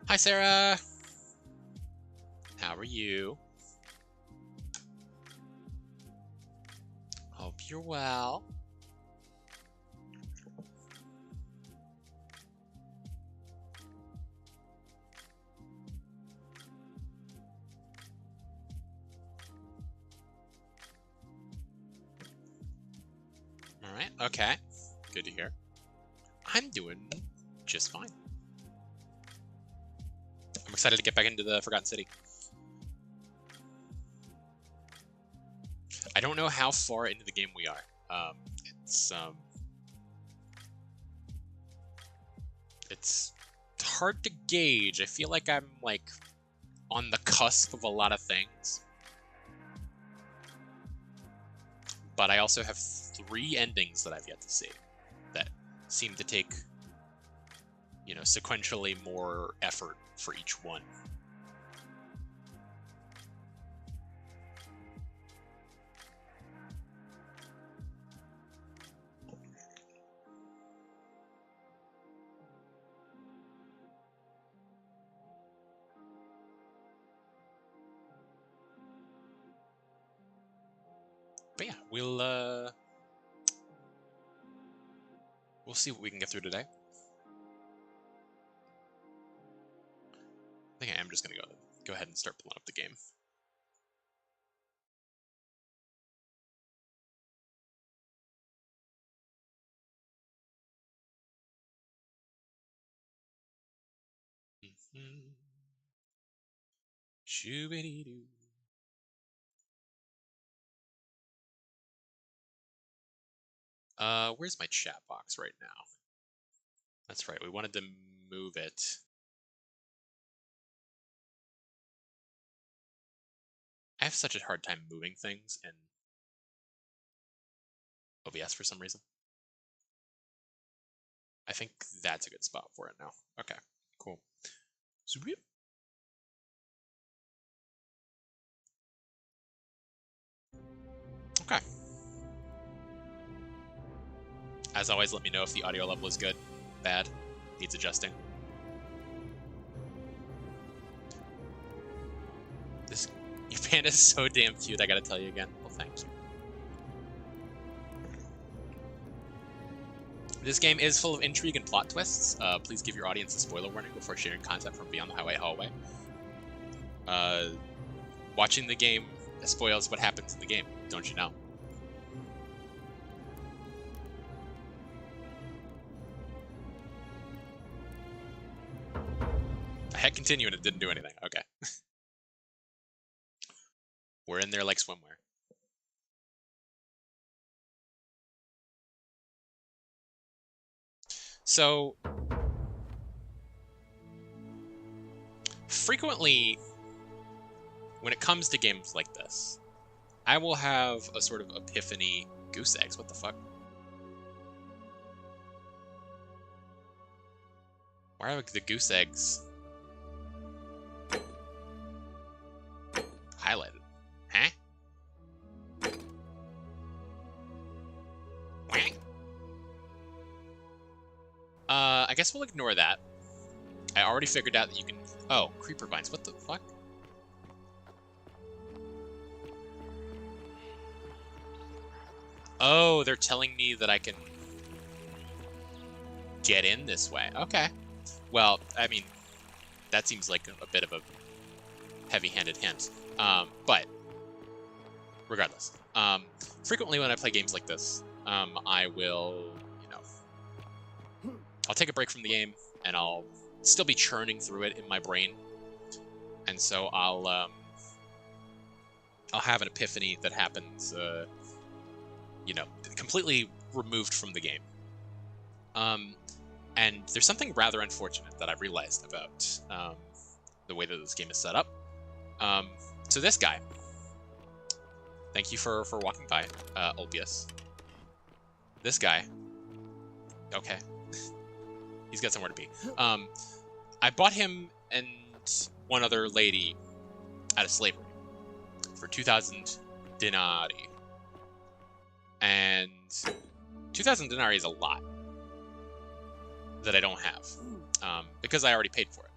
Hi, Sarah. How are you? Hope you're well. All right. Okay. Good to hear. I'm doing just fine. I'm excited to get back into the Forgotten City. I don't know how far into the game we are. It's hard to gauge. I feel like I'm like on the cusp of a lot of things, but I also have 3 endings that I've yet to see that seem to take, you know, sequentially more effort for each one. But yeah, we'll see what we can get through today. I think I am just gonna go ahead and start pulling up the game. Shoo-be-dee-doo. Where's my chat box right now? That's right, we wanted to move it. I have such a hard time moving things in OBS for some reason. I think that's a good spot for it now. Okay, cool. Sweet. Okay. As always, let me know if the audio level is good, bad, needs adjusting. Your panda is so damn cute, I gotta tell you again. Well, thank you. This game is full of intrigue and plot twists. Please give your audience a spoiler warning before sharing content from Beyond the Highway Hallway. Watching the game spoils what happens in the game, don't you know? I hit continue and it didn't do anything. Okay. We're in there like swimwear. So, frequently, when it comes to games like this, I will have a sort of epiphany. Goose eggs, what the fuck? Why are the goose eggs highlighted? Huh? I guess we'll ignore that. I already figured out that you can... Oh, creeper vines. What the fuck? Oh, they're telling me that I can get in this way. Okay. Well, I mean, that seems like a bit of a heavy-handed hint. But regardless, frequently when I play games like this, I will, you know, I'll take a break from the game and I'll still be churning through it in my brain, and so I'll have an epiphany that happens, you know, completely removed from the game. And there's something rather unfortunate that I've realized about the way that this game is set up. So this guy, thank you for walking by, Olbius. This guy, okay, he's got somewhere to be. I bought him and one other lady out of slavery for 2,000 denarii. And 2,000 denarii is a lot that I don't have, because I already paid for it.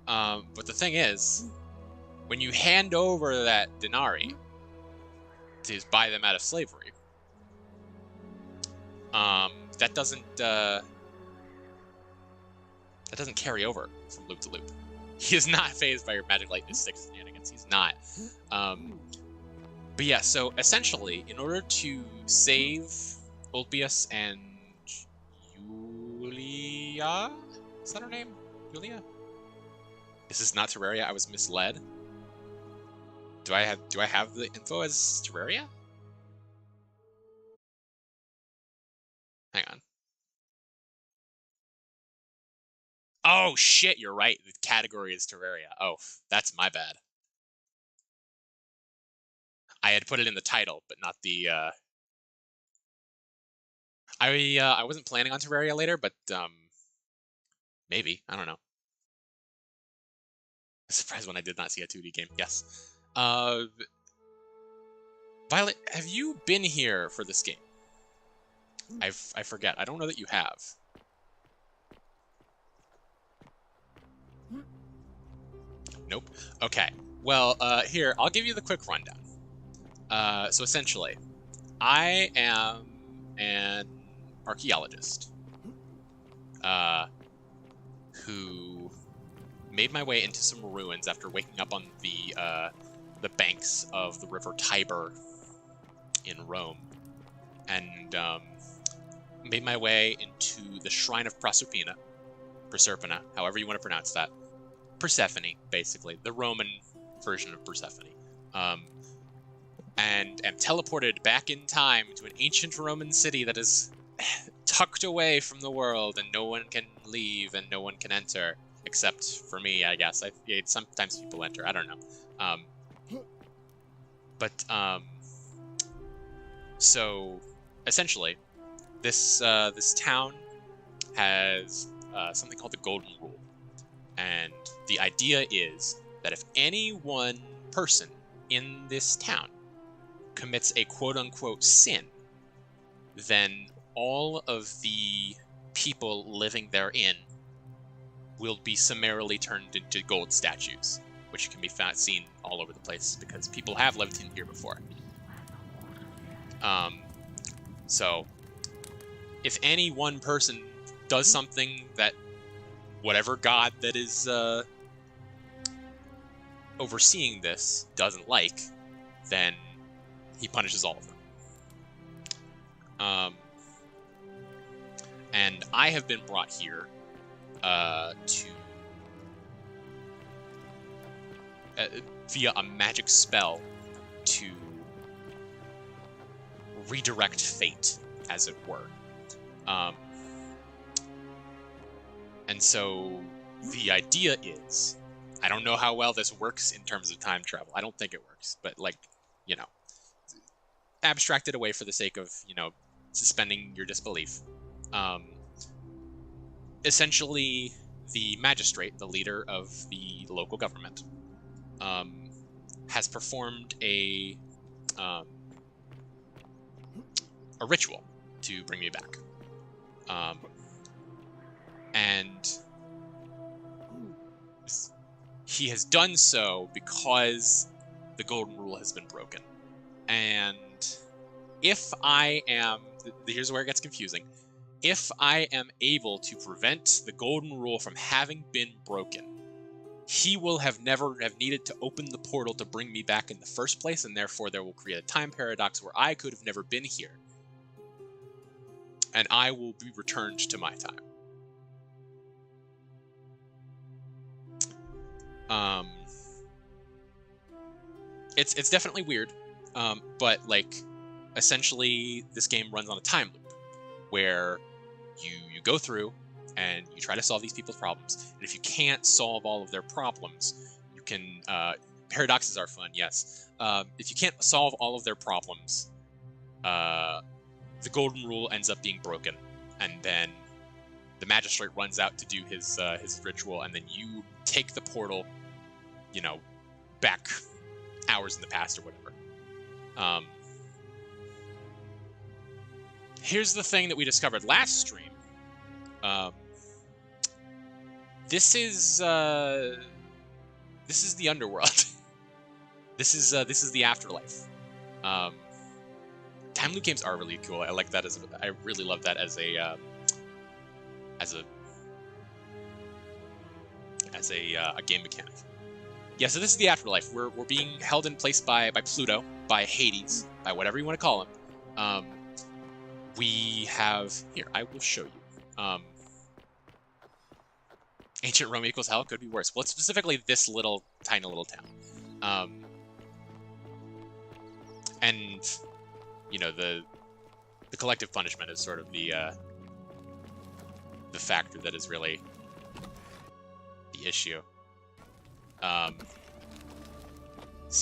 But the thing is, when you hand over that denarii to buy them out of slavery, that doesn't carry over from loop to loop. He is not phased by your Magic Light Mystic shenanigans. He's not. But yeah, so essentially, in order to save Ulpius and Julia, is that her name? Julia? This is not Terraria. I was misled. Do I have the info as Terraria? Hang on. Oh shit, you're right. The category is Terraria. Oh, that's my bad. I had put it in the title, but not the. I wasn't planning on Terraria later, but maybe, I don't know. I'm surprised when I did not see a 2D game. Yes. Violet, have you been here for this game? I forget. I don't know that you have. Nope. Okay. Well, here, I'll give you the quick rundown. So essentially, I am an archaeologist who made my way into some ruins after waking up on the banks of the river Tiber in Rome, and made my way into the Shrine of Proserpina, however you want to pronounce that. Persephone, basically, the Roman version of Persephone. And am teleported back in time to an ancient Roman city that is tucked away from the world, and no one can leave and no one can enter, except for me, I guess. Sometimes people enter, I don't know. So essentially, this town has something called the Golden Rule, and the idea is that if any one person in this town commits a quote-unquote sin, then all of the people living therein will be summarily turned into gold statues, which can be seen all over the place because people have lived in here before. So if any one person does something that whatever god that is overseeing this doesn't like, then he punishes all of them. And I have been brought here to via a magic spell to redirect fate, as it were. And so the idea is, I don't know how well this works in terms of time travel. I don't think it works, but like, you know, abstract it away for the sake of, you know, suspending your disbelief. Essentially, the magistrate, the leader of the local government, has performed a ritual to bring me back. And he has done so because the Golden Rule has been broken. And if I am... Here's where it gets confusing. If I am able to prevent the Golden Rule from having been broken, he will never have needed to open the portal to bring me back in the first place, and therefore there will create a time paradox where I could have never been here. And I will be returned to my time. It's definitely weird, but like, essentially this game runs on a time loop where you go through and you try to solve these people's problems, and if you can't solve all of their problems, you can paradoxes are fun, yes. If you can't solve all of their problems, the Golden Rule ends up being broken, and then the magistrate runs out to do his ritual, and then you take the portal, you know, back hours in the past or whatever. Here's the thing that we discovered last stream. This is this is the underworld. This is the afterlife. Time loop games are really cool. I like that I really love that as a game mechanic. Yeah, so this is the afterlife. We're being held in place by Pluto, by Hades, by whatever you want to call him. We have here. I will show you. Ancient Rome equals hell. Could be worse. Well, it's specifically this tiny little town. And you know, the collective punishment is sort of the factor that is really the issue. So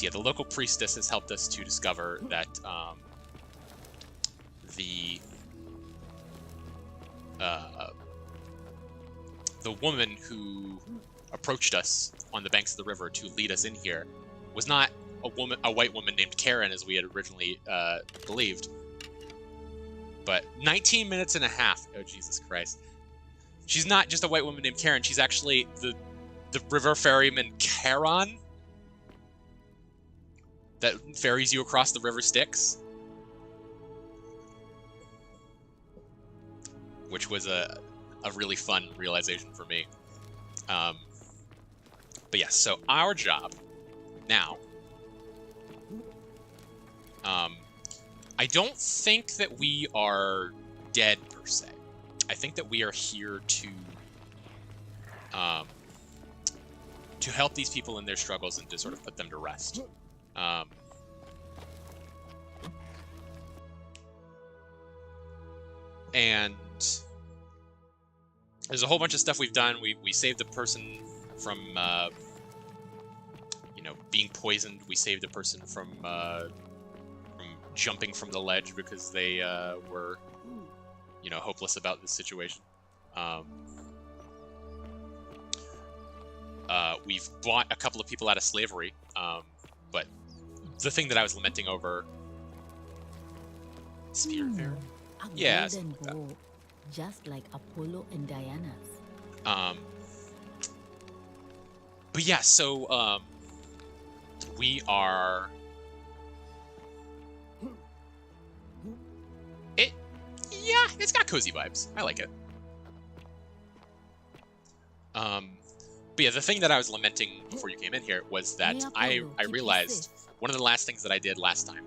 yeah, the local priestess has helped us to discover that the woman who approached us on the banks of the river to lead us in here was not a white woman named Karen, as we had originally believed, but 19 minutes and a half. Oh, Jesus Christ. She's not just a white woman named Karen. She's actually the river ferryman Charon that ferries you across the river Styx, which was a really fun realization for me. But yeah, so our job now, I don't think that we are dead per se. I think that we are here to help these people in their struggles and to sort of put them to rest. And there's a whole bunch of stuff we've done. We saved the person from you know, being poisoned. We saved a person from jumping from the ledge because they were, you know, hopeless about this situation. We've bought a couple of people out of slavery, but the thing that I was lamenting over... Spiritfarer? Yeah, something like that. Just like Apollo and Diana's. But yeah, so we are... Yeah, it's got cozy vibes. I like it. But yeah, the thing that I was lamenting before you came in here was that I realized one of the last things that I did last time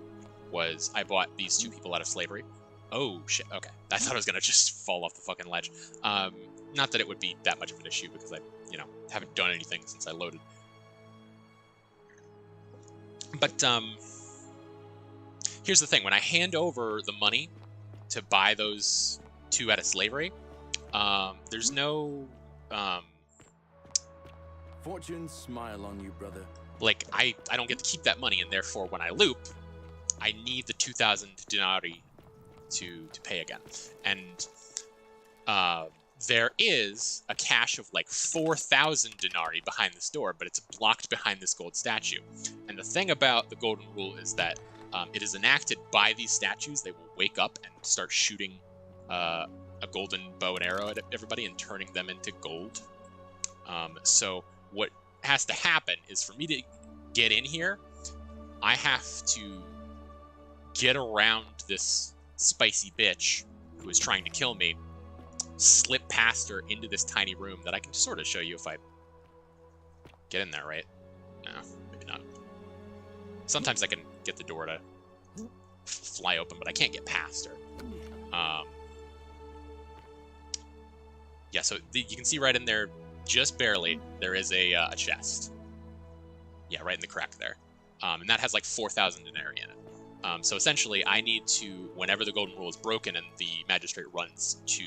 was I bought these two people out of slavery. Oh, shit. Okay. I thought I was going to just fall off the fucking ledge. Not that it would be that much of an issue because I, you know, haven't done anything since I loaded. But here's the thing. When I hand over the money to buy those two out of slavery, there's no... Fortune smile on you, brother. Like, I don't get to keep that money, and therefore when I loop, I need the 2,000 denarii to pay again. And there is a cache of like 4,000 denarii behind this door, but it's blocked behind this gold statue. And the thing about the golden rule is that it is enacted by these statues. They will wake up and start shooting a golden bow and arrow at everybody and turning them into gold. So what has to happen is for me to get in here, I have to get around this spicy bitch who is trying to kill me, slip past her into this tiny room that I can sort of show you if I get in there, right? No, maybe not. Sometimes I can get the door to fly open, but I can't get past her. Yeah, so you can see right in there, just barely, there is a chest. Yeah, right in the crack there. And that has like 4,000 denarii in it. So essentially, I need to, whenever the golden rule is broken and the magistrate runs to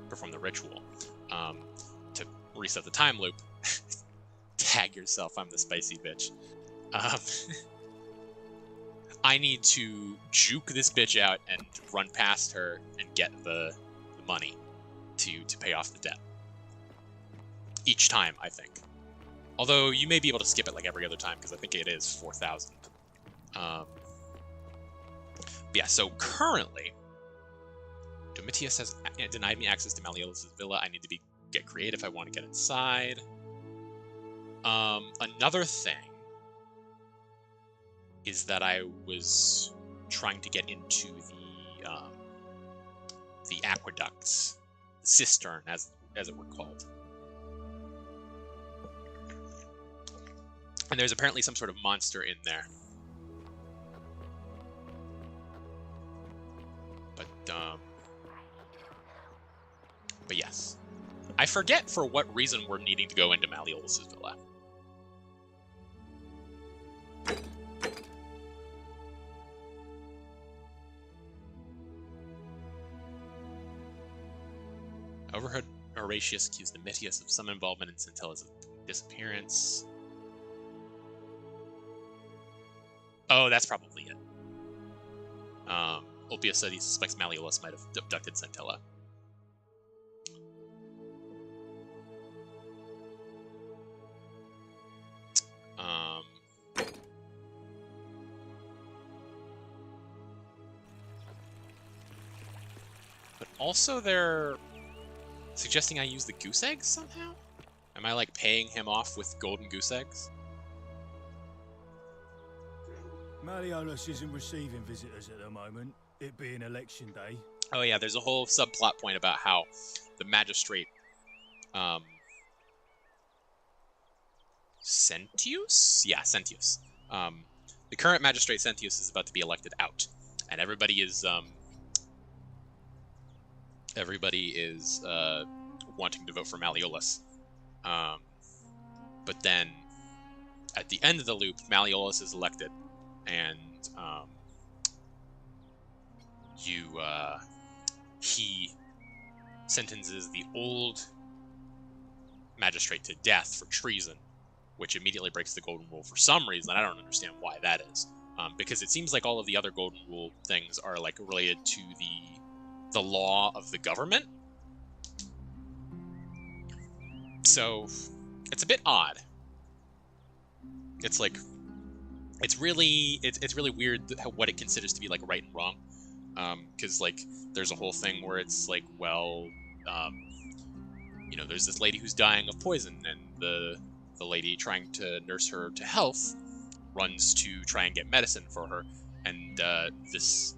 perform the ritual, to reset the time loop, tag yourself, I'm the spicy bitch. I need to juke this bitch out and run past her and get the money to pay off the debt. Each time, I think. Although you may be able to skip it like every other time because I think it is 4,000. Yeah, so currently, Domitius has denied me access to Malleolus' villa. I need to get creative if I want to get inside. Another thing is that I was trying to get into the aqueducts, the cistern, as it were called. And there's apparently some sort of monster in there. But yes. I forget for what reason we're needing to go into Malleolus' villa. Overheard Horatius accused Domitius of some involvement in Scintilla's disappearance. Oh, that's probably it. Ulpius said he suspects Malleolus might have abducted Scintilla. But also they're suggesting I use the goose eggs somehow? Am I like paying him off with golden goose eggs? Malleolus isn't receiving visitors at the moment, it being election day. Oh yeah, there's a whole subplot point about how the magistrate, Sentius? Yeah, Sentius. The current magistrate Sentius is about to be elected out, and everybody is wanting to vote for Malleolus. But then, at the end of the loop, Malleolus is elected, and he sentences the old magistrate to death for treason, which immediately breaks the Golden Rule for some reason. I don't understand why that is, because it seems like all of the other Golden Rule things are like related to the law of the government. So it's a bit odd. It's like it's really weird what it considers to be like right and wrong, because like there's a whole thing where it's like, well, you know, there's this lady who's dying of poison, and the lady trying to nurse her to health runs to try and get medicine for her, and this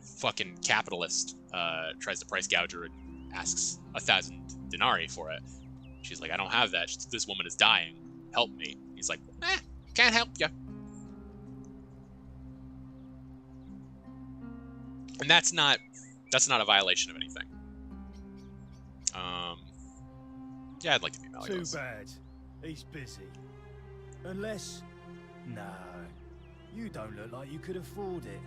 fucking capitalist tries to price gouge her and asks 1,000 denarii for it. She's like, I don't have that. This woman is dying. Help me. He's like, can't help you. And that's not a violation of anything. Yeah, I'd like to be Malleolus. Too bad. He's busy. Unless... No. You don't look like you could afford it.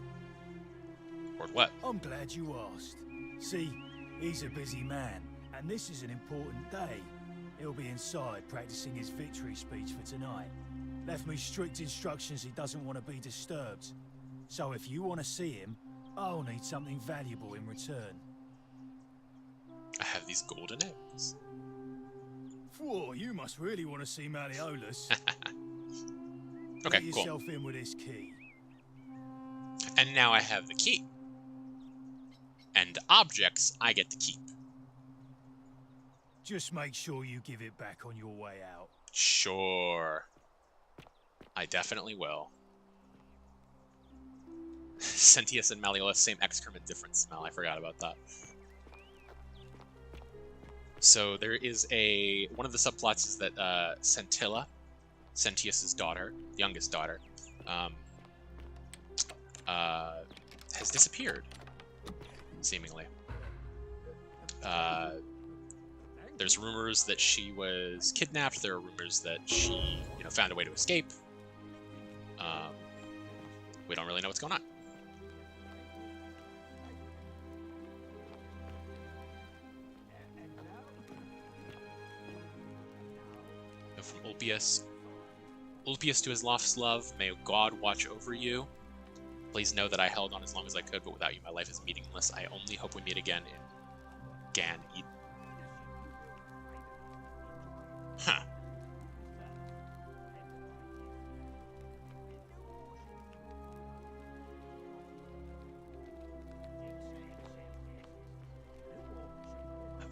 Afford what? I'm glad you asked. See, he's a busy man, and this is an important day. He'll be inside practicing his victory speech for tonight. Left me strict instructions he doesn't want to be disturbed. So if you want to see him, I'll need something valuable in return. I have these golden eggs. Whoa, you must really want to see Malleolus. Okay, Get yourself in with his key. And now I have the key. And objects I get to keep. Just make sure you give it back on your way out. Sure. I definitely will. Sentius and Malleolus, same excrement, different smell. I forgot about that. So there is one of the subplots is that Scintilla, Sentius's daughter, youngest daughter, has disappeared, seemingly. There's rumors that she was kidnapped. There are rumors that she, found a way to escape. We don't really know what's going on. From Ulpius. Ulpius to his lost love, may God watch over you. Please know that I held on as long as I could, but without you my life is meaningless. I only hope we meet again in Gan Eden. Huh.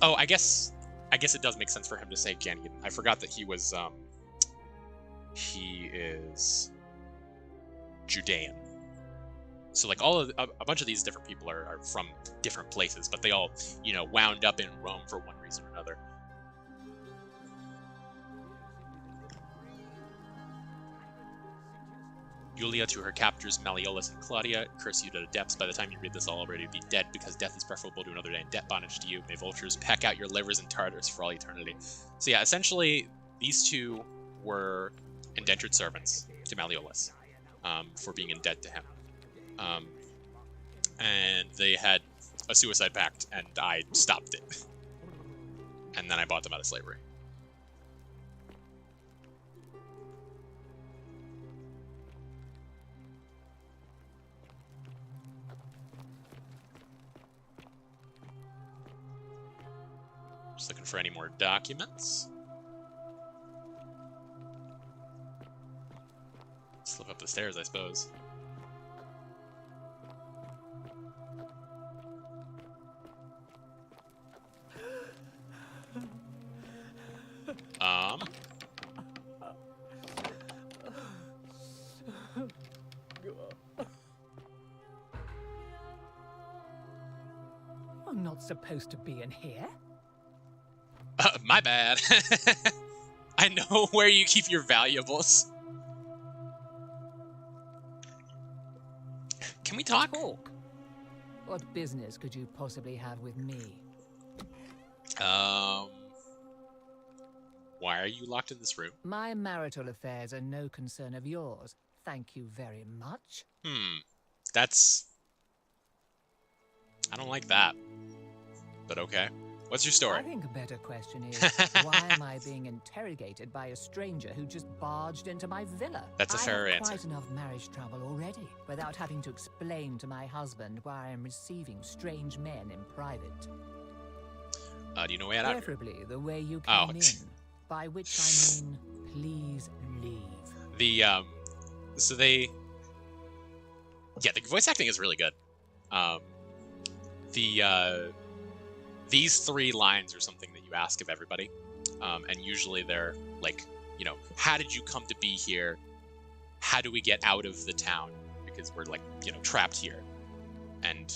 Oh, I guess it does make sense for him to say Gan Eden. I forgot that he was he is Judean. So like all of a bunch of these different people are from different places, but they all, you know, wound up in Rome for one reason or another. Julia to her captors Malleolus and Claudia curse you to the depths. By the time you read this, I'll already be dead, because death is preferable to another day, and debt bondage to you. May vultures peck out your livers and tartars for all eternity. So yeah, essentially, these two were indentured servants to Malleolus for being in debt to him. And they had a suicide pact, and I stopped it. And then I bought them out of slavery. Just looking for any more documents. Slip up the stairs, I suppose. I'm not supposed to be in here. My bad. I know where you keep your valuables. Can we talk? Talk? What business could you possibly have with me? Why are you locked in this room? My marital affairs are no concern of yours. Thank you very much. That's... I don't like that. But okay. What's your story? I think a better question is, why am I being interrogated by a stranger who just barged into my villa? That's a fair I have answer. quite enough marriage trouble already, without having to explain to my husband why I am receiving strange men in private. Do you know way out here? Preferably the way you came in, by which I mean, please leave. The, so they... Yeah, the voice acting is really good. These 3 lines are something that you ask of everybody, and usually they're like, you know, how did you come to be here? How do we get out of the town? Because we're like, you know, trapped here. And,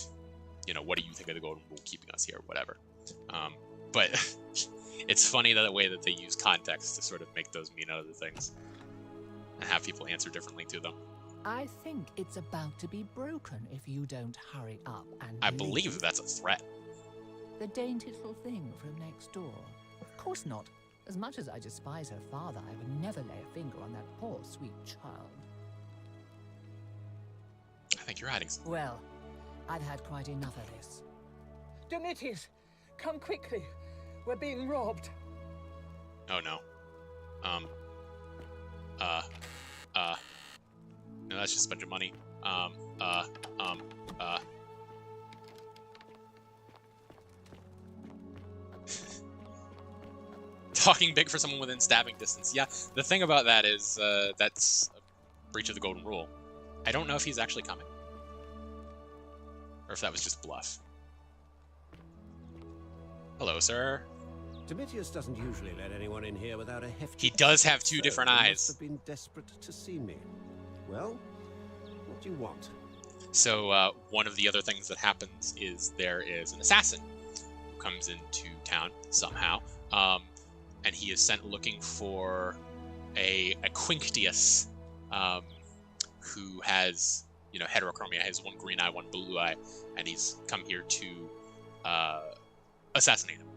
you know, what do you think of the Golden Rule keeping us here? Whatever. But it's funny that the way that they use context to sort of make those mean other things and have people answer differently to them. I think it's about to be broken if you don't hurry up and I leave. believe that's a threat. The dainty little thing from next door. Of course not. As much as I despise her father, I would never lay a finger on that poor, sweet child. I think you're hiding something. Well, I've had quite enough of this. Domitius, come quickly. We're being robbed. Oh no. No, that's just a bunch of money. Talking big for someone within stabbing distance. Yeah, the thing about that is that's a breach of the Golden Rule. I don't know if he's actually coming. Or if that was just bluff. Hello, sir. Domitius doesn't usually let anyone in here without a hefty... He does have 2 different You eyes. must have been desperate to see me. Well, what do you want? So one of the other things that happens is there is an assassin who comes into town somehow, and he is sent looking for a Quinctius, who has, you know, heterochromia, has 1 green eye, 1 blue eye, and he's come here to assassinate him.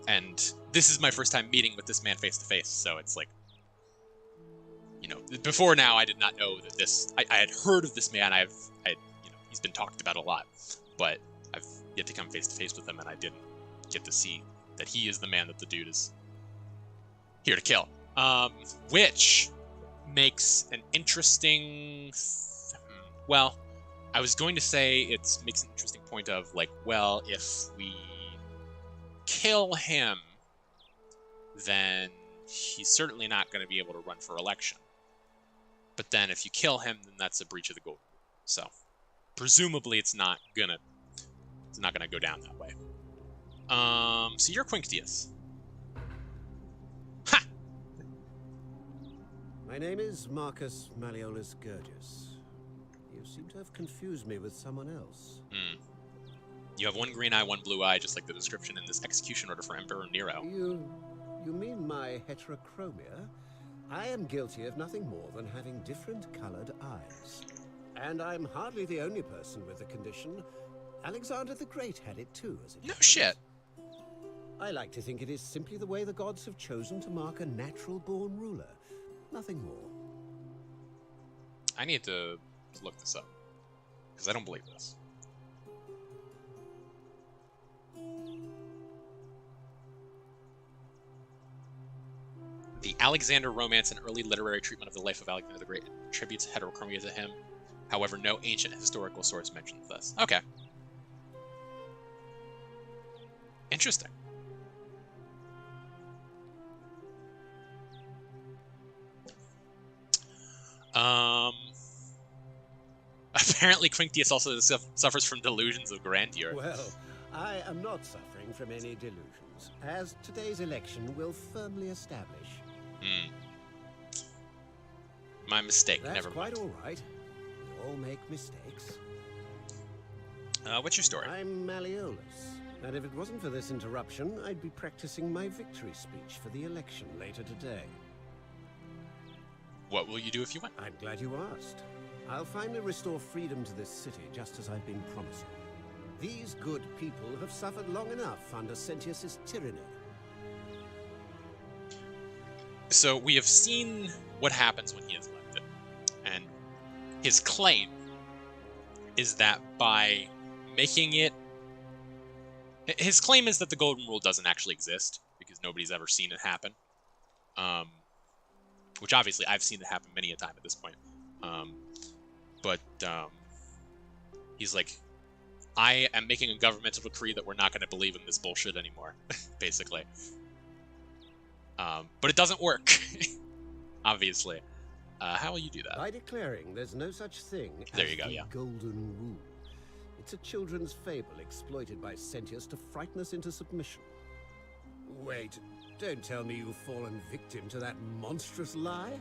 And this is my first time meeting with this man face to face, so it's like, you know, before now I did not know that this. I had heard of this man. You know, he's been talked about a lot, but I've yet to come face to face with him, and I didn't get to see that he is the man that the dude is here to kill. Which makes an interesting. Well, I was going to say it makes an interesting point of like, well, if we kill him, then he's certainly not going to be able to run for election. But then if you kill him, then that's a breach of the Golden Rule. So presumably it's not gonna go down that way. So you're Quinctius. Ha! My name is Marcus Malleolus Gurgis. You seem to have confused me with someone else. You have one green eye, one blue eye, just like the description in this execution order for Emperor Nero. You mean my heterochromia? I am guilty of nothing more than having different colored eyes. And I'm hardly the only person with the condition. Alexander the Great had it too, as it No happens. shit. I like to think it is simply the way the gods have chosen to mark a natural-born ruler. Nothing more. I need to look this up, because I don't believe this. The Alexander romance, an early literary treatment of the life of Alexander the Great, attributes heterochromia to him. However, no ancient historical source mentions this. Okay. Interesting. Apparently Quinctius also suffers from delusions of grandeur. Well, I am not suffering from any delusions, as today's election will firmly establish. My mistake. That's Never quite mind. all right. We all make mistakes. What's your story? I'm Malleolus, and if it wasn't for this interruption, I'd be practicing my victory speech for the election later today. What will you do if you win? I'm glad you asked. I'll finally restore freedom to this city, just as I've been promising. These good people have suffered long enough under Sentius's tyranny. So we have seen what happens when he is elected, and his claim is that by making it... His claim is that the Golden Rule doesn't actually exist, because nobody's ever seen it happen. Which obviously I've seen it happen many a time at this point. But he's like, I am making a governmental decree that we're not going to believe in this bullshit anymore, basically. But it doesn't work, obviously. How will you do that? By declaring there's no such thing There as you go, the yeah. Golden Rule. It's a children's fable exploited by Sentius to frighten us into submission. Wait, don't tell me you've fallen victim to that monstrous lie?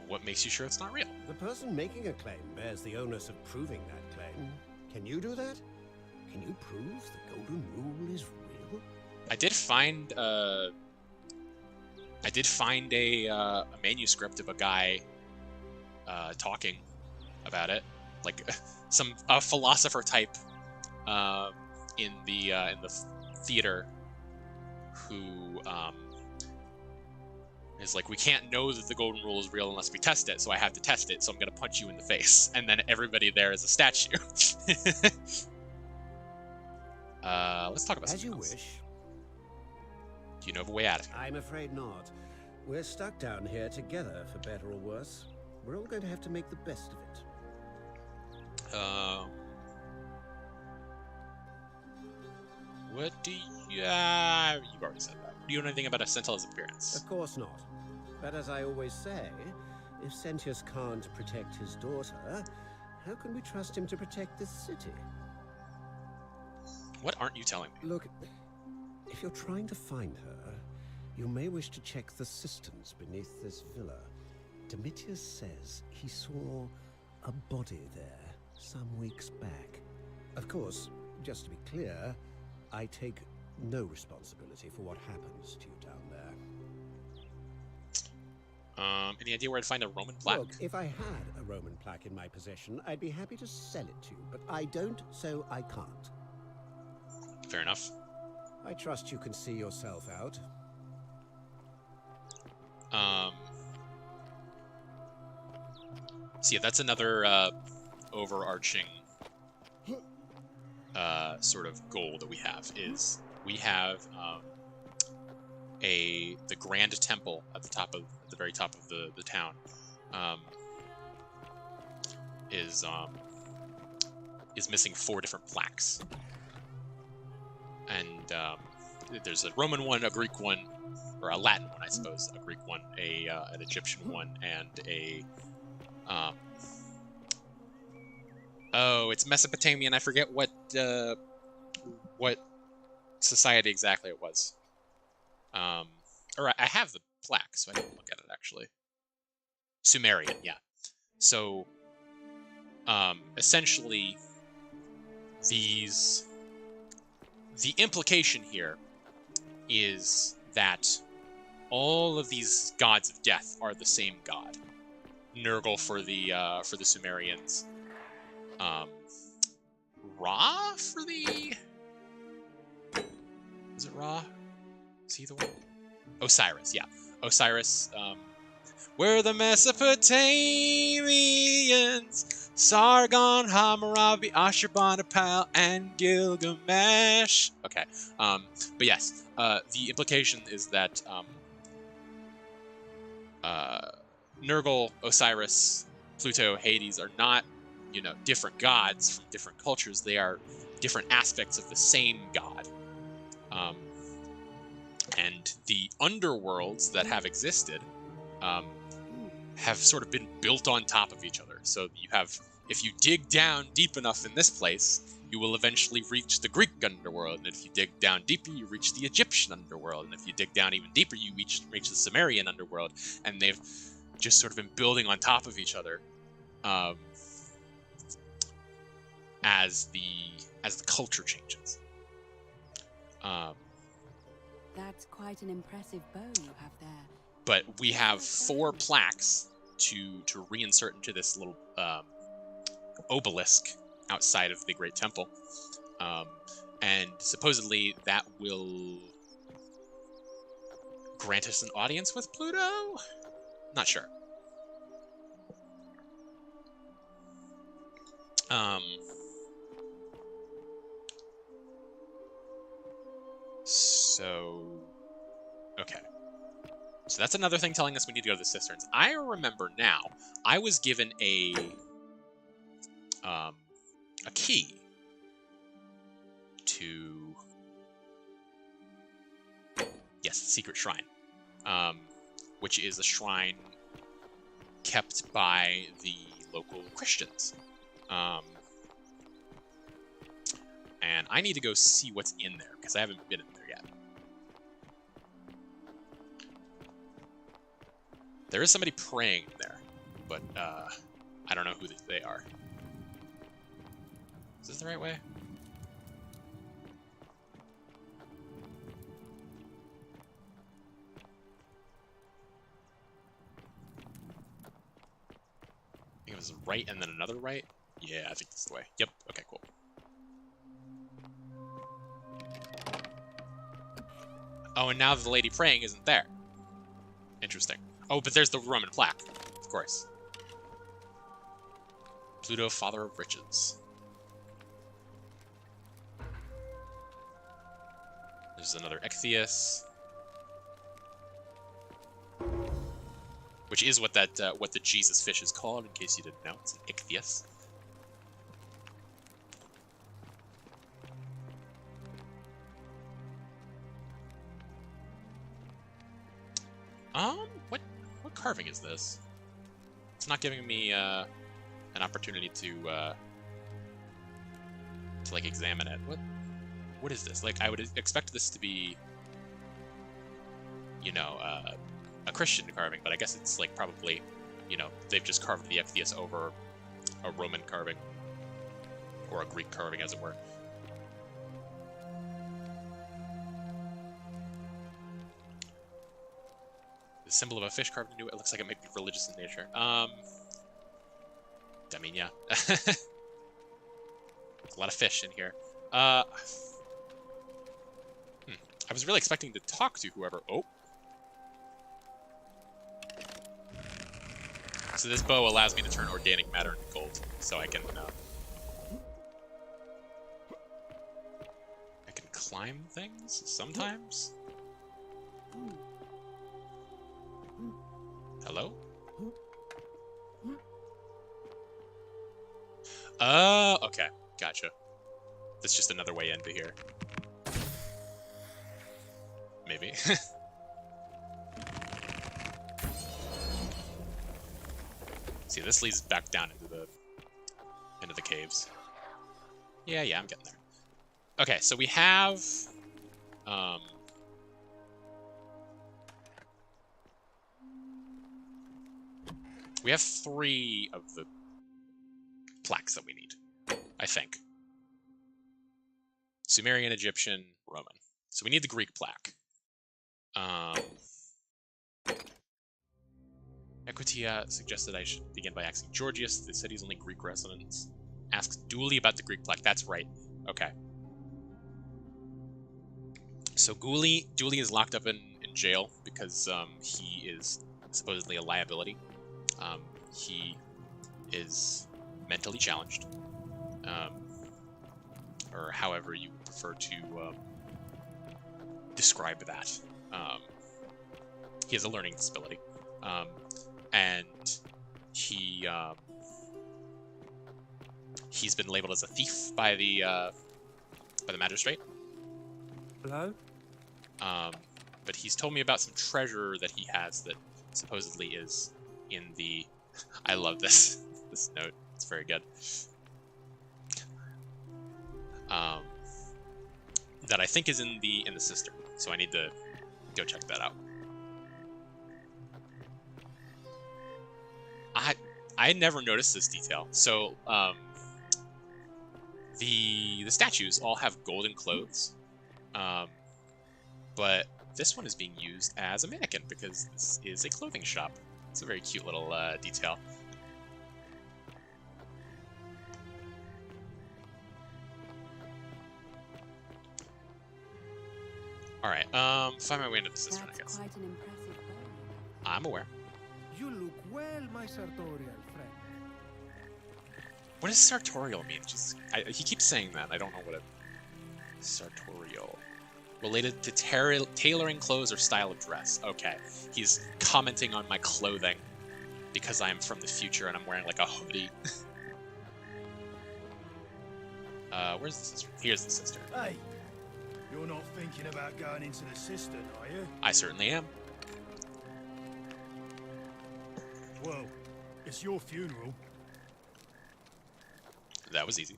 What makes you sure it's not real? The person making a claim bears the onus of proving that claim. Can you do that? Can you prove the Golden Rule is real? I did find a manuscript of a guy talking about it, like a philosopher type in the theater who is like, we can't know that the Golden Rule is real unless we test it, so I have to test it, so I'm gonna punch you in the face, and then everybody there is a statue. Let's talk about As you something else. wish. Do you know of a way out of here? I'm afraid not. We're stuck down here together, for better or worse. We're all going to have to make the best of it. What do you... you've already said that. Do you know anything about Ascentilla's appearance? Of course not. But as I always say, if Sentius can't protect his daughter, how can we trust him to protect this city? What aren't you telling me? Look, if you're trying to find her, you may wish to check the cisterns beneath this villa. Domitius says he saw a body there some weeks back. Of course, just to be clear, I take no responsibility for what happens to you down there. Any idea where I'd find a Roman plaque? Look, if I had a Roman plaque in my possession, I'd be happy to sell it to you, but I don't, so I can't. Fair enough. I trust you can see yourself out. So yeah, that's another overarching sort of goal that we have, is we have the Grand Temple at the very top of the town is missing 4 different plaques, and there's a Roman one, a Greek one, or a Latin one, I suppose, a Greek one, an Egyptian one, and a oh, it's Mesopotamian. I forget what society exactly it was. Or I have the plaque, so I didn't look at it actually. Sumerian, yeah. So, essentially, the implication here is that all of these gods of death are the same god. Nurgle for the Sumerians. Ra for the... Is it Ra? Is he the one? Osiris, yeah. Osiris, we're the Mesopotamians. Sargon, Hammurabi, Ashurbanipal, and Gilgamesh. Okay, but yes, the implication is that Nurgle, Osiris, Pluto, Hades are not, you know, different gods from different cultures. They are different aspects of the same god. And the underworlds that have existed have sort of been built on top of each other. So you have, if you dig down deep enough in this place, you will eventually reach the Greek underworld. And if you dig down deeper, you reach the Egyptian underworld. And if you dig down even deeper, you reach the Sumerian underworld. And they've just sort of been building on top of each other as the culture changes. That's quite an impressive bow you have there. But we have 4 plaques to reinsert into this little obelisk outside of the Great Temple. And supposedly that will grant us an audience with Pluto? Not sure. So, okay. So that's another thing telling us we need to go to the cisterns. I remember now, I was given a key to, yes, the secret shrine, which is a shrine kept by the local Christians. And I need to go see what's in there, because I haven't been in there yet. There is somebody praying there, but I don't know who they are. Is this the right way? I think it was right and then another right? Yeah, I think this is the way. Yep, okay, cool. Oh, and now the lady praying isn't there. Interesting. Oh, but there's the Roman plaque, of course. Pluto, father of riches. There's another Ichthys. Which is what that what the Jesus fish is called, in case you didn't know. It's an Ichthys. What carving is this? It's not giving me an opportunity to like examine it. What is this? Like, I would expect this to be, you know, a Christian carving, but I guess it's like probably, you know, they've just carved the Ichthys over a Roman carving or a Greek carving, as it were. The symbol of a fish carved into it. It looks like it might be religious in nature. I mean, yeah. There's a lot of fish in here. I was really expecting to talk to whoever... Oh. So this bow allows me to turn organic matter into gold. So I can climb things sometimes. Hello? Okay. Gotcha. That's just another way into here. Maybe. See, this leads back down into the caves. Yeah, I'm getting there. Okay, so we have we have 3 of the plaques that we need, I think. Sumerian, Egyptian, Roman. So we need the Greek plaque. Equitia suggested I should begin by asking Georgius, the city's only Greek residents. Asks Dooley about the Greek plaque. That's right. Okay. So Dooley is locked up in jail because he is supposedly a liability. He is mentally challenged. Or however you prefer to describe that. He has a learning disability. And he's been labeled as a thief by the magistrate. Hello? But he's told me about some treasure that he has that supposedly is in the... I love this note. It's very good. That I think is in the cistern. So I need to go check that out. I had never noticed this detail. So the statues all have golden clothes, but this one is being used as a mannequin because this is a clothing shop. It's a very cute little detail. All right, find my way into the cistern, I guess. Quite an impressive bow. I'm aware. You look well, my sartorial friend. What does sartorial mean? He keeps saying that. I don't know what it... Sartorial. Related to tailoring clothes or style of dress. Okay. He's commenting on my clothing because I'm from the future and I'm wearing like a hoodie. Where's the cistern? Here's the cistern. Hey, you're not thinking about going into the cistern, are you? I certainly am. Well, it's your funeral. That was easy.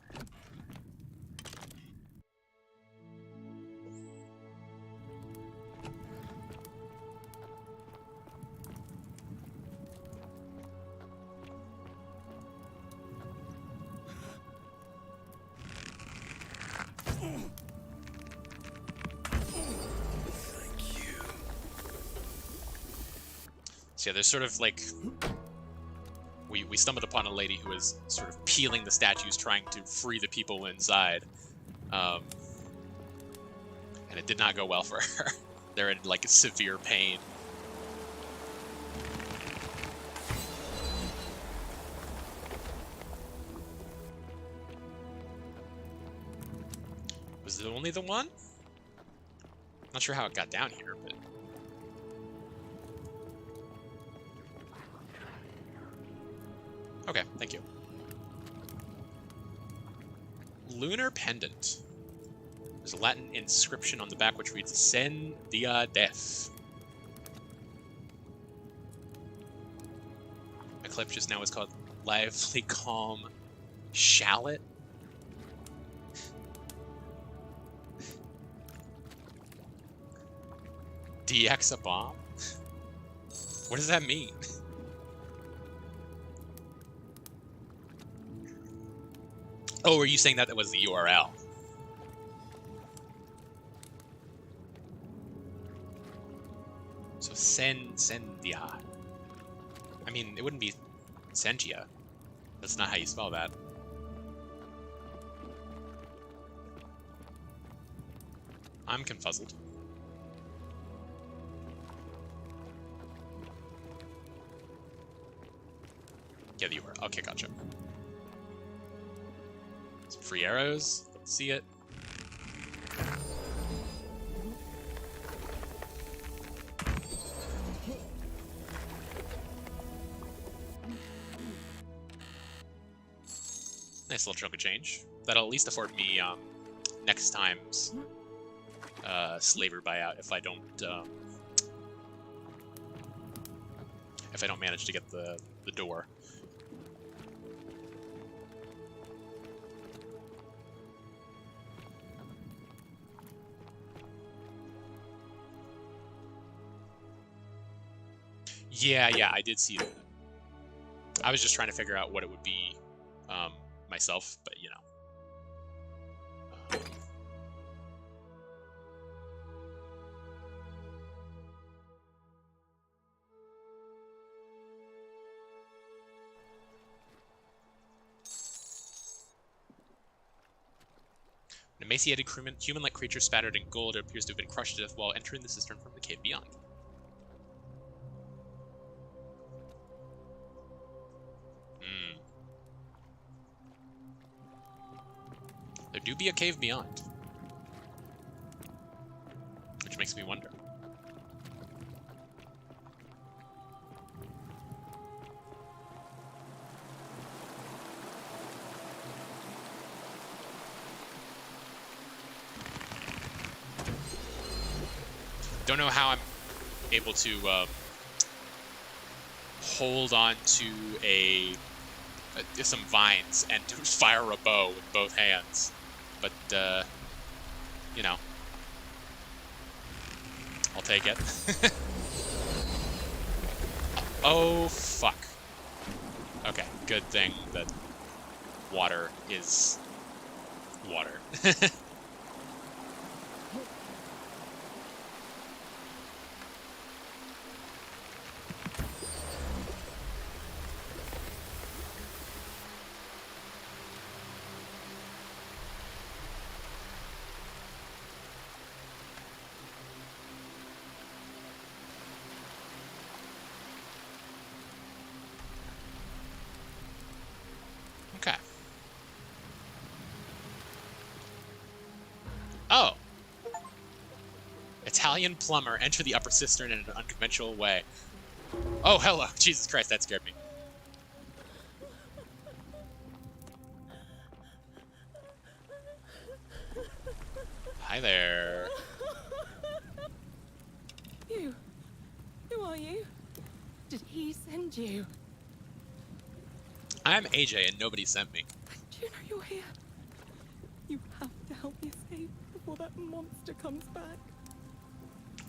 So yeah, there's sort of like... We stumbled upon a lady who was sort of peeling the statues, trying to free the people inside. And it did not go well for her. They're in, like, severe pain. Was it only the one? Not sure how it got down here, but... Okay, thank you. Lunar Pendant. There's a Latin inscription on the back which reads Sen Dia Def. My clip just now is called Lively Calm Shallot. DX a bomb? What does that mean? Oh, are you saying that was the URL? So Sendia. I mean, it wouldn't be Sentia. That's not how you spell that. I'm confuzzled. Yeah, the URL. Okay, gotcha. Some free arrows. Let's see it. Nice little chunk of change. That'll at least afford me next time's slaver buyout if I don't manage to get the door. Yeah, I did see that. I was just trying to figure out what it would be myself, but you know. An emaciated human-like creature spattered in gold appears to have been crushed to death while entering the cistern from the cave beyond. There do be a cave beyond. Which makes me wonder. Don't know how I'm able to hold on to some vines and fire a bow with both hands, but you know, I'll take it. Oh fuck. Okay, good thing that water is water. Okay. Oh. Italian plumber. Enter the upper cistern in an unconventional way. Oh, hello. Jesus Christ, that scared me. Hi there. You. Who are you? Did he send you? I'm AJ and nobody sent me. Do you know you're here? You have to help me escape before that monster comes back.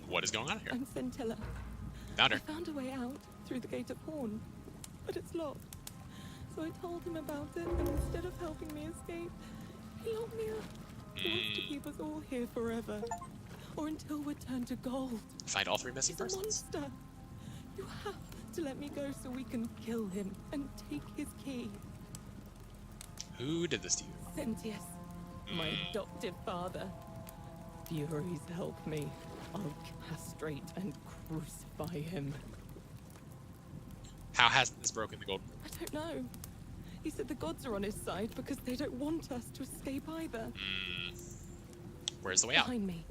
What is going on here? I'm Scintilla. Found I her. found a way out through the Gate of Horn, but it's locked. So I told him about it, and instead of helping me escape, he locked me up. He wants to keep us all here forever, or until we're turned to gold. Find all three missing He's a persons. monster. You have to let me go so we can kill him and take his key. Who did this to you? Sentius, my adoptive father. Furies help me. I'll castrate and crucify him. How hasn't this broken the golden rule? I don't know. He said the gods are on his side because they don't want us to escape either. Where's the way out? Behind me,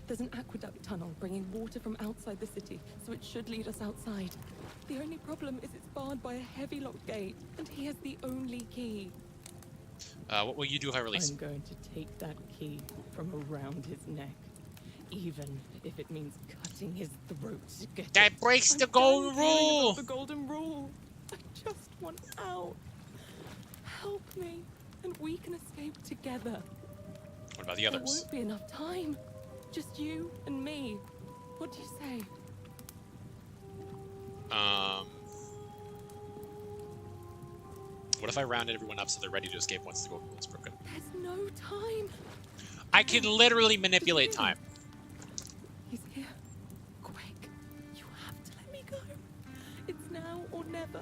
there's an aqueduct tunnel bringing water from outside the city, so it should lead us outside. The only problem is it's barred by a heavy locked gate, and he has the only key. What will you do if I release I'm going to take that key from around his neck, even if it means cutting his throat to get it. That breaks the I'm golden done caring rule! about the golden rule. I just want out. Help me, and we can escape together. What about the There others? won't be enough time. Just you and me. What do you say? What if I rounded everyone up so they're ready to escape once the golden rule is broken? There's no time. I can literally manipulate time. He's here. Quick. You have to let me go. It's now or never.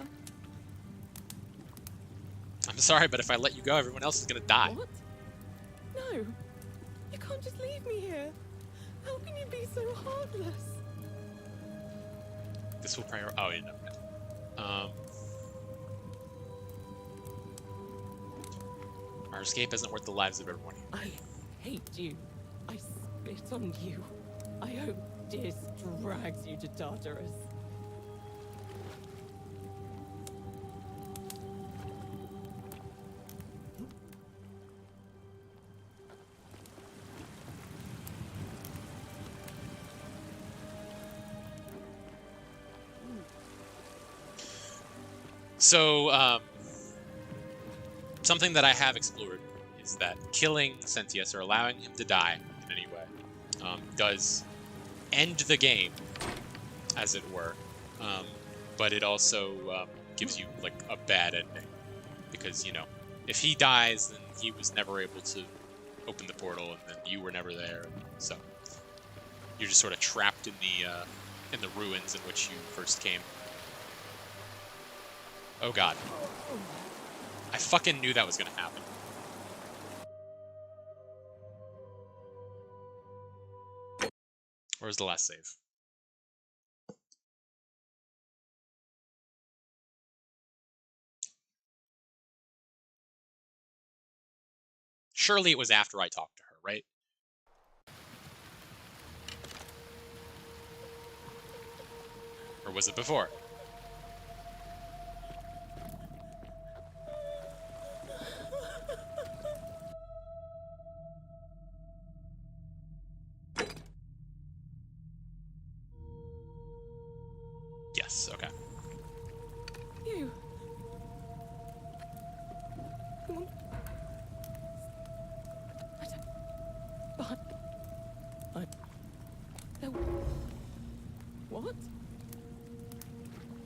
I'm sorry, but if I let you go, everyone else is gonna die. What? No. You can't just leave me here. How can you be so heartless? This will prior. Oh, yeah, no. Our escape isn't worth the lives of everyone here. I hate you. I spit on you. I hope Dis drags you to Tartarus. So, something that I have explored is that killing Sentius or allowing him to die in any way does end the game, as it were. But it also gives you like a bad ending, because you know, if he dies, then he was never able to open the portal, and then you were never there, so you're just sort of trapped in the ruins in which you first came. Oh god. I fucking knew that was gonna happen. Where's the last save? Surely it was after I talked to her, right? Or was it before? Yes, okay. You. Come on. No. What?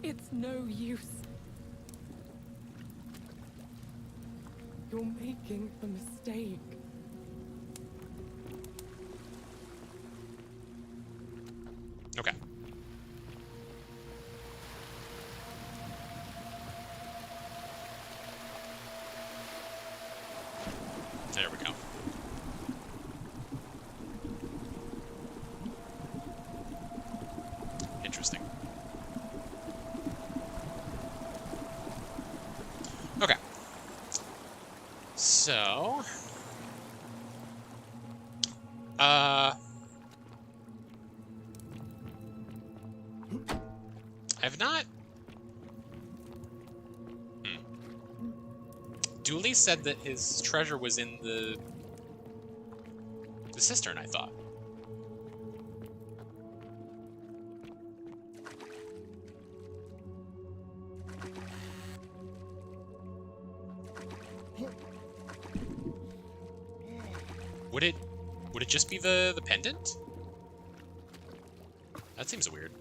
It's no use. You're making a mistake. Okay. There we go. Interesting. Okay. So... I've not... Dooley said that his treasure was in the cistern, I thought. Would it just be the pendant? That seems weird.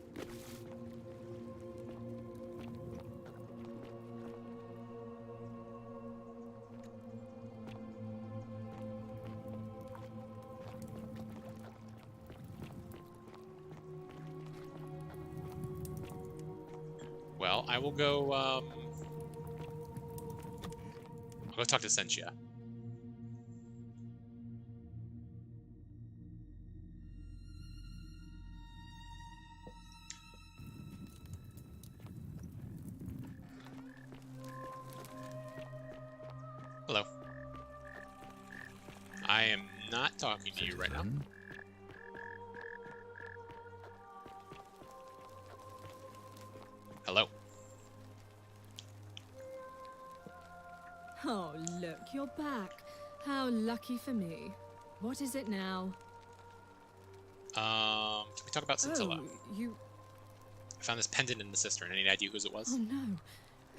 Well, I will go, I'll go talk to Sentia. Hello. I am not talking to you right now. Hello. Oh, look, you're back. How lucky for me. What is it now? Can we talk about Scintilla? Oh, you... I found this pendant in the cistern. Any idea whose it was? Oh, no.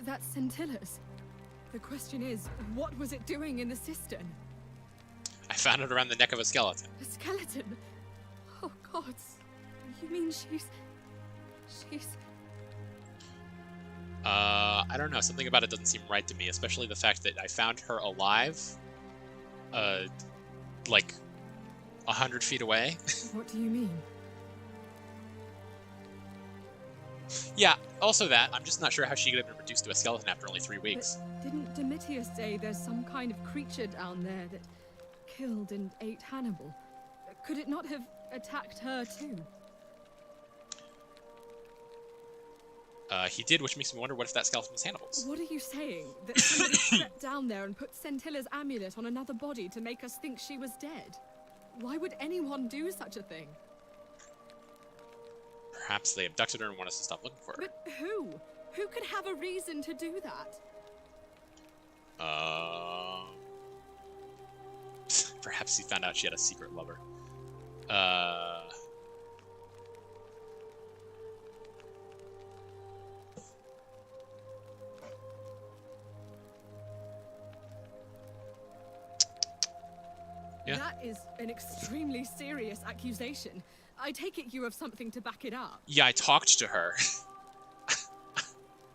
That's Scintilla's. The question is, what was it doing in the cistern? I found it around the neck of a skeleton. A skeleton? Oh, God. You mean she's... I don't know. Something about it doesn't seem right to me, especially the fact that I found her alive, like 100 feet away. What do you mean? Yeah, also that. I'm just not sure how she could have been reduced to a skeleton after only 3 weeks. But didn't Domitius say there's some kind of creature down there that killed and ate Hannibal? Could it not have attacked her too? He did, which makes me wonder what if that skeleton was Hannibal's. What are you saying? That somebody crept down there and put Scintilla's amulet on another body to make us think she was dead? Why would anyone do such a thing? Perhaps they abducted her and want us to stop looking for her. But who? Who could have a reason to do that? Perhaps he found out she had a secret lover. Yeah. That is an extremely serious accusation. I take it you have something to back it up. Yeah, I talked to her.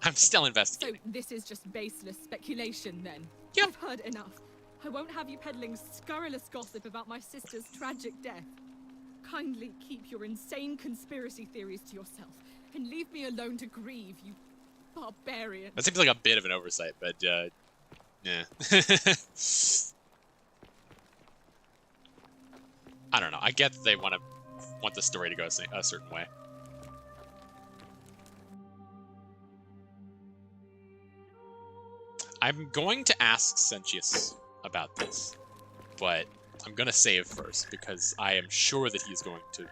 I'm still So investigating. this is just baseless speculation, then? Yep. I've heard enough. I won't have you peddling scurrilous gossip about my sister's tragic death. Kindly keep your insane conspiracy theories to yourself, and leave me alone to grieve, you barbarian. That seems like a bit of an oversight, but yeah. I don't know. I get that they want the story to go a certain way. I'm going to ask Sentius about this, but I'm gonna save first because I am sure that he's going to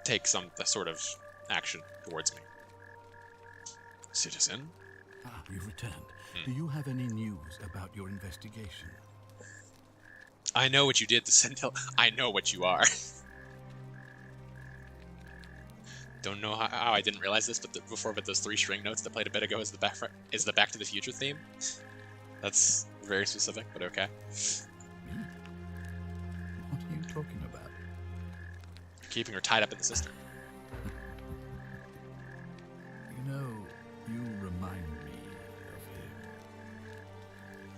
take some sort of action towards me. Citizen? Ah, you've returned. Do you have any news about your investigation? I know what you did to Sentinel. I know what you are. Don't know how I didn't realize this, but before, those 3 string notes that played a bit ago is the Back to the Future theme. That's very specific, but okay. Me? What are you talking about? Keeping her tied up in the cistern. You know, you remind me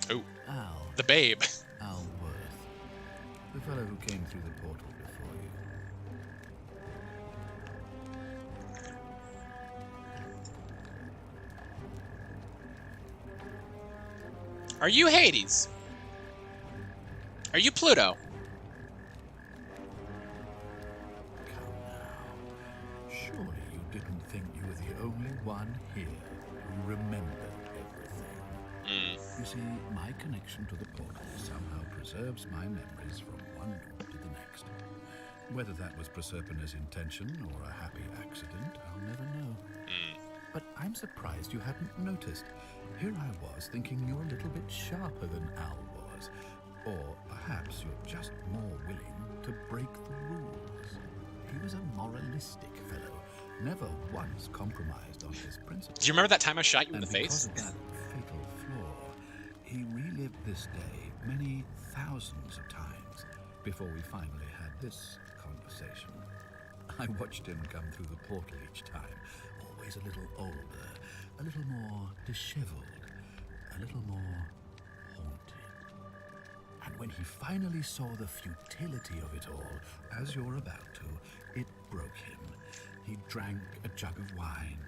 of him. Oh, Al. the babe. Al Worth. The fellow who came through the portal before you. Are you Hades? Are you Pluto? Come now. Surely you didn't think you were the only one here who remembered everything. You see, my connection to the portal somehow preserves my memories from one door to the next. Whether that was Proserpina's intention or a happy accident, I'll never know. But I'm surprised you hadn't noticed. Here I was thinking you're a little bit sharper than Al was. Or perhaps you're just more willing to break the rules. He was a moralistic fellow, never once compromised on his principles. Do you remember that time I shot you in the Because face? of that fatal flaw, he relived this day many thousands of times before we finally had this conversation. I watched him come through the portal each time, always a little older, a little more disheveled, a little more haunted. And when he finally saw the futility of it all, as you're about to, it broke him. He drank a jug of wine,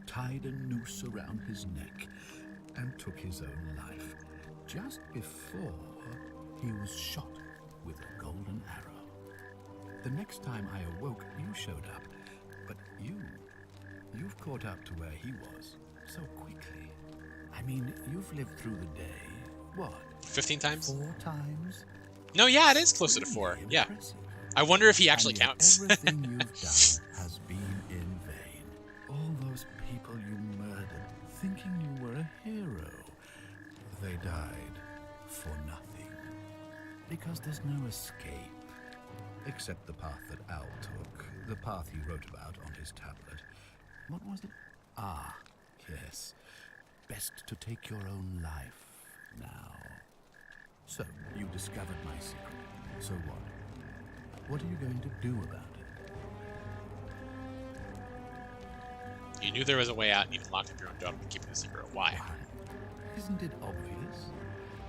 tied a noose around his neck, and took his own life, just before he was shot with a golden arrow. The next time I awoke, you showed up, but you've caught up to where he was so quickly. I mean, you've lived through the day, what? 15 times? 4 times? No, yeah, it is closer to 4. Really Yeah. impressive. I wonder if he actually And yet counts. Everything you've done has been in vain. All those people you murdered, thinking you were a hero, they died for nothing. Because there's no escape. Except the path that Al took, the path he wrote about on his tablet. What was it? Ah, yes. Best to take your own life now. So, you discovered my secret. So what? What are you going to do about it? You knew there was a way out and even locked up your own dog and keeping the secret. Why? Isn't it obvious?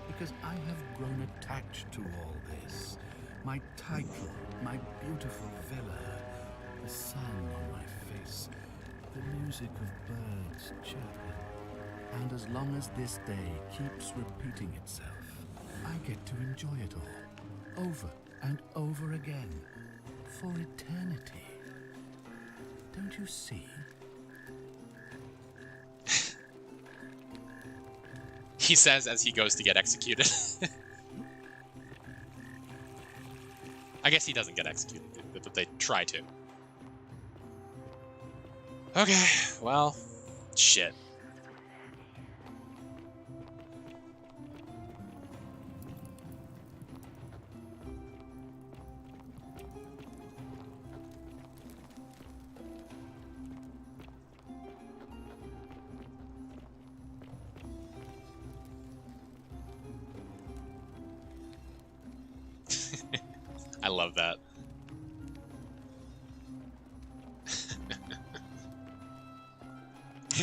Because I have grown attached to all this. My title, my beautiful villa, the sun on my face, the music of birds chirping. And as long as this day keeps repeating itself, I get to enjoy it all, over and over again, for eternity. Don't you see? He says as he goes to get executed. I guess he doesn't get executed, but they try to. Okay, well, shit. I love that.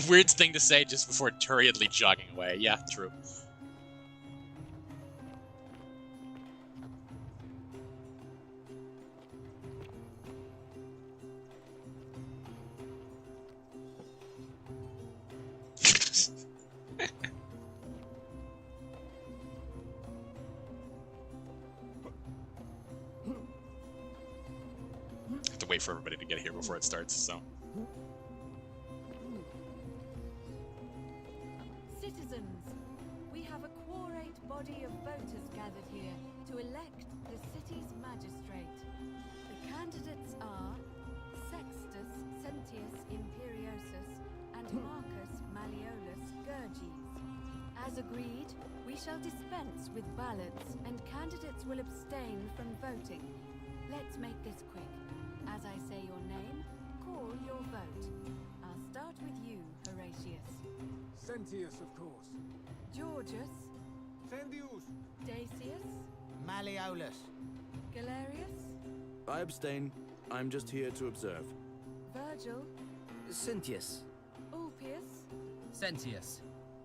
Weird thing to say just before hurriedly jogging away. Yeah, true. Have to wait for everybody to get here before it starts, so. Citizens, we have a quorate body of voters gathered here to elect the city's magistrate. The candidates are Sextus Sentius Imperiosus and Marcus Malleolus Gurges. As agreed, we shall dispense with ballots and candidates will abstain from voting. Let's make this quick. As I say your name, call your vote. I'll start with you, Horatius. Sentius, of course. Georgius. Sendius. Dacius. Malleolus. Galerius. I abstain. I'm just here to observe. Virgil. Sentius. Ulpius. Sentius.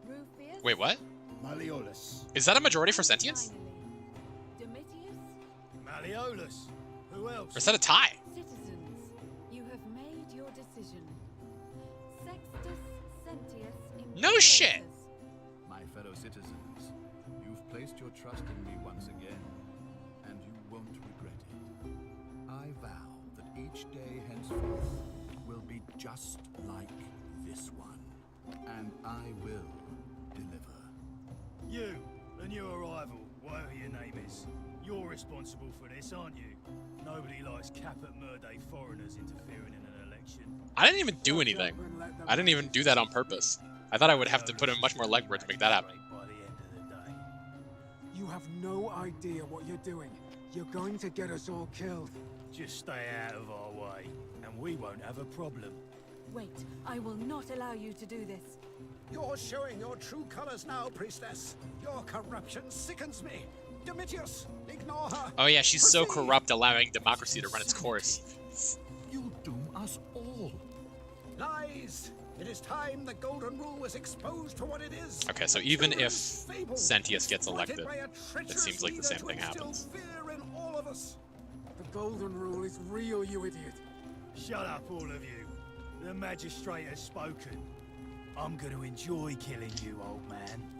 Rufius. Wait, what? Malleolus. Is that a majority for sentience? Finally, Domitius. Malleolus. Who else? Or is that a tie? Citizens, you have made your decision. Sextus Sentius Imperiosus. No shit! My fellow citizens, you've placed your trust in me once again, and you won't regret it. I vow that each day henceforth will be just like this one, and I will deliver. You, the new arrival, whatever your name is. You're responsible for this, aren't you? Nobody likes Caput Murday foreigners interfering in an election. I didn't even do anything. I didn't even do that on purpose. I thought I would have to put in much more legwork to make that happen. By the end of the day. You have no idea what you're doing. You're going to get us all killed. Just stay out of our way, and we won't have a problem. Wait, I will not allow you to do this. You're showing your true colors now, priestess. Your corruption sickens me. Domitius, ignore her. Oh yeah, she's so corrupt, allowing democracy to run its course. You doom us all. Lies. It is time the Golden Rule was exposed for what it is. Okay, so even if Sentius gets elected, it seems like the same thing happens. Fear in all of us. The Golden Rule is real, you idiot. Shut up, all of you. The magistrate has spoken. I'm going to enjoy killing you, old man.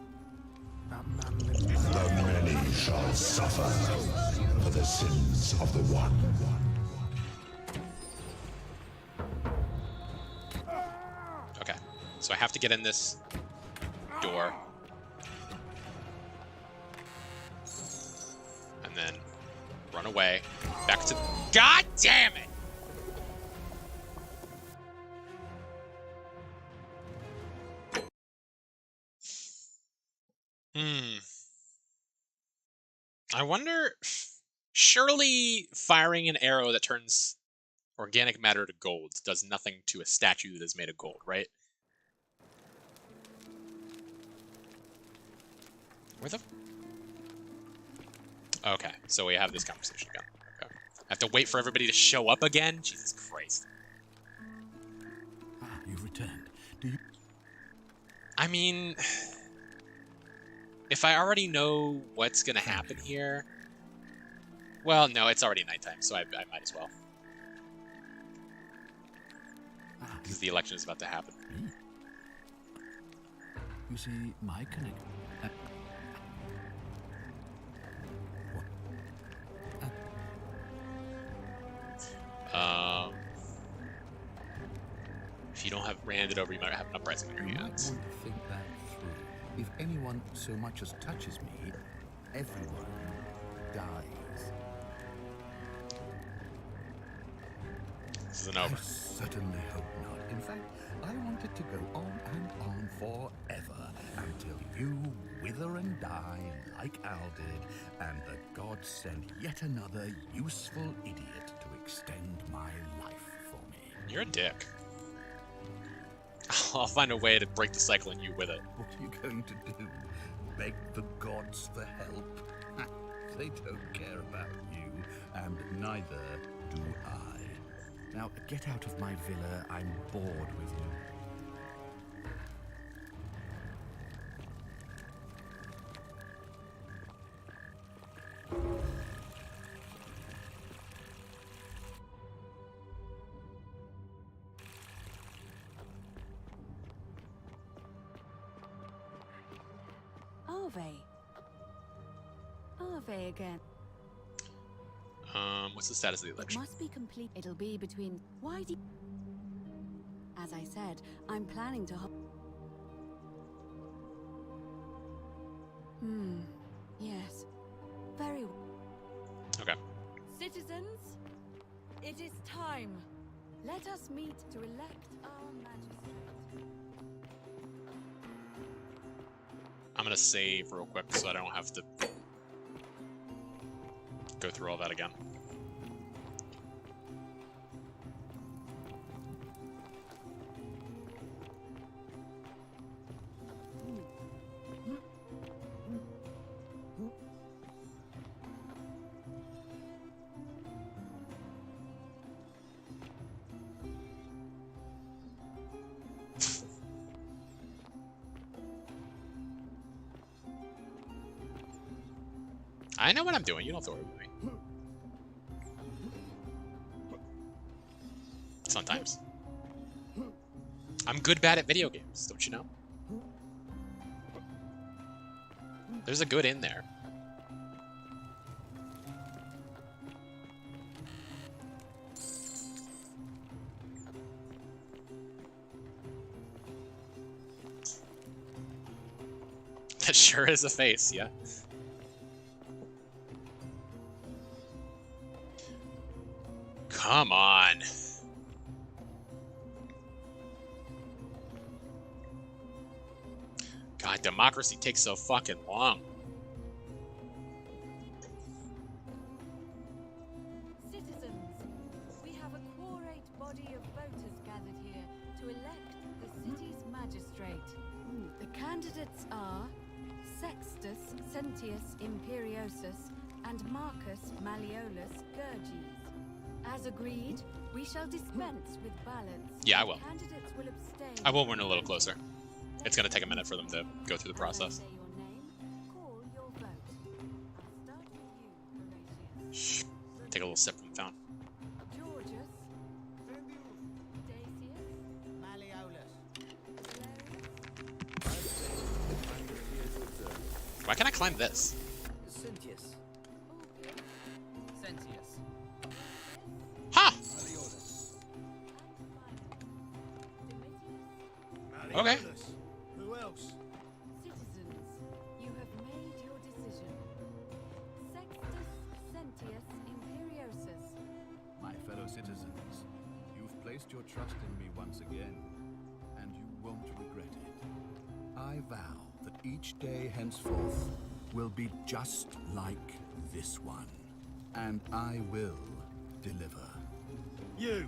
That man lives The many shall suffer for the sins of the one. Okay, so I have to get in this door. And then run away. Back to... God damn it! I wonder... Surely firing an arrow that turns organic matter to gold does nothing to a statue that is made of gold, right? Where the... Okay, so we have this conversation again. Okay. I have to wait for everybody to show up again? Jesus Christ. Ah, you've returned. Do you... I mean... If I already know what's gonna happen here... Well, no, it's already nighttime, so I might as well. Because the election is about to happen. You see, my connect... If you don't have handed over, you might have an uprising on your hands. You might want to think that through. If anyone so much as touches me, everyone dies. This isn't over. I certainly hope not. In fact, I want it to go on and on forever until you wither and die like Al did, and the gods send yet another useful idiot to extend my life for me. You're a dick. I'll find a way to break the cycle and you with it. What are you going to do? Beg the gods for help? They don't care about you, and neither do I. Now, get out of my villa. I'm bored with you. Arve. Arve again. What's the status of the It election? must be complete. It'll be between. Why do? As I said, I'm planning to. Yes. Very. Okay. Citizens, it is time. Let us meet to elect our magistrate. I'm gonna save real quick so I don't have to go through all that again. I know what I'm doing. You don't have to worry about me. Sometimes. I'm good bad at video games, don't you know? There's a good in there. That sure is a face, yeah. Come on. God, democracy takes so fucking long. Citizens, we have a quorate body of voters gathered here to elect the city's magistrate. The candidates are Sextus Sentius Imperiosus and Marcus Malleolus Gurges. As agreed, we shall dispense with ballots. Yeah, I will. Candidates will abstain. I will run a little closer. It's gonna take a minute for them to go through the process. Say your name, call your vote. I'll start with you, Horatius. Shh. Take a little sip from the fountain. Georgius. Decius. Malleolus. Why can't I climb this? Sentius. Sentius. Ha! Okay. Who else? Citizens, you have made your decision. Sextus Sentius Imperiosus. My fellow citizens, you've placed your trust in me once again, and you won't regret it. I vow that each day henceforth will be just like this one, and I will deliver. You,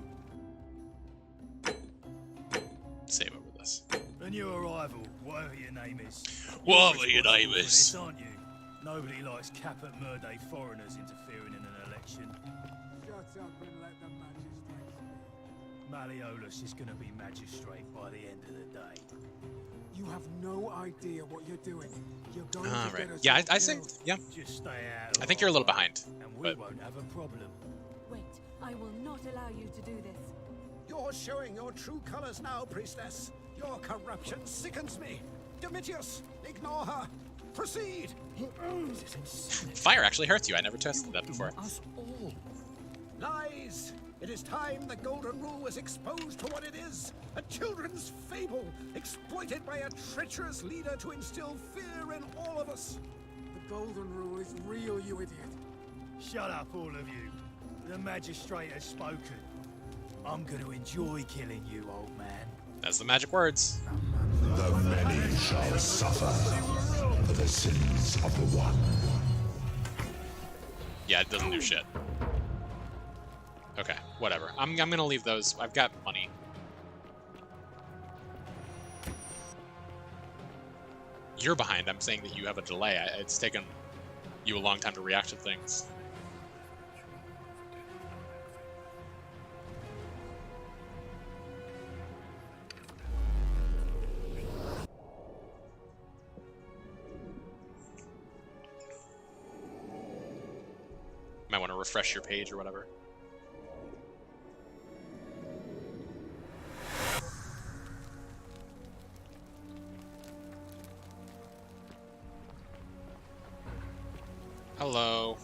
Save over this. the new arrival, whatever your name is. Whatever your You're name responsible for is. this, aren't you? Nobody likes Caput Murday foreigners interfering in an election. Shut up and let the magistrate speak. Malleolus is going to be magistrate by the end of the day. You have no idea what you're doing. You're going to Right. get us Yeah, all I killed. saved. Yeah. Just stay out. I think you're a little behind. And we but- won't have a problem. Wait, I will not allow you to do this. You're showing your true colors now, priestess. Your corruption sickens me. Domitius, ignore her. Proceed. Fire actually hurts you. I never tested that before. Us all. Lies. It is time the Golden Rule was exposed for what it is. A children's fable, exploited by a treacherous leader to instill fear in all of us. The Golden Rule is real, you idiot. Shut up, all of you. The magistrate has spoken. I'm going to enjoy killing you, old man. That's the magic words. The many shall suffer for the sins of the one. Yeah, it doesn't do shit. Okay, whatever. I'm gonna leave those. I've got money. You're behind. I'm saying that you have a delay. It's taken you a long time to react to things. Might want to refresh your page or whatever. Hello.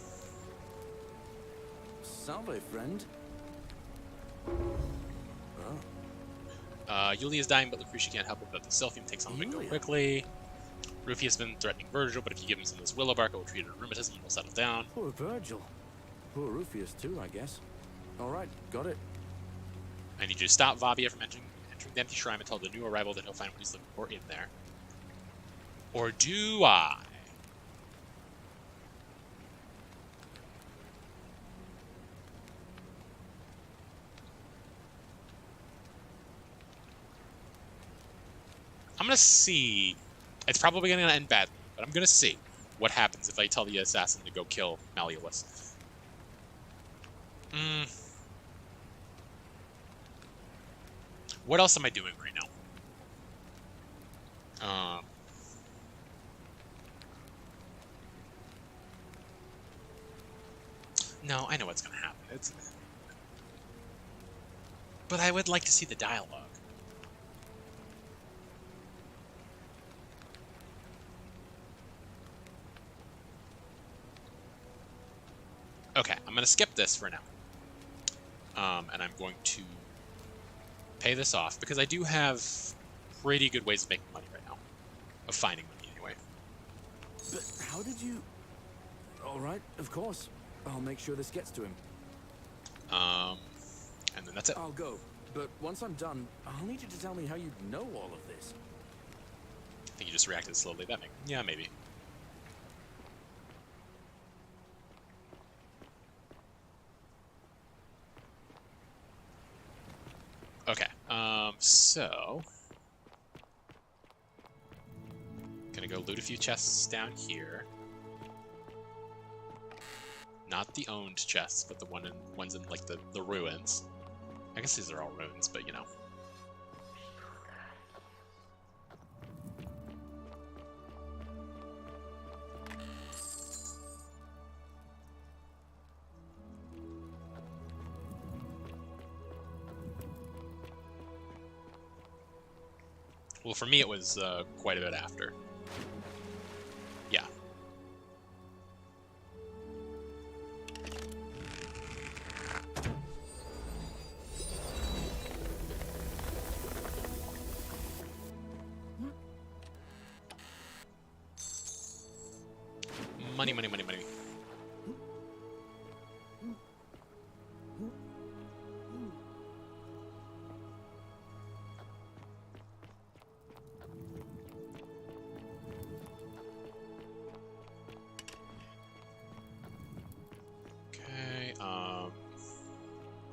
Salve, friend. Yulia's dying, but Lucretia can't help it, but the Sylphium takes on Ringo quickly. Rufy has been threatening Virgil, but if you give him some of this willow bark, it will treat it as rheumatism and will settle down. Poor Virgil. Poor Rufius too, I guess. Alright, got it. I need you to stop Vabia from entering the empty shrine and tell the new arrival that he'll find what he's looking for in there. Or do I? I'm gonna see. It's probably gonna end badly, but I'm gonna see what happens if I tell the assassin to go kill Malleolus. What else am I doing right now? No, I know what's gonna happen. But I would like to see the dialogue. Okay, I'm going to skip this for now. And I'm going to pay this off, because I do have pretty good ways of making money right now. Of finding money, anyway. But how did you... Alright, of course. I'll make sure this gets to him. And then that's it. I'll go. But once I'm done, I'll need you to tell me how you know all of this. I think you just reacted slowly. Yeah, maybe. Okay, so... Gonna go loot a few chests down here. Not the owned chests, but the ones in, like, the ruins. I guess these are all ruins, but, you know. Well, for me, it was quite a bit after. Yeah. Money, money, money, money.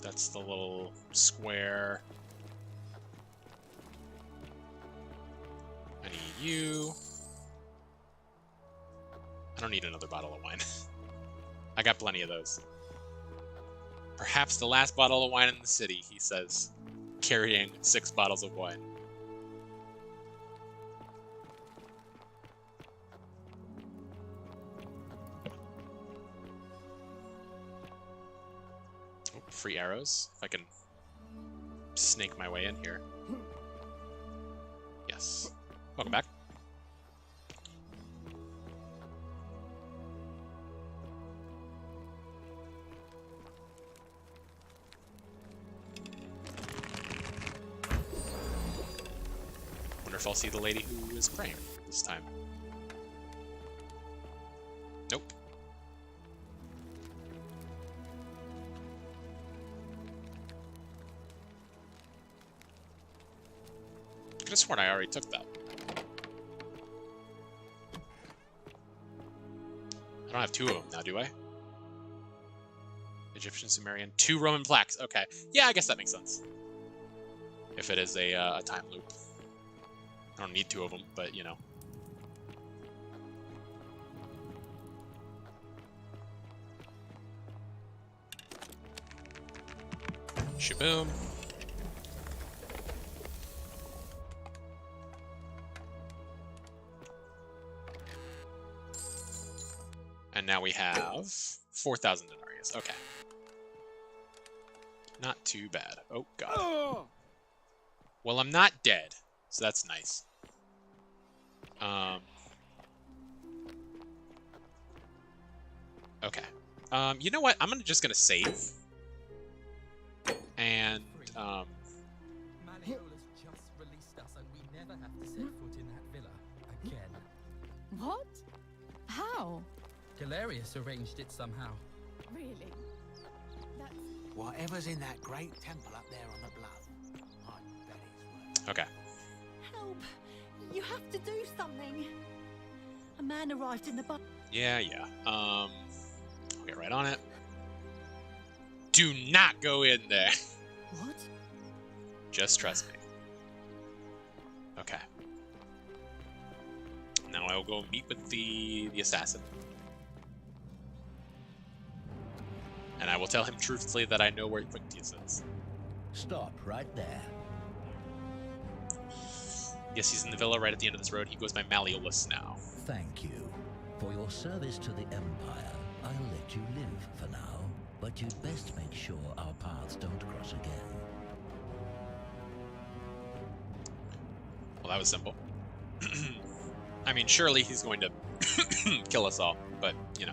That's the little square. I need you. I don't need another bottle of wine. I got plenty of those. Perhaps the last bottle of wine in the city, he says, carrying 6 bottles of wine. Free arrows, if I can snake my way in here. Yes. Welcome back. Wonder if I'll see the lady who is praying this time. Nope. I could have sworn I already took that. I don't have 2 of them now, do I? Egyptian, Sumerian, 2 Roman plaques. Okay. Yeah, I guess that makes sense. If it is a time loop. I don't need 2 of them, but you know. Shaboom. And now we have 4,000 denarius. Okay. Not too bad. Oh, God. Oh. Well, I'm not dead, so that's nice. Okay. You know what? I'm just gonna save. And Malleolus just released us, and we never have to set foot in that villa again. What? How? Galerius arranged it somehow. Really? That's... Whatever's in that great temple up there on the bluff, I bet it's worth. okay. Help! You have to do something. A man arrived in the bar. Yeah. I'll get right on it. Do not go in there. What? Just trust me. Okay. Now I will go meet with the assassin. And I will tell him truthfully that I know where Quinctius is. Stop right there. Yes, he's in the villa right at the end of this road. He goes by Malleolus now. Thank you. For your service to the Empire, I'll let you live for now. But you'd best make sure our paths don't cross again. Well, that was simple. I mean, surely he's going to kill us all, but, you know.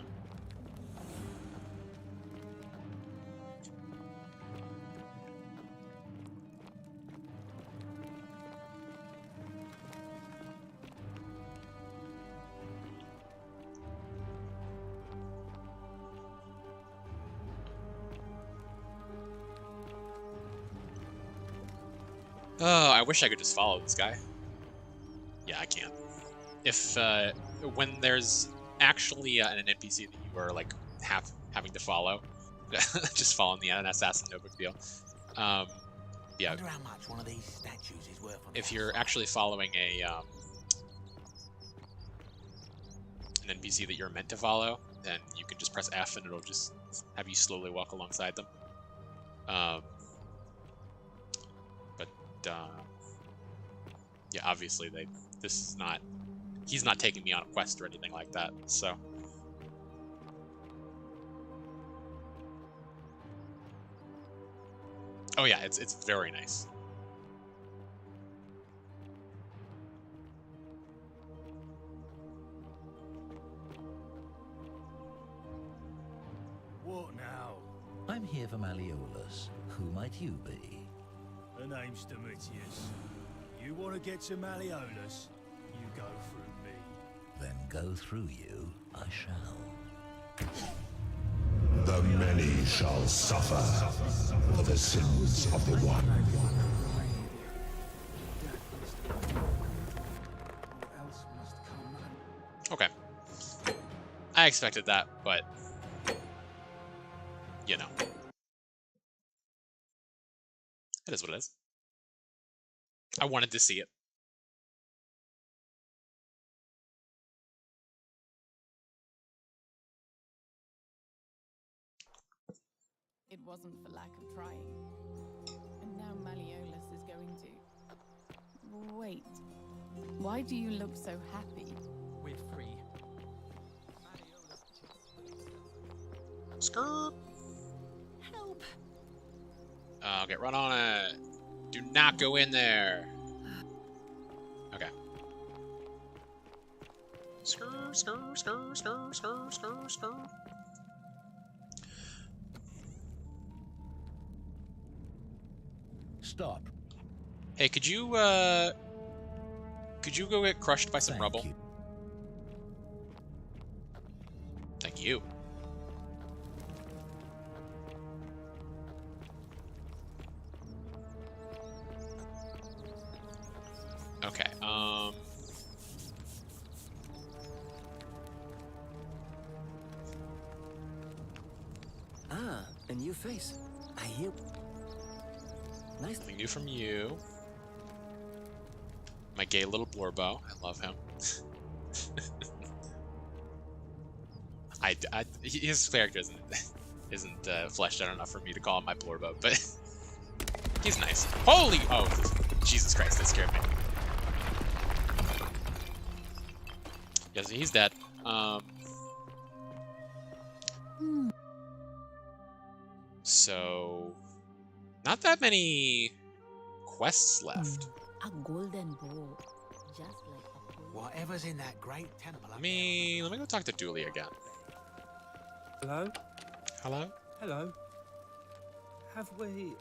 Oh, I wish I could just follow this guy. Yeah, I can't. If, when there's actually an NPC that you are, like, having to follow, just following the assassin, no big deal. Yeah. Wonder how much one of these statues is worth on If you're actually following an NPC that you're meant to follow, then you can just press F and it'll just have you slowly walk alongside them. Yeah, obviously he's not taking me on a quest or anything like that, so. Oh yeah, it's very nice. What now? I'm here for Malleolus. Who might you be? The name's Domitius. You want to get to Malleolus? You go through me. Then go through you, I shall. The many shall suffer for the sins of the one. Okay. I expected that, but you know. It is what it is. I wanted to see it. It wasn't for lack of trying. And now Malleolus is going to... Wait. Why do you look so happy? We're free. Skirt. Help! I'll get right on it. Do not go in there. Okay. Skr, skr, skr, skr, skr, skr, skr. Stop. Hey, could you go get crushed by some rubble? You. Thank you. Okay, Ah, a new face. I hear. Nice. Something new from you. My gay little Blorbo. I love him. His character isn't fleshed out enough for me to call him my Blorbo, but he's nice. Holy! Oh, Jesus Christ, that scared me. Yeah, so he's dead. So, not that many quests left. A golden bow. Just like a Whatever's in that great temple. Let me go talk to Dooley again. Hello? Hello? Hello? Have we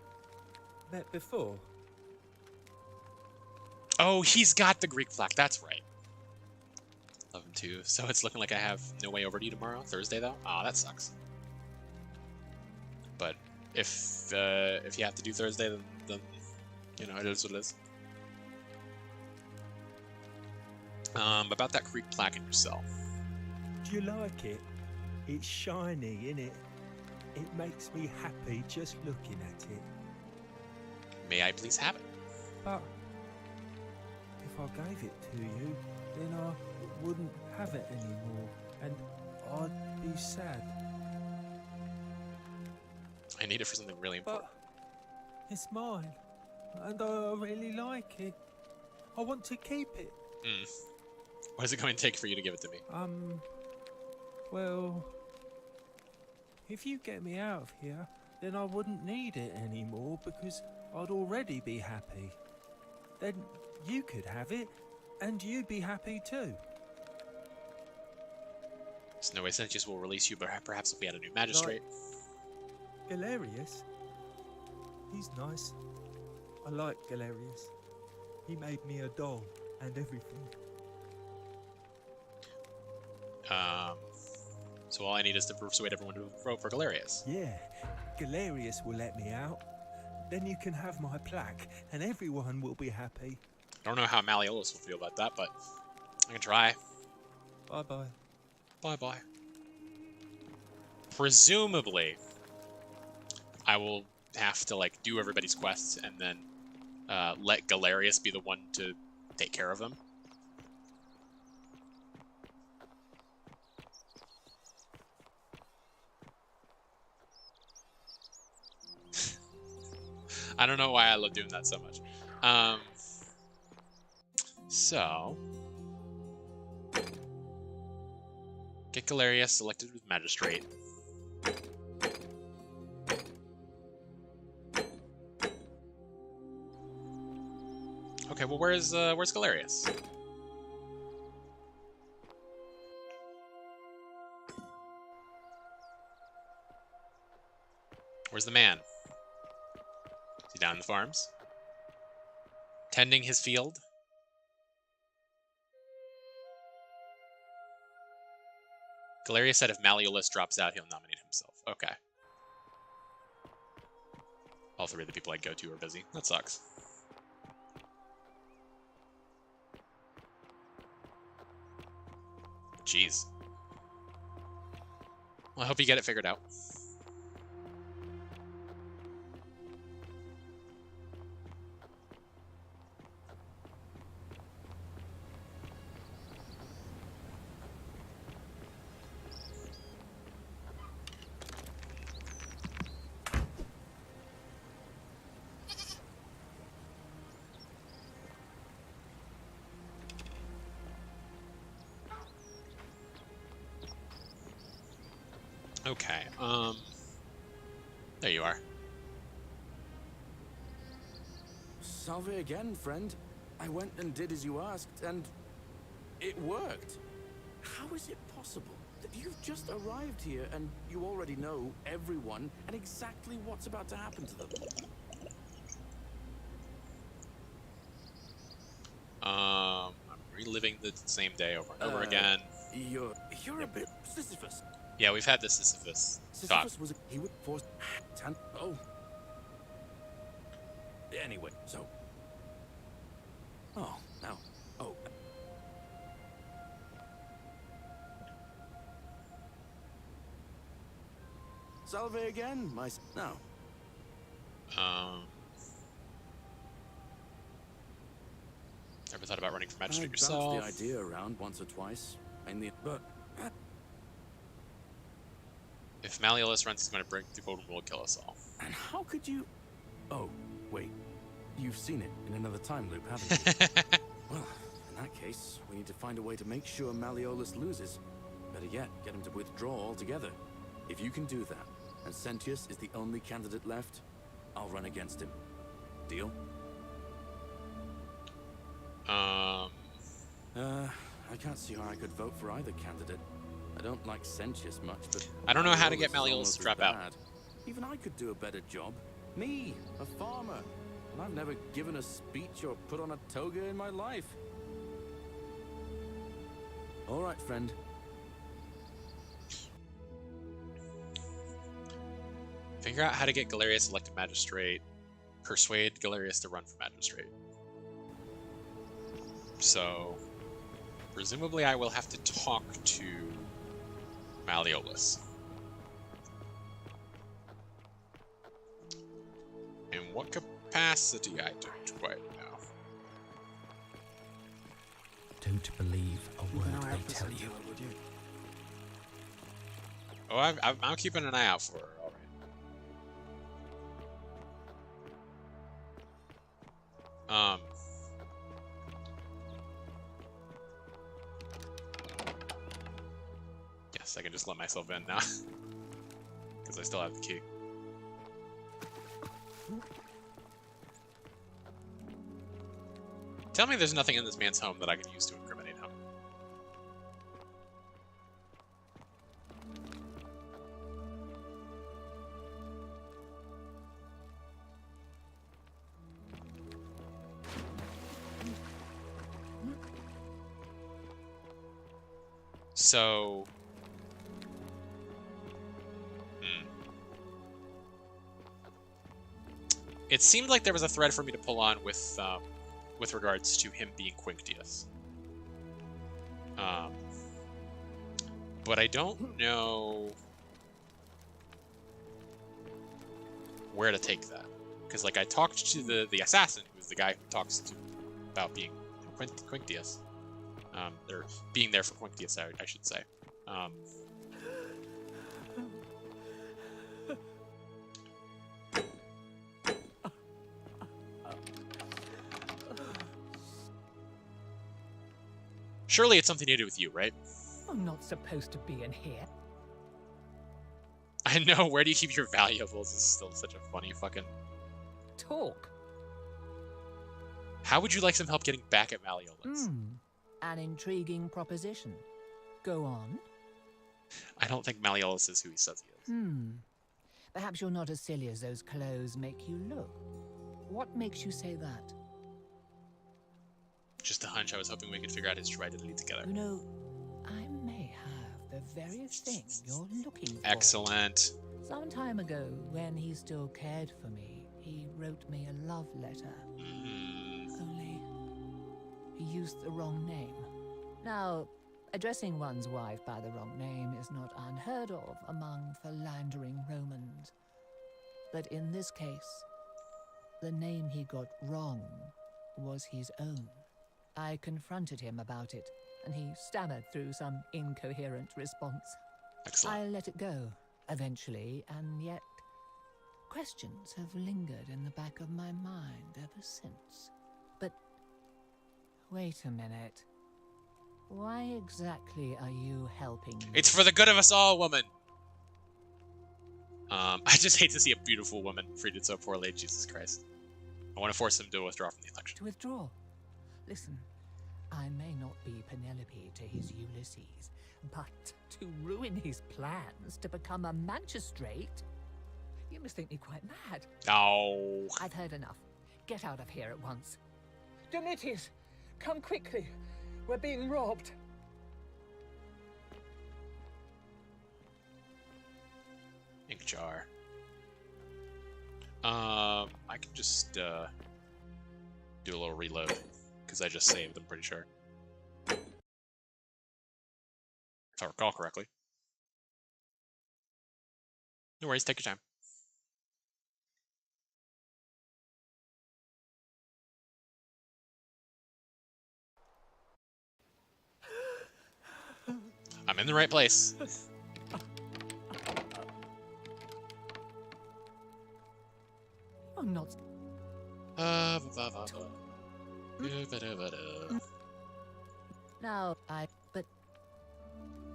met before? Oh, he's got the Greek plaque. That's right. Love him too. So it's looking like I have no way over to you tomorrow. Thursday, though? Aw, that sucks. But if you have to do Thursday, then you know, it is what it is. About that Greek plaque in yourself. Do you like it? It's shiny, innit? It makes me happy just looking at it. May I please have it? But if I gave it to you, then I wouldn't have it anymore, and I'd be sad. I need it for something really important. But it's mine, and I really like it. I want to keep it. What is it going to take for you to give it to me? Well, if you get me out of here, then I wouldn't need it anymore because I'd already be happy. Then you could have it, and you'd be happy too. There's no way Sentius will release you, but perhaps if we had a new magistrate. Galerius? He's nice. I like Galerius. He made me a doll and everything. So all I need is to persuade everyone to vote for Galerius. Yeah, Galerius will let me out. Then you can have my plaque, and everyone will be happy. I don't know how Malleolus will feel about that, but I can try. Bye-bye. Bye-bye. Presumably, I will have to, like, do everybody's quests and then let Galerius be the one to take care of them. I don't know why I love doing that so much. So, get Galerius elected as magistrate. Okay, well, where's Galerius? Where's the man? Is he down in the farms? Tending his field? Galerius said if Malleolus drops out, he'll nominate himself. Okay. All three of the people I'd go to are busy. That sucks. Jeez. Well, I hope you get it figured out. Okay, there you are. Salve again, friend. I went and did as you asked, and it worked. How is it possible that you've just arrived here and you already know everyone and exactly what's about to happen to them? I'm reliving the same day over and over again. You're a bit Sisyphus. Yeah, we've had this Sisyphus talk. Sisyphus was he would force oh. Anyway, so. Oh, now. Oh. Salve again, my now. Ever thought about running for magistrate I yourself? bounced the idea around once or twice, but if Malleolus runs, he's going to break the golden rule and kill us all. And how could you? Oh, wait. You've seen it in another time loop, haven't you? Well, in that case, we need to find a way to make sure Malleolus loses. Better yet, get him to withdraw altogether. If you can do that, and Sentius is the only candidate left, I'll run against him. Deal? I I can't see how I could vote for either candidate. I don't like Sentius much, but I don't know how to Malleolus get is Malleolus almost to drop as out. bad. Even I could do a better job. Me, a farmer. And I've never given a speech or put on a toga in my life. All right, friend. Figure out how to get Galerius elected magistrate. Persuade Galerius to run for magistrate. So, presumably I will have to talk to Malleolus. In what capacity, I don't quite know. Don't believe a word they tell you. Oh, I'm keeping an eye out for her, alright. Yes, I can just let myself in now. Because I still have the key. Tell me there's nothing in this man's home that I can use to incriminate him. So... It seemed like there was a thread for me to pull on with regards to him being Quinctius. But I don't know where to take that. Because, like, I talked to the assassin, who's the guy who talks to about being Quinctius. Or being there for Quinctius, I should say. Surely it's something to do with you, right? I'm not supposed to be in here. I know, where do you keep your valuables is still such a funny fucking... Talk. How would you like some help getting back at Malleolus? An intriguing proposition. Go on. I don't think Malleolus is who he says he is. Perhaps you're not as silly as those clothes make you look. What makes you say that? Just a hunch. I was hoping we could figure out his true identity together. You know, I may have the very thing you're looking for. Excellent. Some time ago, when he still cared for me, he wrote me a love letter. Only he used the wrong name. Now, addressing one's wife by the wrong name is not unheard of among philandering Romans. But in this case, the name he got wrong was his own. I confronted him about it, and he stammered through some incoherent response. Excellent. I let it go, eventually, and yet questions have lingered in the back of my mind ever since. But wait a minute. Why exactly are you helping me? It's for the good of us all, woman! I just hate to see a beautiful woman treated so poorly, Jesus Christ. I want to force him to withdraw from the election. To withdraw? Listen, I may not be Penelope to his Ulysses, but to ruin his plans to become a magistrate? You must think me quite mad. No. I've heard enough. Get out of here at once. Domitius, come quickly. We're being robbed. Ink jar. I can just do a little reload because I just saved, I'm pretty sure. If I recall correctly. No worries, take your time. I'm in the right place. I'm not. Now, but...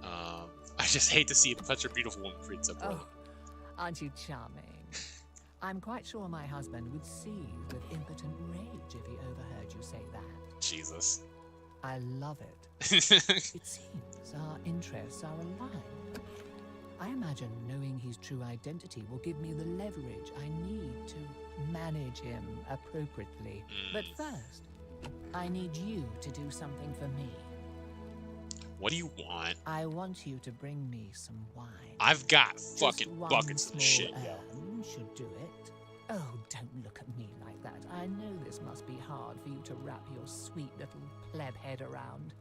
I just hate to see such a beautiful woman treated so poorly. Oh, aren't you charming? I'm quite sure my husband would seethe with impotent rage if he overheard you say that. Jesus. I love it. It seems seems our interests are aligned. I imagine knowing his true identity will give me the leverage I need to manage him appropriately. But first, I need you to do something for me. What do you want? I want you to bring me some wine. I've got Just fucking one buckets of small shit, yo. urn should do it. Oh, don't look at me like that. I know this must be hard for you to wrap your sweet little pleb head around.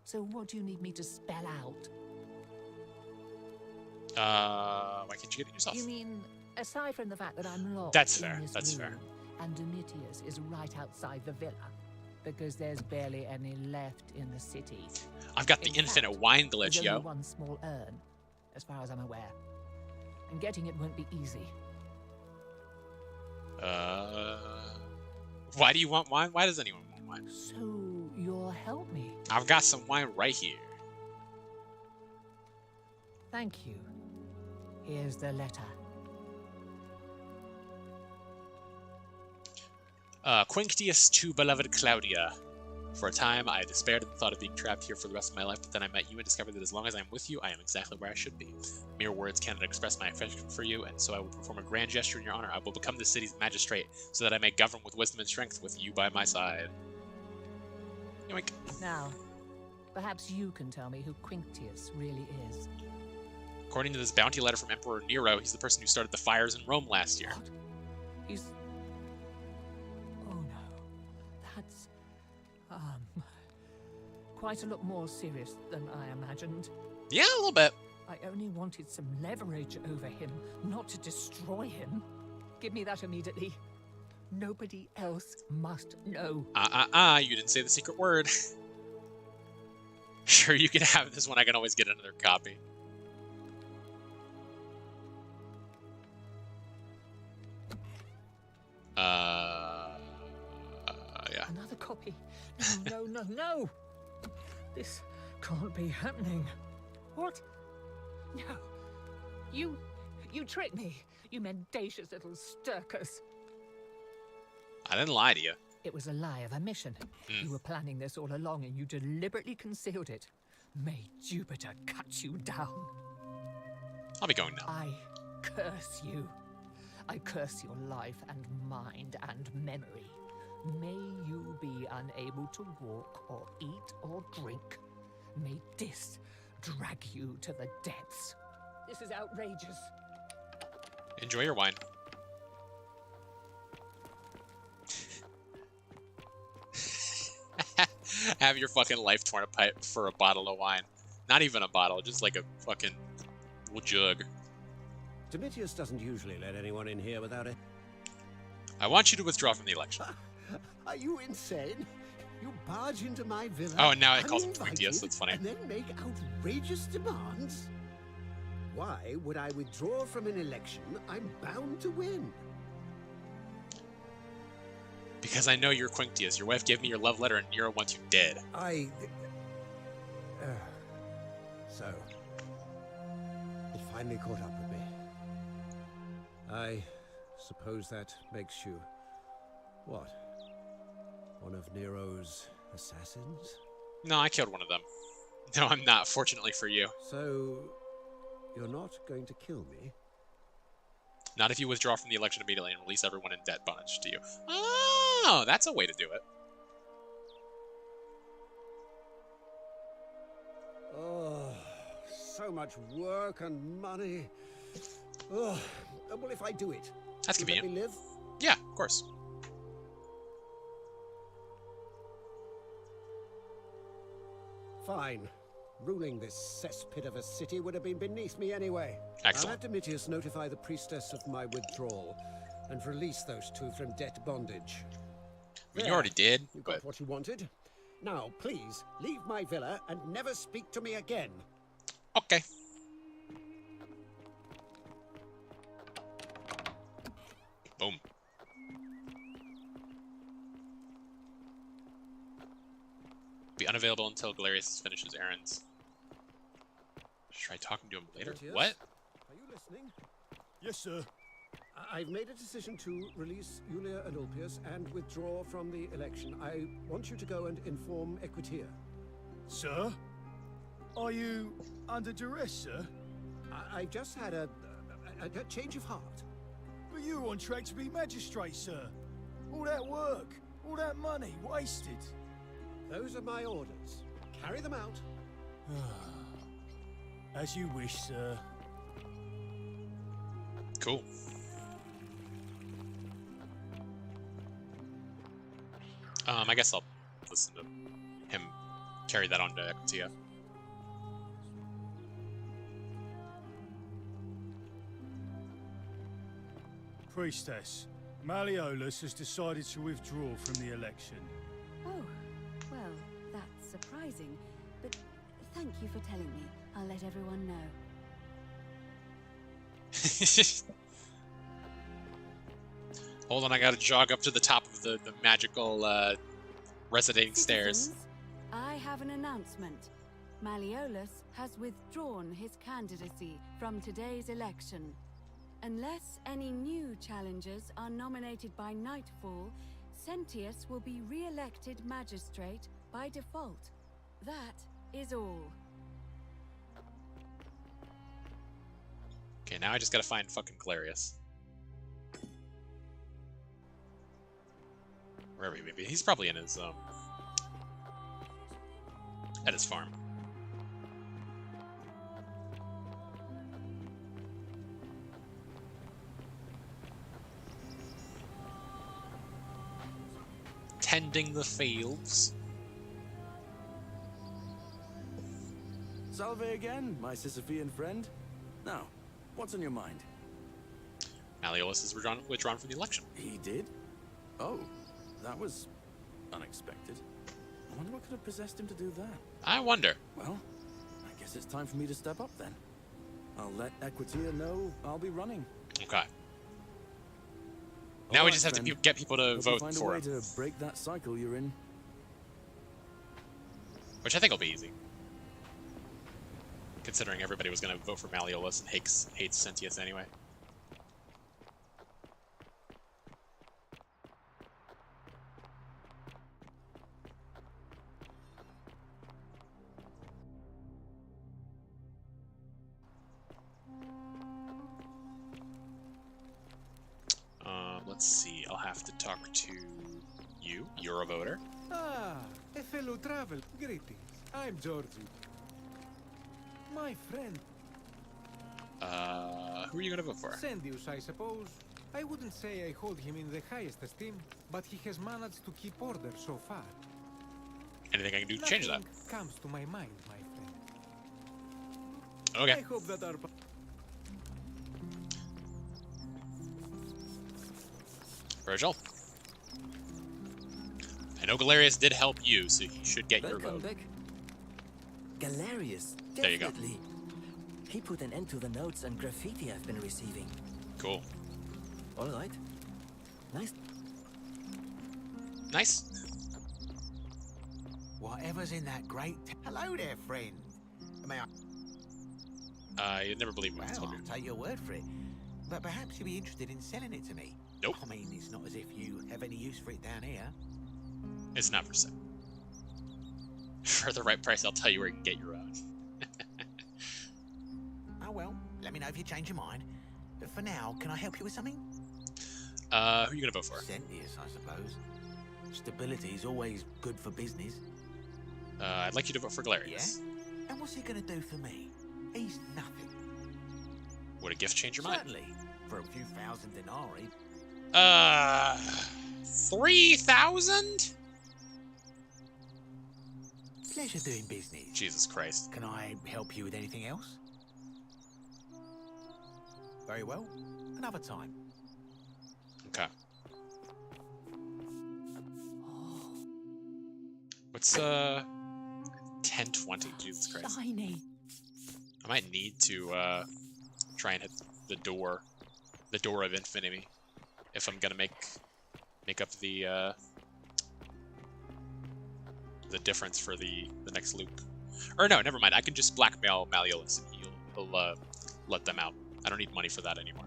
So what do you need me to spell out? Why can't you get it yourself? You mean, aside from the fact that I'm locked That's in fair, this that's room, fair. and Domitius is right outside the villa, because there's barely any left in the city. I've got the In infinite fact, wine there's glitch, only yo. one small urn, as far as I'm aware. And getting it won't be easy. Why do you want wine? Why does anyone want wine? So you'll help me. I've got some wine right here. Thank you. Here's the letter. Quinctius to beloved Claudia. For a time, I despaired and thought of being trapped here for the rest of my life, but then I met you and discovered that as long as I am with you, I am exactly where I should be. Mere words cannot express my affection for you, and so I will perform a grand gesture in your honor. I will become the city's magistrate, so that I may govern with wisdom and strength with you by my side. Yoink. Now, perhaps you can tell me who Quinctius really is. According to this bounty letter from Emperor Nero, he's the person who started the fires in Rome last year. He's... Oh no. That's... quite a lot more serious than I imagined. Yeah, a little bit. I only wanted some leverage over him, not to destroy him. Give me that immediately. Nobody else must know. You didn't say the secret word. Sure, you can have this one. I can always get another copy. Yeah. Another copy. No, no, no, no! This can't be happening. What? No. You tricked me. You mendacious little stirkus. I didn't lie to you. It was a lie of a mission. You were planning this all along and you deliberately concealed it. May Jupiter cut you down. I'll be going now. I curse you. I curse your life and mind and memory. May you be unable to walk or eat or drink. May this drag you to the depths. This is outrageous. Enjoy your wine. Have your fucking life torn apart for a bottle of wine. Not even a bottle, just like a fucking jug. Domitius doesn't usually let anyone in here without it. I want you to withdraw from the election. Are you insane? You barge into my villa. Oh, and now it calls him uninvited, Quinctius. That's funny. And then make outrageous demands? Why would I withdraw from an election I'm bound to win? Because I know you're Quinctius. Your wife gave me your love letter and Nero wants you dead. So, it finally caught up with me. I suppose that makes you... what? One of Nero's assassins? No, I killed one of them. No, I'm not, fortunately for you. So, you're not going to kill me? Not if you withdraw from the election immediately and release everyone in debt bondage to you. Oh, that's a way to do it. Oh, so much work and money. Oh, well, if I do it, that's convenient. Let me live? Yeah, of course. Fine. Ruling this cesspit of a city would have been beneath me anyway. Excellent. I'll have Domitius notify the priestess of my withdrawal and release those two from debt bondage. I mean, you already did, You got what you wanted. Now, please, leave my villa and never speak to me again. Okay. Boom. Be unavailable until Galerius finishes errands. Should I talk to him later? Domitius, What? Are you listening? Yes, sir. I've made a decision to release Julia and Ulpius and withdraw from the election. I want you to go and inform Equitia. Sir? Are you under duress, sir? I just had a change of heart. But you were on track to be magistrate, sir. All that work, all that money, wasted. Those are my orders. Carry them out. As you wish, sir. Cool. I guess I'll listen to him carry that on to Equitia. Priestess, Malleolus has decided to withdraw from the election. Oh, well, that's surprising. But thank you for telling me. I'll let everyone know. Hold on, I gotta jog up to the top of the magical resonating stairs. Citizens, I have an announcement. Malleolus has withdrawn his candidacy from today's election. Unless any new challengers are nominated by nightfall, Sentius will be re-elected magistrate by default. That is all. Okay, now I just gotta find fucking Clarius. Wherever he may be. He's probably in his, at his farm. Tending the fields. Salve again, my Sisyphean friend. Now, what's on your mind? Malleolus is withdrawn from the election. He did? Oh, that was unexpected. I wonder what could have possessed him to do that. I wonder. Well, I guess it's time for me to step up then. I'll let Equitia know I'll be running. Okay. Now we just have to get people to Hope vote you find for a way him. to break that cycle you're in. Which I think will be easy. Considering everybody was going to vote for Malleolus and hates Sentius anyway. Let's see, I'll have to talk to you. You're a voter. Ah, a fellow traveler. Greetings. I'm Georgie. My friend. Who are you gonna vote for? Sendius, I suppose. I wouldn't say I hold him in the highest esteem, but he has managed to keep order so far. Anything I can do to change that? Nothing comes to my mind, my friend. Okay. I hope that our... Virgil. I know Galerius did help you, so he should get your vote. Back. Galerius, There you go. definitely. He put an end to the notes and graffiti I've been receiving. Cool. All right. Nice. Nice. Whatever's in that great... Hello there, friend. May I... You'd never believe me. Well, I'll take your word for it. But perhaps you'd be interested in selling it to me. Nope. I mean, it's not as if you have any use for it down here. It's not for sale. For the right price, I'll tell you where you can get your own. Oh well, let me know if you change your mind. But for now, can I help you with something? Who are you gonna vote for? Sentius, I suppose. Stability is always good for business. I'd like you to vote for Galerius. Yeah? And what's he gonna do for me? He's nothing. Would a gift change your mind? Certainly. For a few thousand denarii. 3,000? Pleasure doing business. Jesus Christ. Can I help you with anything else? Very well. Another time. Okay. What's 1020? Jesus Christ. Shiny. I might need to try and hit the door of infinity, if I'm gonna make up the difference for the next loop. Or no, never mind. I can just blackmail Malleolus and he'll let them out. I don't need money for that anymore.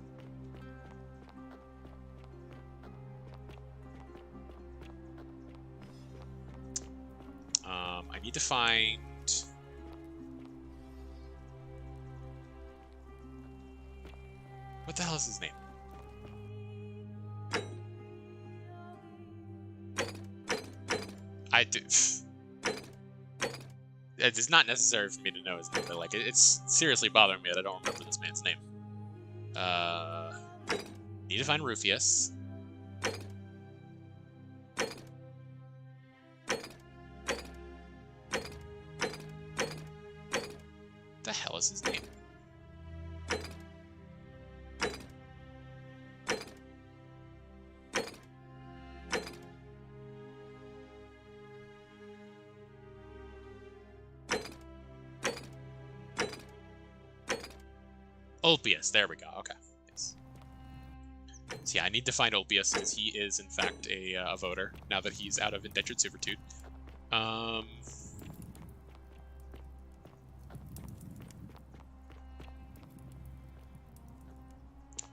I need to find hell is his name? I do. It is not necessary for me to know his name, but like it's seriously bothering me that I don't remember this man's name. Need to find Rufius. The hell is his name? Ulpius, there we go, okay. Yes. So yeah, I need to find Ulpius because he is in fact a voter now that he's out of indentured servitude.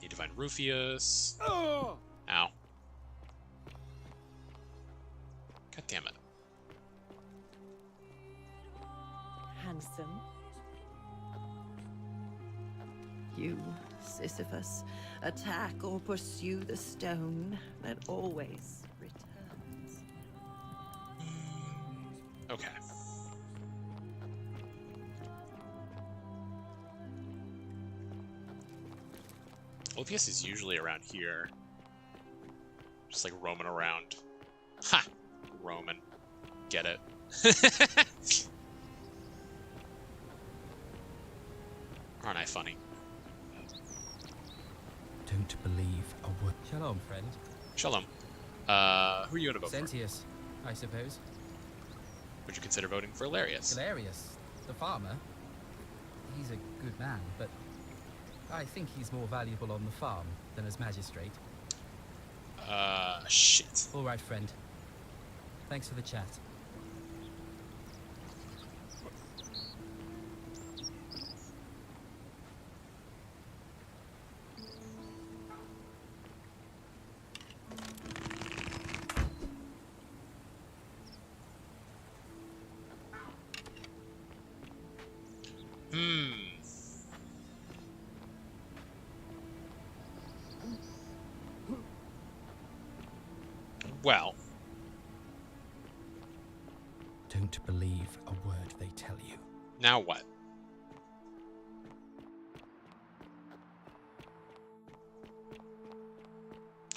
Need to find Rufius. Oh! Ow. God damn it. Handsome. You, Sisyphus, attack or pursue the stone that always returns. Okay. Ulpius is usually around here. Just like roaming around. Ha! Roman. Get it. Aren't I funny? Don't believe a word. Shalom, friend. Shalom. Who are you gonna vote for? Sentius, I suppose. Would you consider voting for Galerius? Galerius, the farmer. He's a good man, but I think he's more valuable on the farm than as magistrate. Shit. All right, friend. Thanks for the chat. Well. Don't believe a word they tell you. Now what?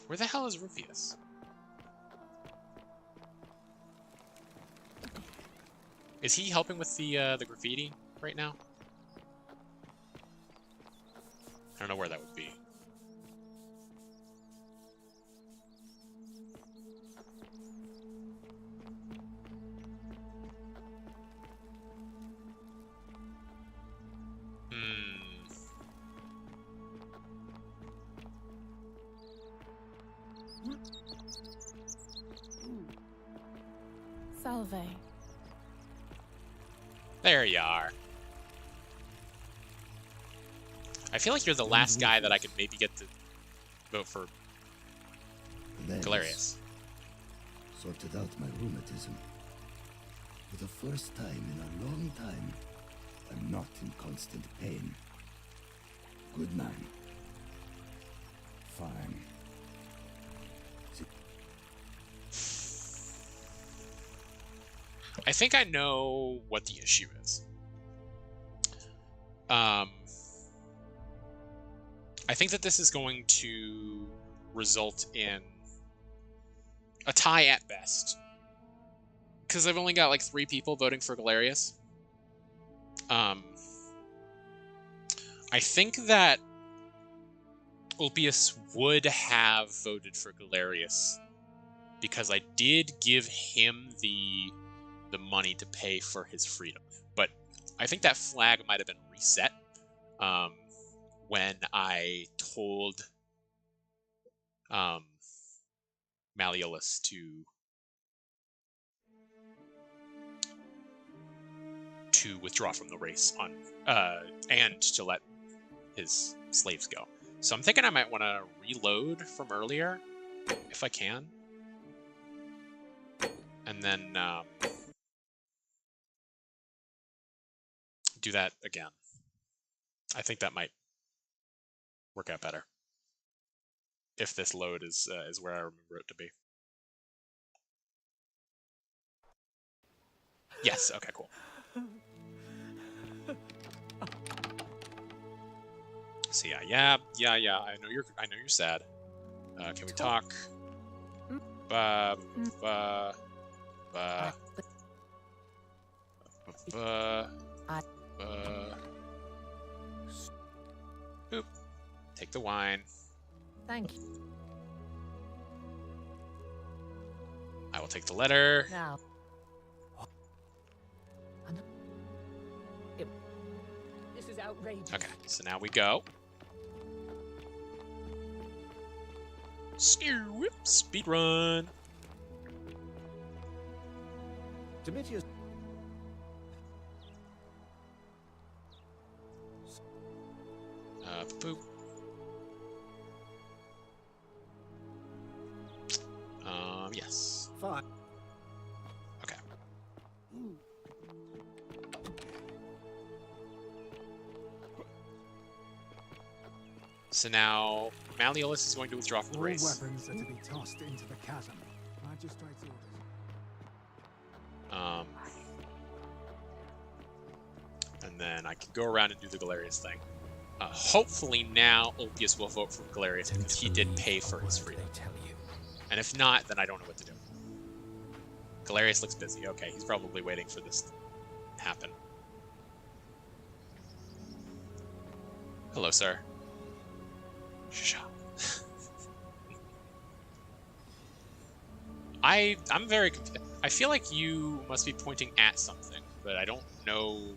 Where the hell is Rufius? Is he helping with the graffiti right now? I don't know where that would be. Salve. There you are. I feel like you're the last guy that I could maybe get to vote for Galerius. Sorted out my rheumatism. For the first time in a long time, I'm not in constant pain. Good man. Fine. I think I know what the issue is. I think that this is going to result in a tie at best. Because I've only got like 3 people voting for Galerius. I think that Ulpius would have voted for Galerius because I did give him the money to pay for his freedom. But I think that flag might have been reset when I told Malleolus to withdraw from the race on and to let his slaves go. So I'm thinking I might want to reload from earlier if I can, and then do that again. I think that might work out better. if this load is where I remember it to be. Yes. Okay. Cool. So yeah. I know you're sad. Can we talk? Boop. Take the wine. Thank you. I will take the letter. Now. This is outrageous. Okay, so now we go. Speed run. Domitius. Boop. Yes. Fine. Okay. So now Malleolus is going to withdraw from the All race. weapons are to be tossed into the chasm. Magistrate's orders. And then I can go around and do the Galerius thing. Hopefully now Ulpius will vote for Galerius because he did pay for his freedom. And if not, then I don't know what to do. Galerius looks busy. Okay, he's probably waiting for this to happen. Hello, sir. Shh. I'm very confused. I feel like you must be pointing at something, but I don't know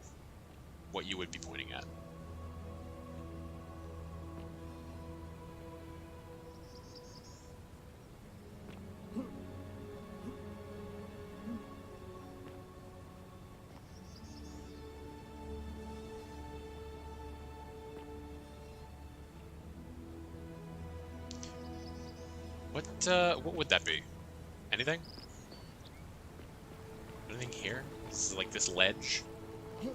what you would be pointing at. What would that be? Anything? Anything here? This is like this ledge. I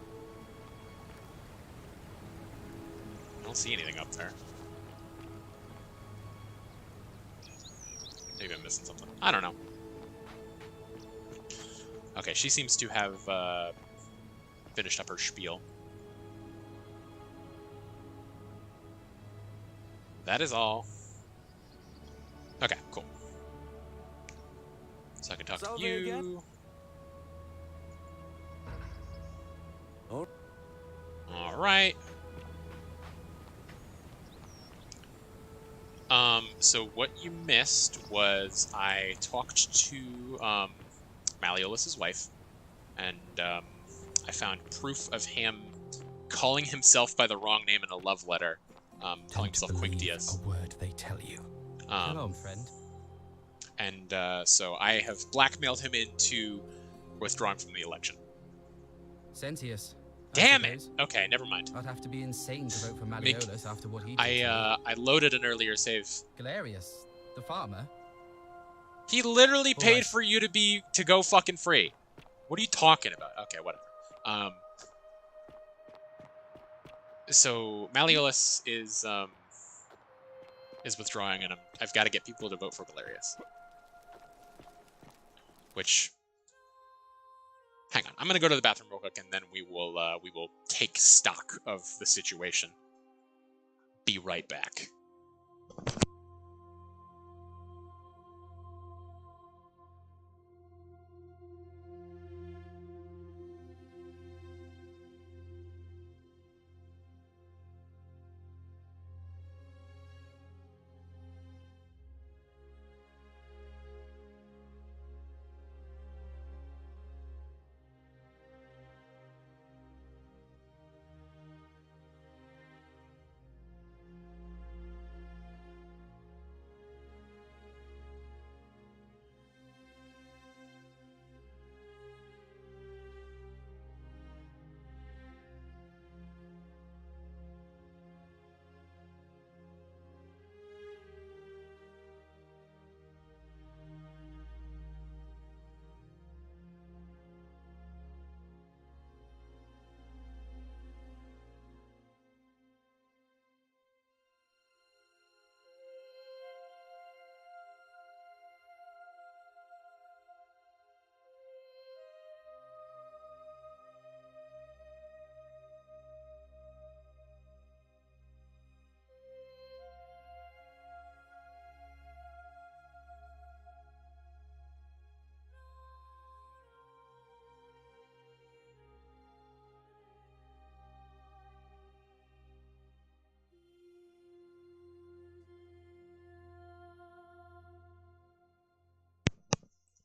don't see anything up there. Maybe I'm missing something. I don't know. Okay, she seems to have finished up her spiel. That is all. Okay, cool. So I can talk to you. Again? Oh. All right. So what you missed was I talked to Malleolus's wife, and I found proof of him calling himself by the wrong name in a love letter, calling himself Quinctius. A word they tell you. Hello, friend. And so I have blackmailed him into withdrawing from the election. Sentius. Damn it! Okay, never mind. I'd have to be insane to vote for Malleolus after what he did. I loaded an earlier save. Galerius, the farmer. He literally paid for you to go fucking free. What are you talking about? Okay, whatever. So Malleolus is withdrawing, and I've got to get people to vote for Galerius. Which, hang on, I'm gonna go to the bathroom real quick, and then we will take stock of the situation. Be right back.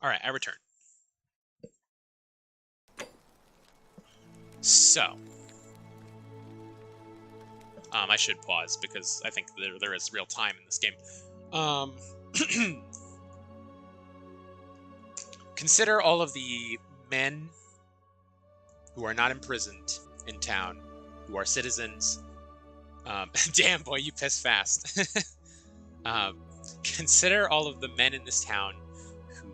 All right, I return. So, I should pause because I think there is real time in this game. Consider all of the men who are not imprisoned in town, who are citizens. Damn, boy, you piss fast. Consider all of the men in this town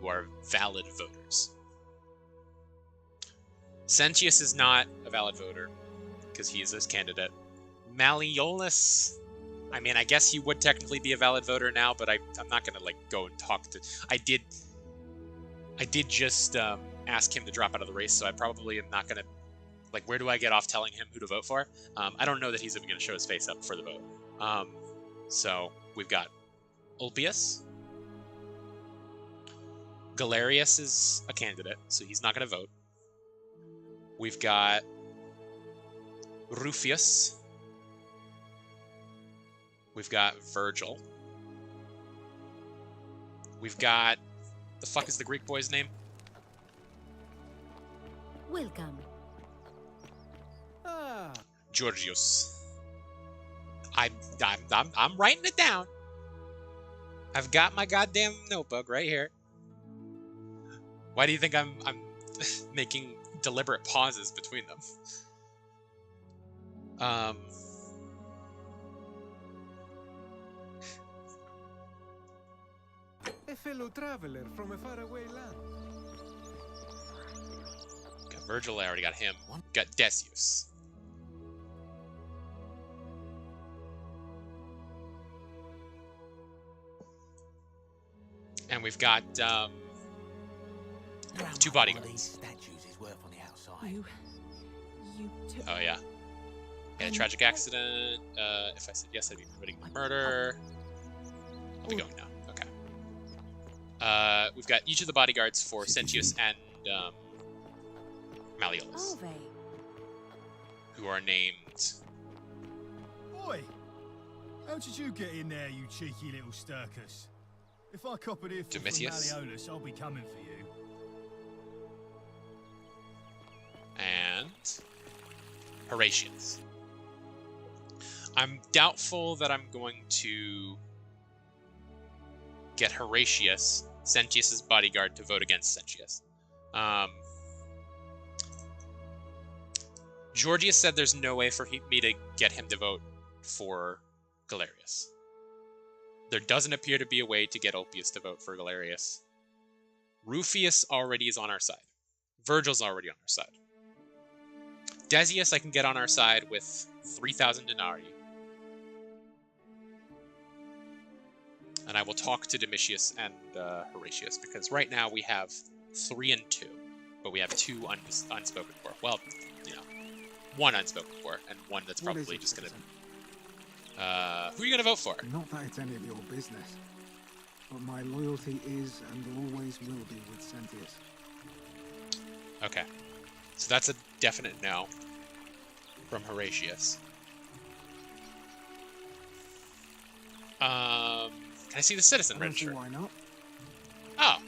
who are valid voters. Sentius is not a valid voter because he is this candidate. Malleolus, I mean, I guess he would technically be a valid voter now, but I'm not gonna like go and talk to. I did just ask him to drop out of the race, so I probably am not gonna. Like, where do I get off telling him who to vote for? I don't know that he's even gonna show his face up for the vote. So we've got Ulpius. Galerius is a candidate, so he's not gonna vote. We've got Rufius. We've got Virgil. We've got... The fuck is the Greek boy's name? Welcome. Georgios. I'm writing it down. I've got my goddamn notebook right here. Why do you think I'm making deliberate pauses between them? A fellow traveler from a faraway land. Got Virgil, I already got him. Got Decius. And we've got two bodyguards. Statues is worth on the outside. You took... Oh yeah. Yeah, tragic accident. If I said yes, I'd be committing murder. I'll be going now. Okay. We've got each of the bodyguards for Sentius and Malleolus, who are named. Boy, how did you get in there, you cheeky little Sturkus? If I cop it here from Malleolus, I'll be coming for you. And Horatius. I'm doubtful that I'm going to get Horatius, Sentius's bodyguard, to vote against Sentius. Georgius said there's no way for me to get him to vote for Galerius. There doesn't appear to be a way to get Ulpius to vote for Galerius. Rufius already is on our side. Virgil's already on our side. Decius I can get on our side with 3,000 denarii. And I will talk to Domitius and Horatius, because right now we have 3 and 2, but we have 2 unspoken for. Well, you know, 1 unspoken for, and 1 that's probably just gonna... who are you gonna vote for? Not that it's any of your business, but my loyalty is and always will be with Sentius. Okay. So that's a definite no from Horatius. Can I see the citizen register? Why not? Oh.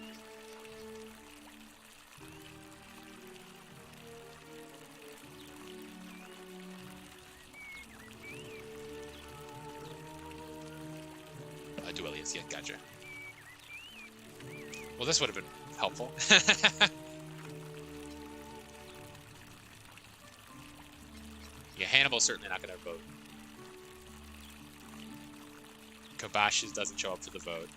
Duilius, yeah, gotcha. Well, this would have been helpful. Yeah, Hannibal's certainly not going to vote. Kabashes doesn't show up for the vote.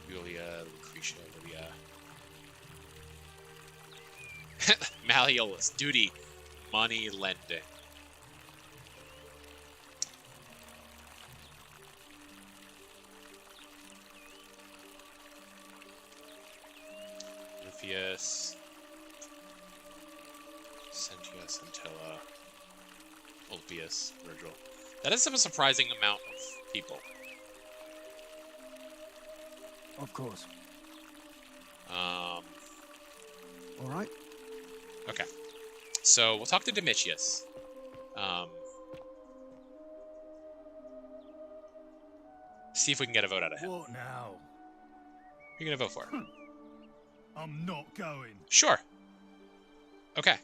Julia, Lucretia, Livia. Malleolus, duty, money lending. Rufius, Sentius, Antilla, Ulpius, Virgil. That is a surprising amount of people. Of course. All right. Okay. So we'll talk to Domitius. See if we can get a vote out of him. What now? Who are you gonna vote for? I'm not going. Sure. Okay.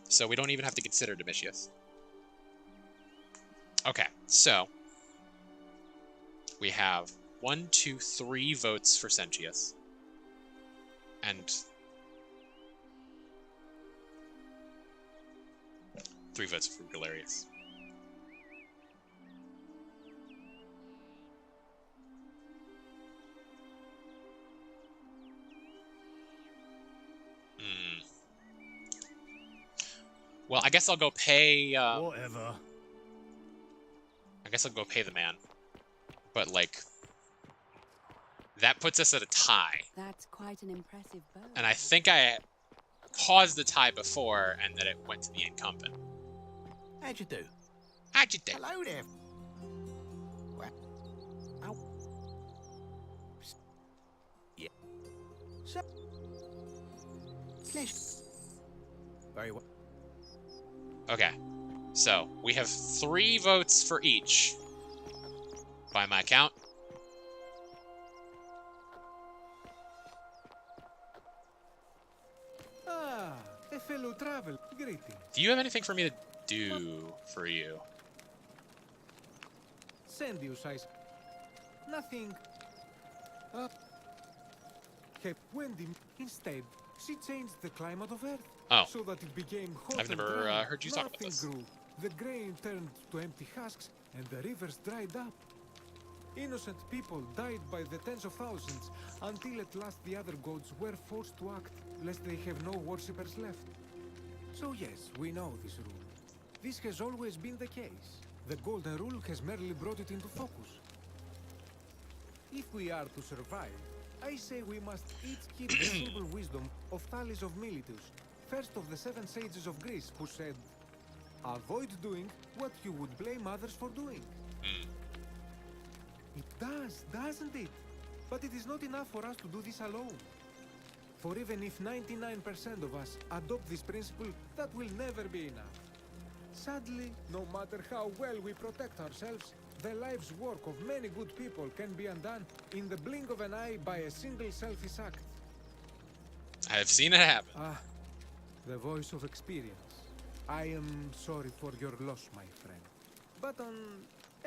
So we don't even have to consider Domitius. Okay, so we have 1, 2, 3 votes for Sentius. And 3 votes for Galerius. Well, I guess I'll go pay, Whatever. I guess I'll go pay the man. But, like, that puts us at a tie. That's quite an impressive bow. And I think I caused the tie before, and then it went to the incumbent. How'd you do? How'd you do? Hello there. Well, ow. Yeah. So, very well. Okay, so we have 3 votes for each, by my count. Ah, a fellow traveler. Greetings. Do you have anything for me to do for you? Send you size. Nothing. Kept Wendy. Instead, she changed the climate of Earth. Oh. So that it became hot I've never and dry. heard you talk about this. Nothing grew. The grain turned to empty husks, and the rivers dried up. Innocent people died by the tens of thousands, until at last the other gods were forced to act, lest they have no worshippers left. So yes, we know this rule. This has always been the case. The Golden Rule has merely brought it into focus. If we are to survive, I say we must each keep the simple wisdom of Thales of Miletus, first of the 7 sages of Greece, who said, avoid doing what you would blame others for doing. It does, doesn't it? But it is not enough for us to do this alone. For even if 99% of us adopt this principle, that will never be enough. Sadly, no matter how well we protect ourselves, the life's work of many good people can be undone in the blink of an eye by a single selfish act. I have seen it happen. Ah, the voice of experience. I am sorry for your loss, my friend. But on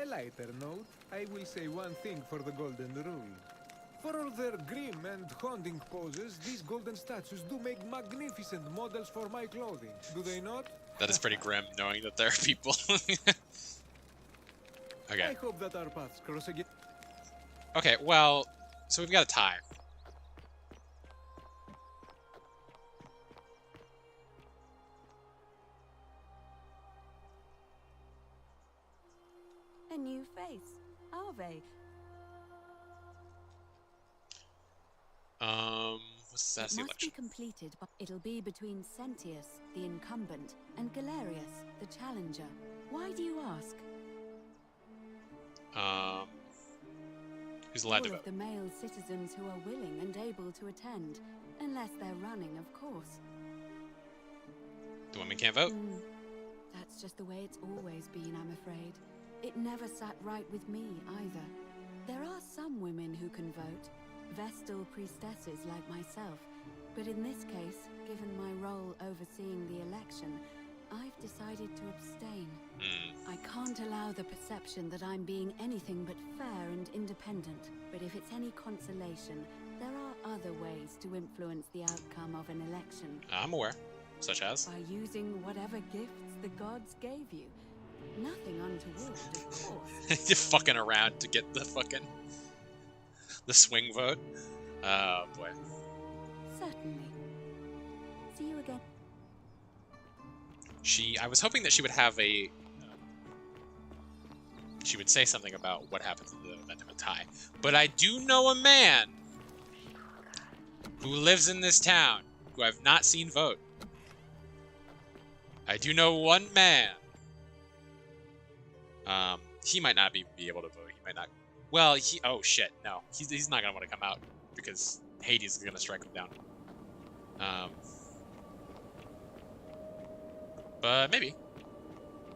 a lighter note, I will say one thing for the Golden Rule. For all their grim and haunting poses, these golden statues do make magnificent models for my clothing, do they not? That is pretty grim, knowing that there are people. Okay. I hope that our paths cross again. Okay, well, so we've got a tie. A new face, Arve. What's that It must be election? completed, but it'll be between Sentius, the incumbent, and Galerius, the challenger. Why do you ask? Who's allowed to All vote? of the male citizens who are willing and able to attend, unless they're running, of course. The women can't vote? That's just the way it's always been, I'm afraid. It never sat right with me, either. There are some women who can vote, Vestal priestesses like myself, but in this case, given my role overseeing the election, I've decided to abstain. I can't allow the perception that I'm being anything but fair and independent, but if it's any consolation, there are other ways to influence the outcome of an election. I'm aware. Such as? By using whatever gifts the gods gave you. Nothing untoward, of course. You're fucking around to get the fucking... the swing vote? Oh, boy. Certainly. See you again. I was hoping that she would have a... she would say something about what happens in the event of a tie. But I do know a man who lives in this town who I've not seen vote. I do know one man. He might not be able to vote. He might not... Well, oh shit, no. He's not gonna want to come out because Hades is gonna strike him down. But maybe.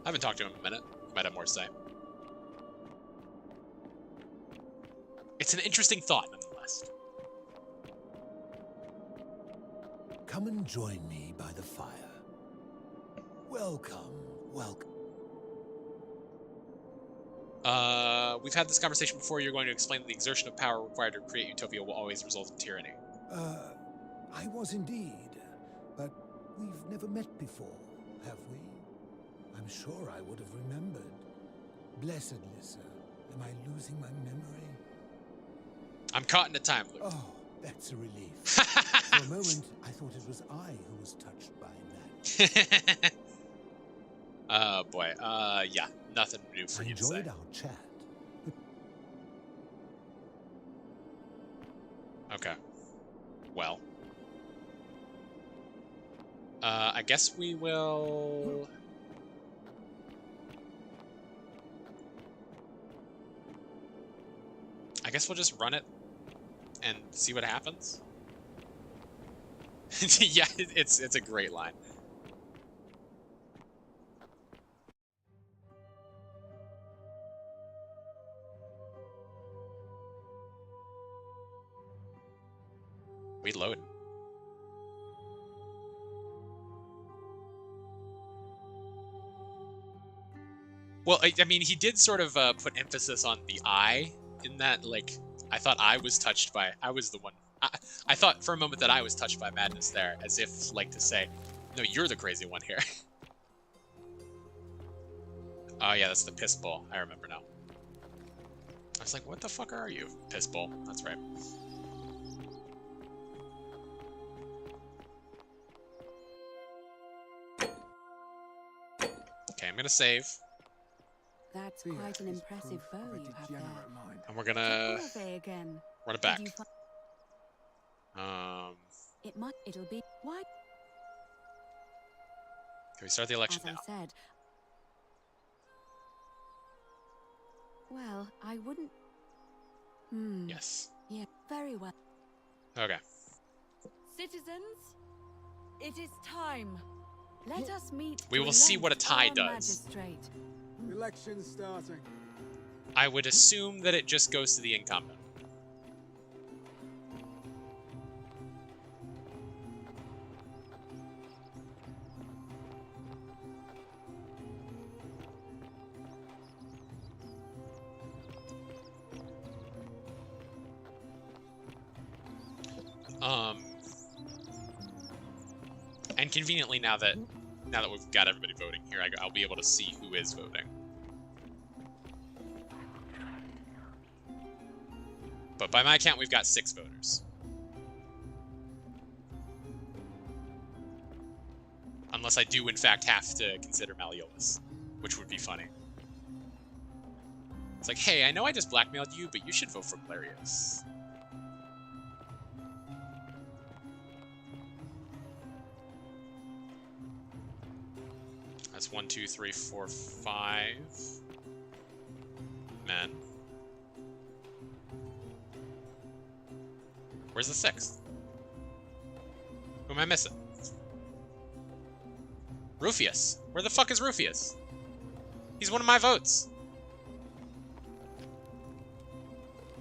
I haven't talked to him in a minute. He might have more to say. It's an interesting thought, nonetheless. Come and join me by the fire. Welcome, welcome. We've had this conversation before. You're going to explain that the exertion of power required to create utopia will always result in tyranny. I was indeed, but we've never met before, have we? I'm sure I would have remembered. Blessed Lissa, am I losing my memory? I'm caught in a time loop. Oh, that's a relief. For a moment, I thought it was I who was touched by that. Oh boy. Yeah, nothing new for you to say. Enjoyed our chat. Okay. Well. I guess we will... I guess we'll just run it and see what happens. Yeah, it's a great line. We load. Well, I mean, he did sort of put emphasis on the I in that, like, I thought I was touched by, I was the one. I thought for a moment that I was touched by madness there, as if, like, to say, no, you're the crazy one here. Oh, yeah, that's the piss bowl. I remember now. I was like, what the fuck are you? Piss bowl. That's right. Okay, I'm gonna save. That's quite an impressive bow you have there. And we're gonna again. run it back. It'll be why? Can we start the election As now? I said. Well, I wouldn't. Yes. Yeah, very well. Okay. Citizens, it is time. Let us meet. We will see what a tie does. Magistrate. Election starting. I would assume that it just goes to the incumbent. And conveniently, now that we've got everybody voting here, I'll be able to see who is voting. But by my count, we've got 6 voters. Unless I do, in fact, have to consider Malleolus, which would be funny. It's like, hey, I know I just blackmailed you, but you should vote for Galerius. That's 1, 2, 3, 4, 5 men. Where's the 6th? Who am I missing? Rufius. Where the fuck is Rufius? He's one of my votes.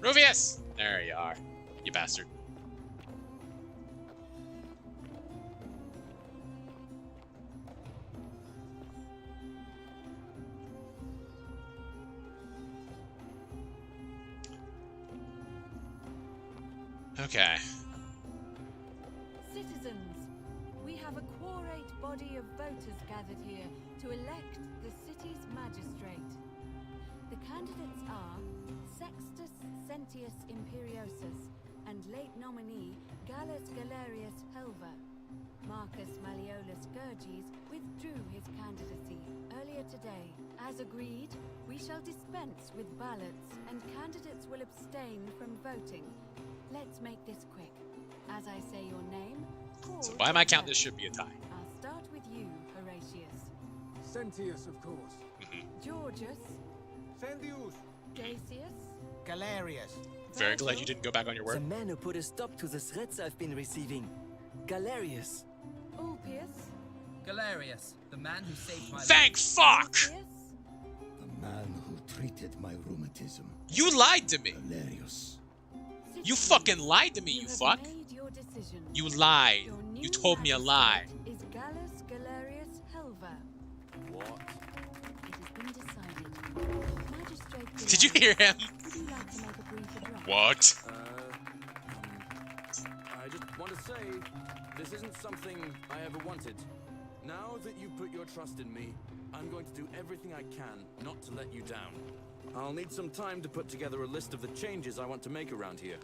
Rufius! There you are, you bastard. Okay. Citizens, we have a quorate body of voters gathered here to elect the city's magistrate. The candidates are Sextus Sentius Imperiosus and late nominee Gallus Galerius Helva. Marcus Malleolus Gurges withdrew his candidacy earlier today. As agreed, we shall dispense with ballots and candidates will abstain from voting. Let's make this quick. As I say your name, So by my count, this should be a tie. I'll start with you, Horatius. Sentius, of course. Georgius. Sendius. Gacius. Galerius. Very glad you didn't go back on your The word. man who put a stop to the threats I've been receiving. Galerius. Ulpius. Galerius, the man who saved my Thank fuck! The man who treated my rheumatism. You lied to me! Galerius. You fucking lied to me, you fuck. Made your decision. You lied. Your new You told me a lie. magistrate Is Gallus Galerius Helver. What? It has been decided. Magistrate Did you hear him? Would you like to make a brief address? What? I just want to say, this isn't something I ever wanted. Now that you've put your trust in me, I'm going to do everything I can not to let you down. I'll need some time to put together a list of the changes I want to make around here.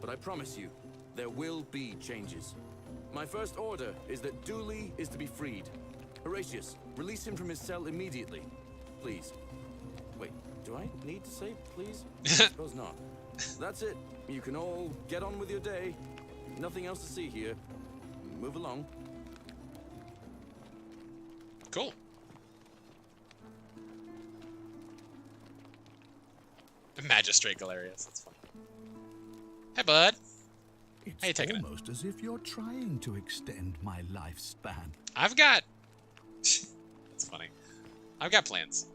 But I promise you, there will be changes. My first order is that Dooley is to be freed. Horatius, release him from his cell immediately. Please. Wait, do I need to say please? I suppose not. That's it. You can all get on with your day. Nothing else to see here. Move along. Cool. Magistrate Galerius, that's funny. Hey, bud. How you taking it? Almost as if you're trying to extend my lifespan. I've got... That's funny. I've got plans.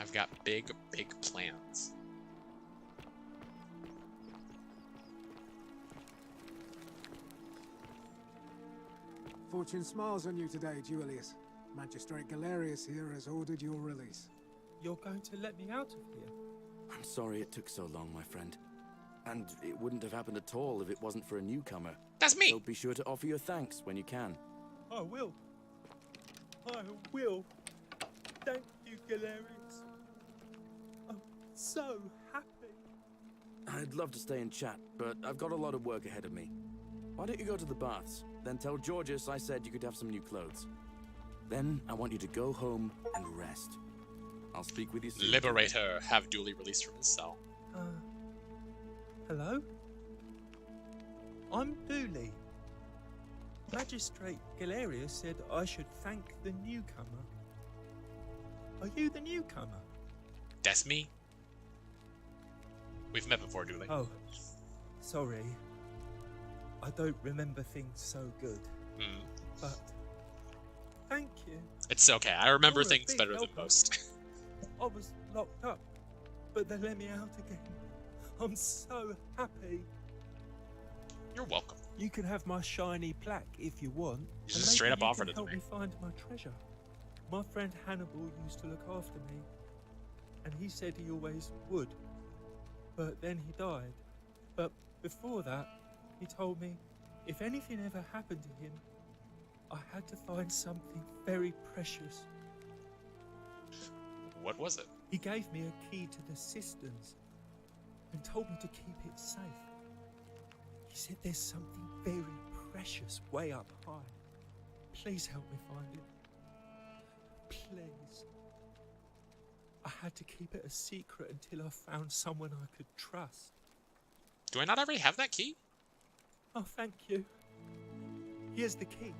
I've got big, big plans. Fortune smiles on you today, Julius. Magistrate Galerius here has ordered your release. You're going to let me out of here? I'm sorry it took so long, my friend. And it wouldn't have happened at all if it wasn't for a newcomer. That's me! So be sure to offer your thanks when you can. I will. I will. Thank you, Galerius. I'm so happy. I'd love to stay and chat, but I've got a lot of work ahead of me. Why don't you go to the baths? Then tell Georgius I said you could have some new clothes. Then I want you to go home and rest. I'll speak with you soon. Liberate her. Have Dooley released from his cell. Hello? I'm Dooley. Magistrate Galerius said I should thank the newcomer. Are you the newcomer? That's me. We've met before, Dooley. Oh, sorry. I don't remember things so good. But thank you. It's okay. I remember You're a things big better than helper. most. I was locked up, but they let me out again. I'm so happy. You're welcome. You can have my shiny plaque if you want. You and just straight maybe up you offered can it to help me. me find my treasure. My friend Hannibal used to look after me, and he said he always would. But then he died. But before that, he told me if anything ever happened to him, I had to find something very precious. What was it? He gave me a key to the cisterns and told me to keep it safe. He said there's something very precious way up high. Please help me find it. Please. I had to keep it a secret until I found someone I could trust. Do I not already have that key? Oh, thank you. Here's the key.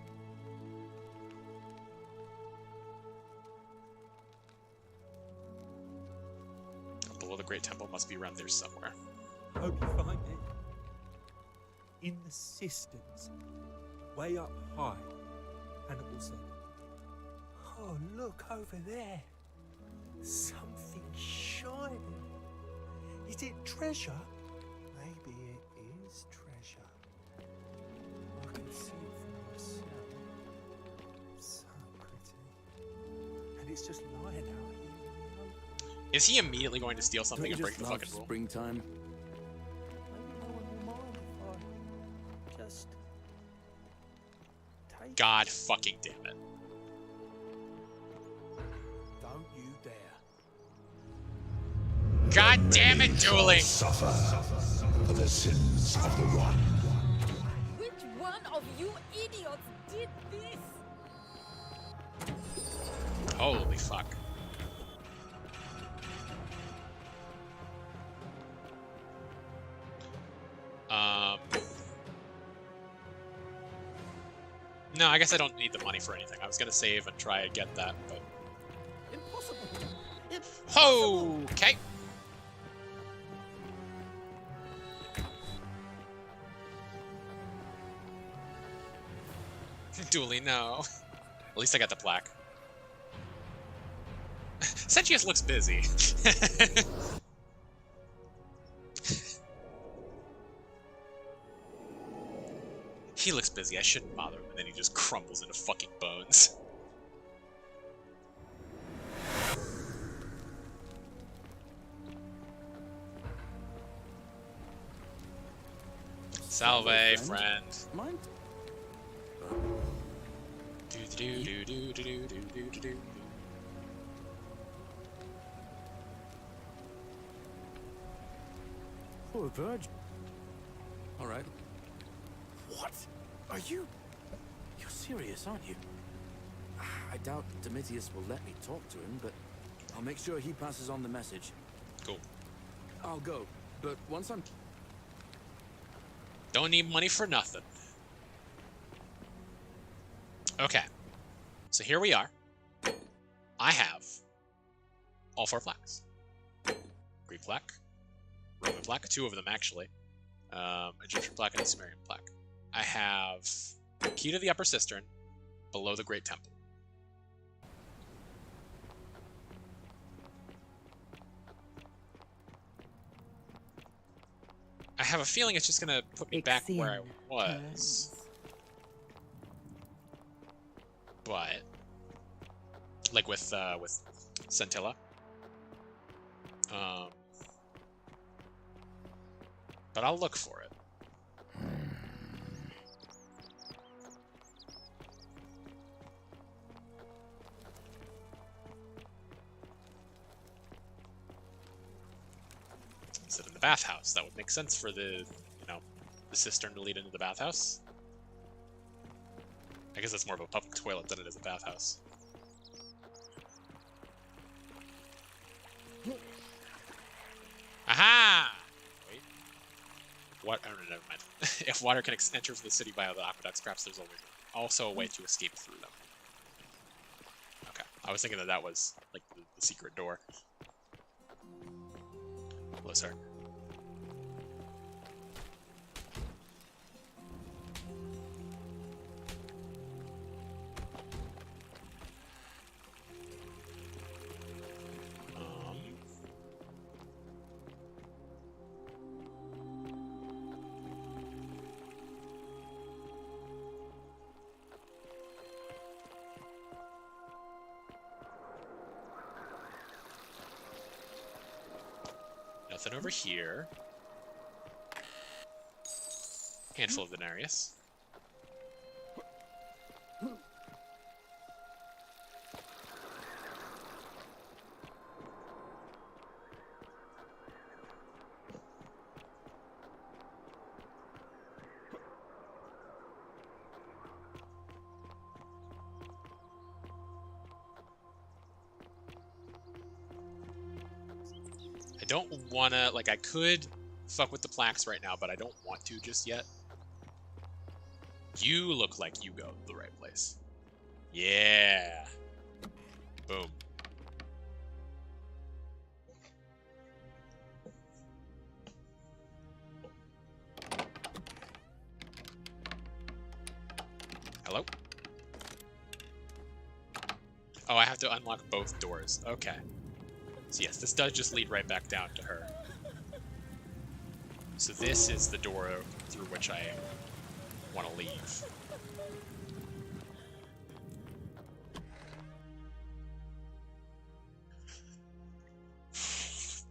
Below the Great Temple must be around there somewhere. Hope you find it. In the cisterns, way up high, Hannibal said. Oh, look over there. Something shining. Is it treasure? Maybe it is treasure. I can see it for myself. So pretty. And it's just lying out here. Is he immediately going to steal something and Don't you break the just love fucking rule? springtime? Just take God fucking damn it. Don't you dare. God damn it, Dooley! Suffer for the sins of the one. Which one of you idiots did this? Holy fuck. No, I guess I don't need the money for anything. I was gonna save and try and get that, but... Impossible! Okay. Dooley, no. At least I got the plaque. Sentius looks busy. He looks busy. I shouldn't bother him. And then he just crumbles into fucking bones. Salve, friend. Mind? Poor Virgil. All right. What? Are you? You're serious, aren't you? I doubt Domitius will let me talk to him, but I'll make sure he passes on the message. Cool. I'll go, but once I'm... Don't need money for nothing. Okay. So here we are. I have all 4 plaques. Greek plaque, Roman plaque, 2 of them actually, Egyptian plaque and a Sumerian plaque. I have key to the upper cistern below the Great Temple. I have a feeling it's just gonna put me back where I was. But like with Scintilla. But I'll look for it. Is it in the bathhouse? That would make sense for the, the cistern to lead into the bathhouse. I guess that's more of a public toilet than it is a bathhouse. Aha! Wait. What? Oh, no, never mind. If water can enter the city via the aqueducts, perhaps there's also a way to escape through them. Okay. I was thinking that was, like, the secret door. Hello, sir. Nothing over here. Handful of denarius. I don't wanna, like, I could fuck with the plaques right now, but I don't want to just yet. You look like you go the right place. Yeah. Boom. Hello? Oh, I have to unlock both doors. Okay. So yes, this does just lead right back down to her. So this is the door through which I want to leave.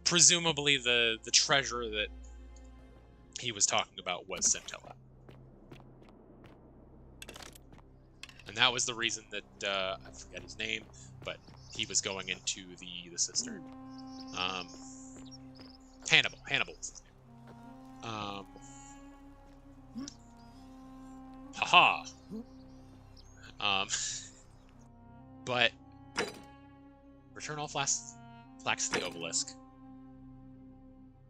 Presumably the treasure that he was talking about was Scintilla. And that was the reason that, I forget his name, but he was going into the cistern. Hannibal was his name. Haha. But return all plaques to the obelisk.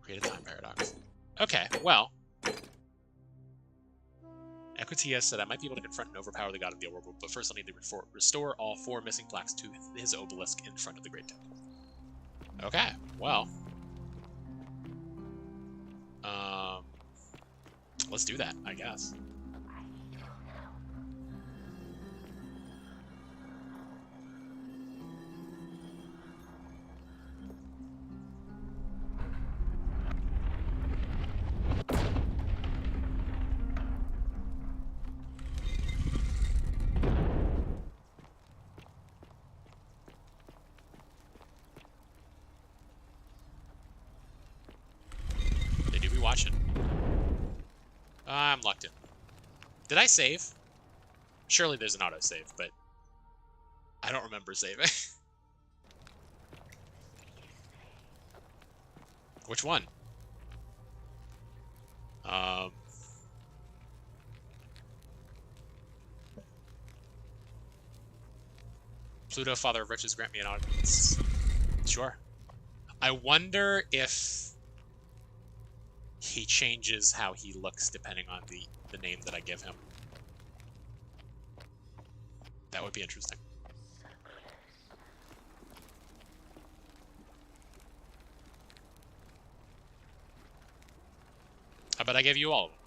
Create a time paradox. Okay, well. Equitia said I might be able to confront and overpower the god of the overworld, but first I'll need to restore all 4 missing plaques to his obelisk in front of the Great Temple. Okay, well. Let's do that, I guess. Did I save? Surely there's an autosave, but I don't remember saving. Which one? Pluto, Father of Riches, grant me an audience. Sure. I wonder if he changes how he looks depending on the name that I give him. That would be interesting. How about I give you all of them?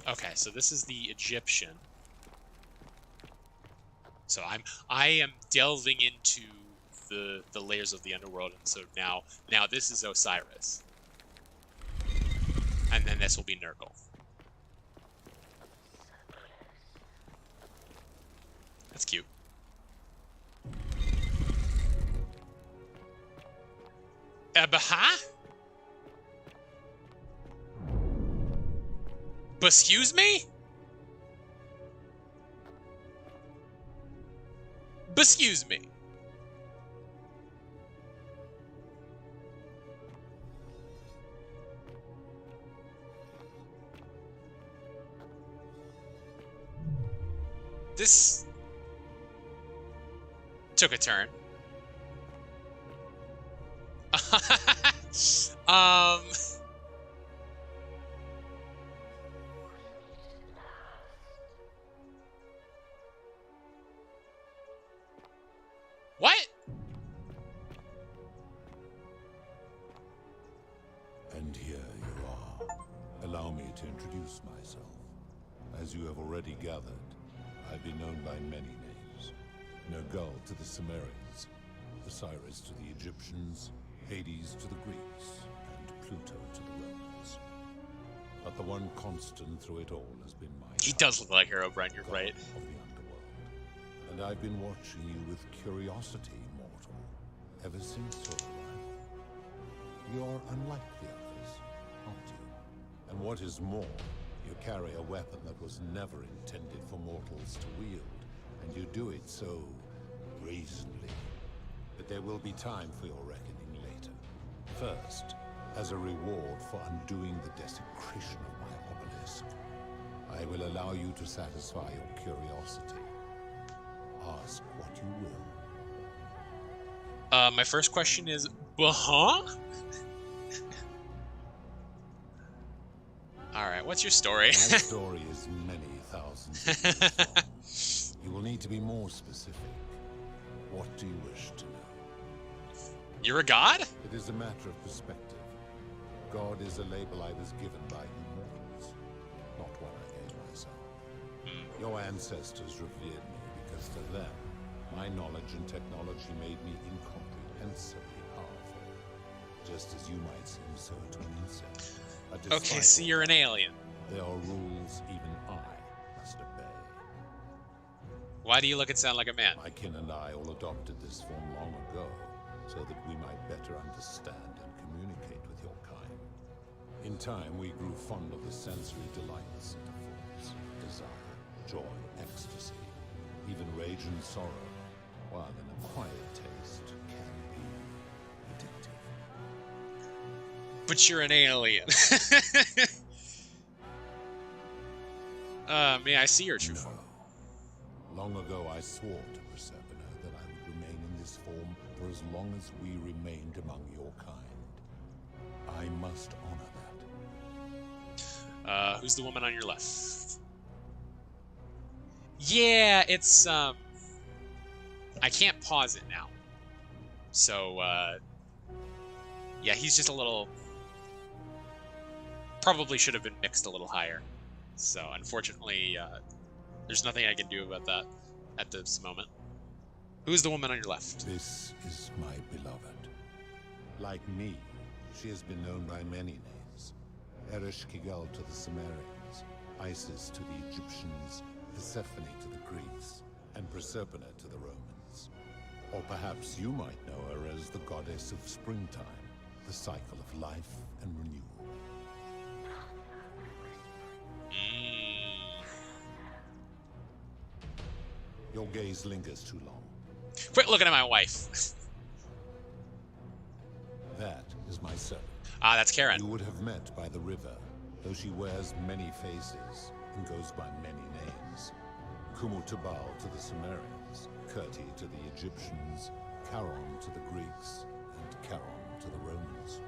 Okay, so this is the Egyptian. So I am delving into the layers of the underworld, and so now this is Osiris. And then this will be Nurgle. That's cute. Abaha? Excuse me? Excuse me. This took a turn. What? And here you are. Allow me to introduce myself. As you have already gathered, I've been known by many names. Nergal to the Sumerians, Osiris to the Egyptians, Hades to the Greeks, and Pluto to the Romans. But the one constant through it all has been my... He does look like Herobrine, you're right. Of the underworld. And I've been watching you with curiosity, mortal, ever since your arrival. You're unlike the others, aren't you? And what is more, you carry a weapon that was never intended for mortals to wield, and you do it so brazenly that there will be time for your reckoning later. First, as a reward for undoing the desecration of my obelisk, I will allow you to satisfy your curiosity. Ask what you will. My first question is, huh? Alright, what's your story? My story is many thousands of years long. You will need to be more specific. What do you wish to know? You're a god? It is a matter of perspective. God is a label I was given by you mortals, not one I gave myself. Your ancestors revered me because to them, my knowledge and technology made me incomprehensibly powerful, just as you might seem so to an insect. Okay, so you're an alien. There are rules even I must obey. Why do you look and sound like a man? My kin and I all adopted this form long ago, so that we might better understand and communicate with your kind. In time, we grew fond of the sensory delights of the forms, desire, joy, ecstasy, even rage and sorrow, while an acquired taste can be addictive. But you're an alien. May I see your true form? Long ago, I swore to Persephone that I would remain in this form for as long as we remained among your kind. I must honor that. Who's the woman on your left? Yeah, it's, I can't pause it now. So, yeah, he's just a little... Probably should have been mixed a little higher. So, unfortunately, there's nothing I can do about that at this moment. Who's the woman on your left? This is my beloved. Like me, she has been known by many names. Ereshkigal to the Sumerians, Isis to the Egyptians, Persephone to the Greeks, and Proserpina to the Romans. Or perhaps you might know her as the goddess of springtime, the cycle of life and renewal. Your gaze lingers too long. Quit looking at my wife. That is my servant. Ah, that's Karen. You would have met by the river, though she wears many faces and goes by many names. Kumutubal to the Sumerians, Kirti to the Egyptians, Charon to the Greeks, and Charon to the Romans.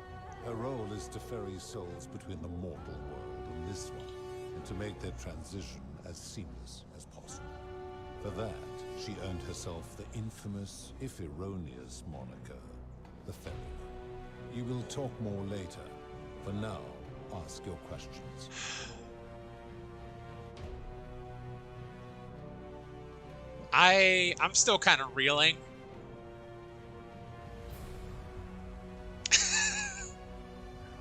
Her role is to ferry souls between the mortal world and this one, and to make their transition as seamless as possible. For that, she earned herself the infamous, if erroneous, moniker, the Ferryman. You will talk more later. For now, ask your questions. I'm still kind of reeling.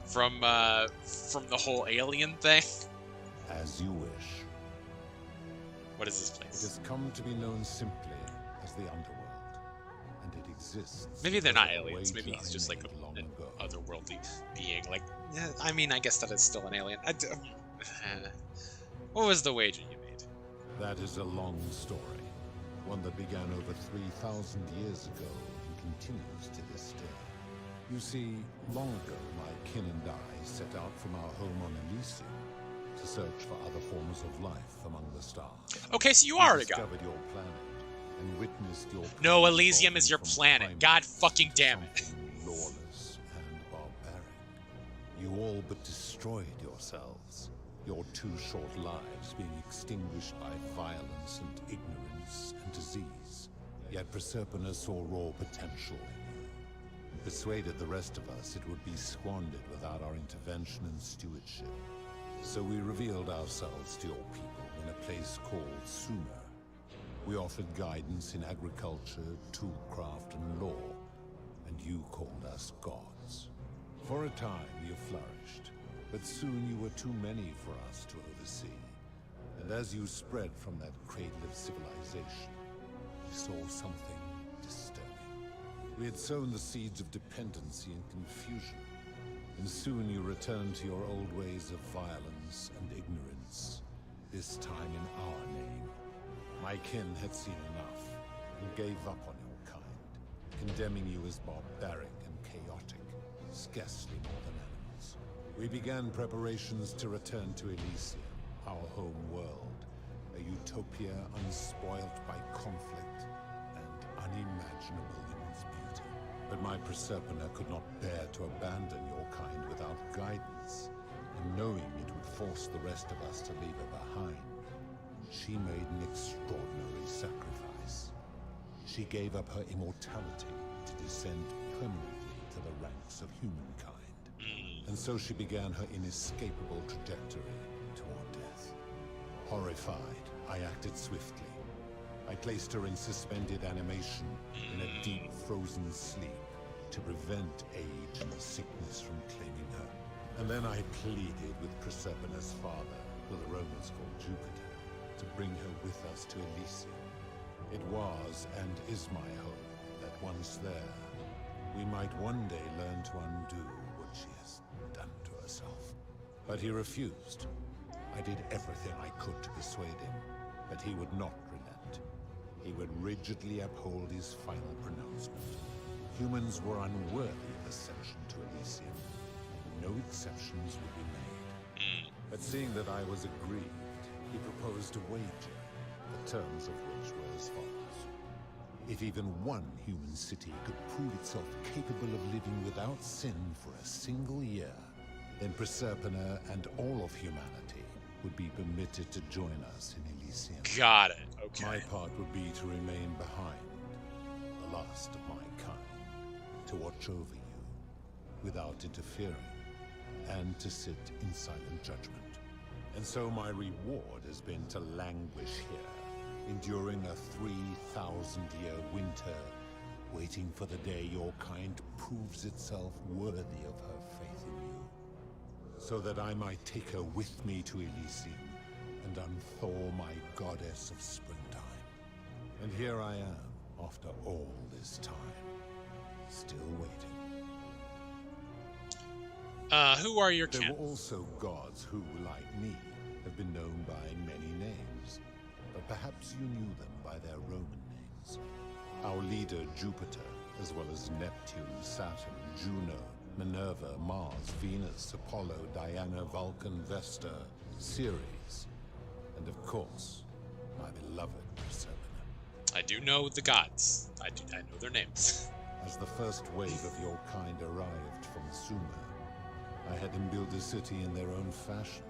from the whole alien thing. As you wish. What is this place? It has come to be known simply as the Underworld, and it exists. Maybe they're not aliens. Maybe he's just like an otherworldly being. Like, yeah, I mean, I guess that is still an alien. What was the wager you made? That is a long story, one that began over 3,000 years ago and continues to this day. You see, long ago, my kin and I set out from our home on Elysium to search for other forms of life among the stars. Okay, so you are a god. Discovered your planet and witnessed your No, Elysium is your planet. God fucking damn it. Lawless and barbaric. You all but destroyed yourselves. Your 2 short lives being extinguished by violence and ignorance and disease. Yet Proserpina saw raw potential in you. And persuaded the rest of us it would be squandered without our intervention and stewardship. So we revealed ourselves to your people in a place called Sumer. We offered guidance in agriculture, toolcraft, and law, and you called us gods. For a time you flourished, but soon you were too many for us to oversee. And as you spread from that cradle of civilization, we saw something disturbing. We had sown the seeds of dependency and confusion. And soon you returned to your old ways of violence and ignorance, this time in our name. My kin had seen enough, and gave up on your kind, condemning you as barbaric and chaotic, scarcely more than animals. We began preparations to return to Elysium, our home world, a utopia unspoilt by conflict and unimaginable in its beauty. But my Proserpina could not bear to abandon your kind without guidance, and knowing it would force the rest of us to leave her behind, she made an extraordinary sacrifice. She gave up her immortality to descend permanently to the ranks of humankind. And so she began her inescapable trajectory toward death. Horrified, I acted swiftly. I placed her in suspended animation, in a deep frozen sleep, to prevent age and sickness from claiming her. And then I pleaded with Proserpina's father, who the Romans called Jupiter, to bring her with us to Elysium. It was and is my hope that once there, we might one day learn to undo what she has done to herself. But he refused. I did everything I could to persuade him, but he would not relent. He would rigidly uphold his final pronouncement. Humans were unworthy of ascension to Elysium, and no exceptions would be made. But seeing that I was aggrieved, he proposed a wager, the terms of which were as follows. If even one human city could prove itself capable of living without sin for a single year, then Proserpina and all of humanity would be permitted to join us in Elysium. Got it. Okay. My part would be to remain behind, the last of my kind, to watch over you without interfering, and to sit in silent judgment. And so my reward has been to languish here, enduring a 3,000-year winter, waiting for the day your kind proves itself worthy of her faith in you, so that I might take her with me to Elysium and unthaw my goddess of springtime. And here I am, after all this time, still waiting. Who are your There kin? were also gods who, like me, have been known by many names, but perhaps you knew them by their Roman names. Our leader, Jupiter, as well as Neptune, Saturn, Juno, Minerva, Mars, Venus, Apollo, Diana, Vulcan, Vesta, Ceres, and of course, my beloved Persephone. I do know the gods. I know their names. As the first wave of your kind arrived from Sumer, I had them build a city in their own fashion,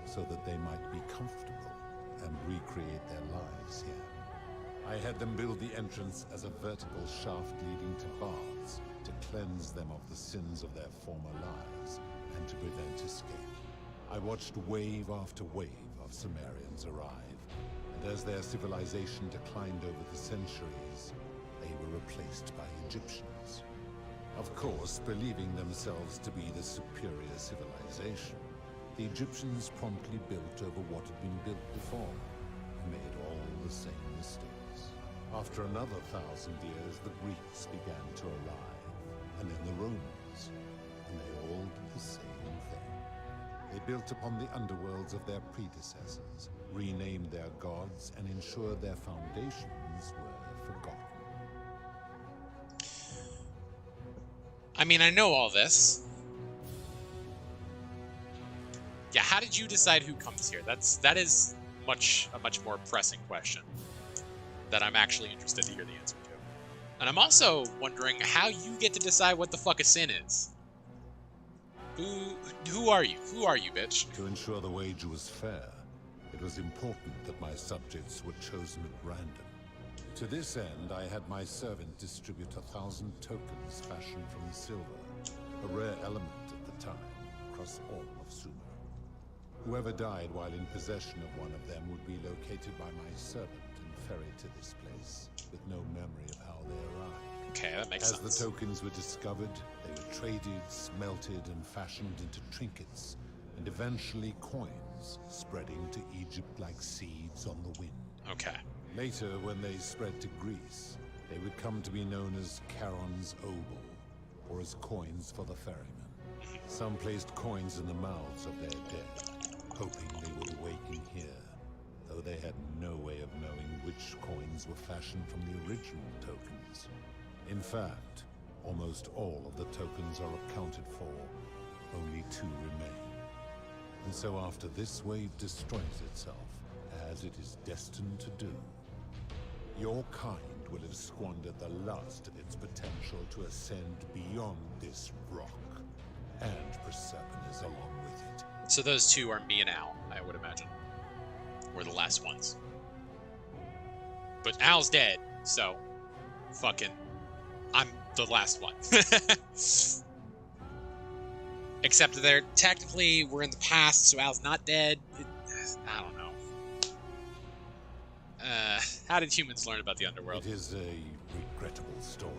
so that they might be comfortable and recreate their lives here. I had them build the entrance as a vertical shaft leading to baths, to cleanse them of the sins of their former lives, and to prevent escape. I watched wave after wave of Sumerians arrive, and as their civilization declined over the centuries, they were replaced by Egyptians. Of course, believing themselves to be the superior civilization, the Egyptians promptly built over what had been built before, and made all the same mistakes. After another 1,000 years, the Greeks began to arrive, and then the Romans, and they all did the same thing. They built upon the underworlds of their predecessors, renamed their gods, and ensured their foundations were forgotten. I mean, I know all this. Yeah, how did you decide who comes here? That is a much more pressing question that I'm actually interested to hear the answer to. And I'm also wondering how you get to decide what the fuck a sin is. Who are you? Who are you, bitch? To ensure the wager was fair, it was important that my subjects were chosen at random. To this end, I had my servant distribute 1,000 tokens fashioned from silver, a rare element at the time, across all of Sumer. Whoever died while in possession of one of them would be located by my servant and ferried to this place, with no memory of how they arrived. Okay, that makes sense. As the tokens were discovered, they were traded, smelted, and fashioned into trinkets, and eventually coins, spreading to Egypt like seeds on the wind. Okay. Later, when they spread to Greece, they would come to be known as Charon's Obol, or as coins for the ferryman. Some placed coins in the mouths of their dead, hoping they would awaken here, though they had no way of knowing which coins were fashioned from the original tokens. In fact, almost all of the tokens are accounted for, only 2 remain. And so after this wave destroys itself, as it is destined to do, your kind will have squandered the last of its potential to ascend beyond this rock, and Persepolis along with it. So those two are me and Al, I would imagine. We're the last ones. But Al's dead, so fucking I'm the last one. Except that technically we're in the past, so Al's not dead. I don't know. How did humans learn about the underworld? It is a regrettable story.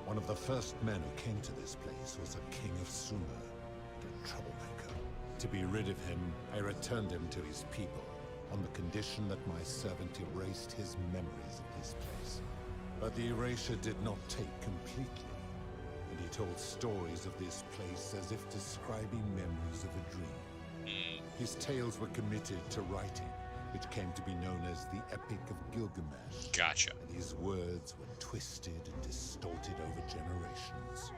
One of the first men who came to this place was a king of Sumer, a troublemaker. To be rid of him, I returned him to his people, on the condition that my servant erased his memories of this place. But the erasure did not take completely, and he told stories of this place as if describing memories of a dream. His tales were committed to writing, which came to be known as the Epic of Gilgamesh. Gotcha. And his words were twisted and distorted over generations.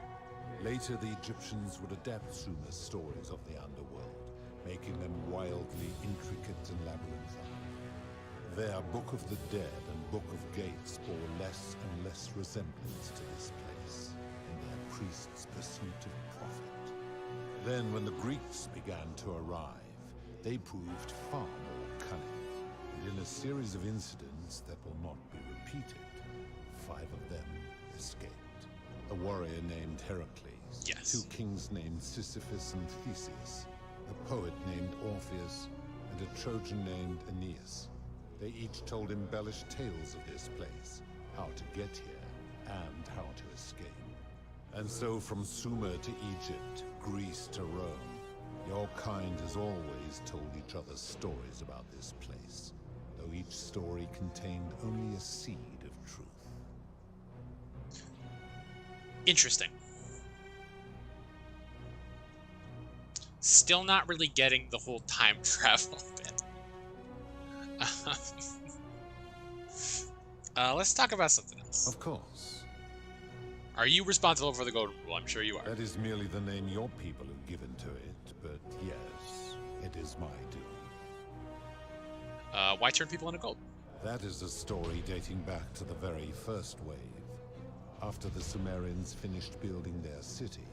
Later, the Egyptians would adapt Sumer's stories of the underworld, making them wildly intricate and labyrinthine. Their Book of the Dead and Book of Gates bore less and less resemblance to this place, in their priests' pursuit of profit. Then, when the Greeks began to arrive, they proved far more cunning. And in a series of incidents that will not be repeated, 5 of them escaped. A warrior named Heracles, yes. 2 kings named Sisyphus and Theseus, a poet named Orpheus, and a Trojan named Aeneas. They each told embellished tales of this place, how to get here, and how to escape. And so from Sumer to Egypt, Greece to Rome, your kind has always told each other stories about this place, though each story contained only a seed of truth. Interesting. Still not really getting the whole time travel bit. Let's talk about something else. Of course. Are you responsible for the Golden Rule? I'm sure you are. That is merely the name your people have given to it, but yes, it is my doing. Why turn people into gold? That is a story dating back to the very first wave. After the Sumerians finished building their city,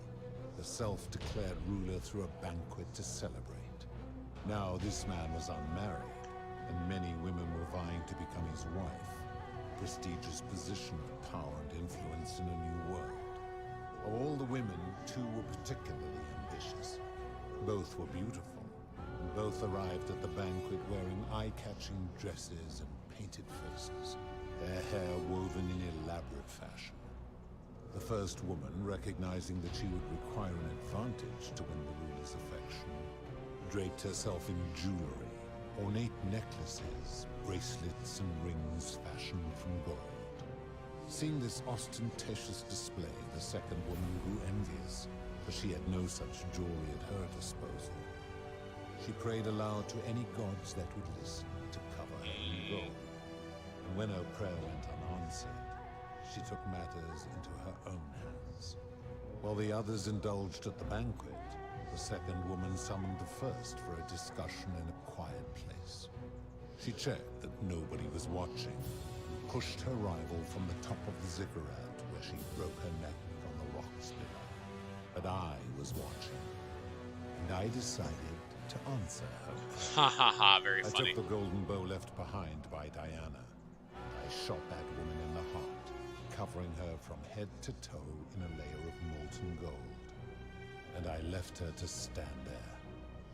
the self-declared ruler threw a banquet to celebrate. Now this man was unmarried, and many women were vying to become his wife. A prestigious position of power and influence in a new world. Of all the women, two were particularly ambitious. Both were beautiful, and both arrived at the banquet wearing eye-catching dresses and painted faces, their hair woven in elaborate fashion. The first woman, recognizing that she would require an advantage to win the ruler's affection, draped herself in jewelry, ornate necklaces, bracelets, and rings fashioned from gold. Seeing this ostentatious display, the second woman grew envious, for she had no such jewelry at her disposal. She prayed aloud to any gods that would listen to cover her in gold. And when her prayer went unanswered, she took matters into her own hands. While the others indulged at the banquet, the second woman summoned the first for a discussion in a quiet place. She checked that nobody was watching, and pushed her rival from the top of the ziggurat, where she broke her neck on the rocks below. But I was watching, and I decided to answer her. Ha ha ha, very funny. I took the golden bow left behind by Diana. I shot that woman in the heart, covering her from head to toe in a layer of molten gold. And I left her to stand there,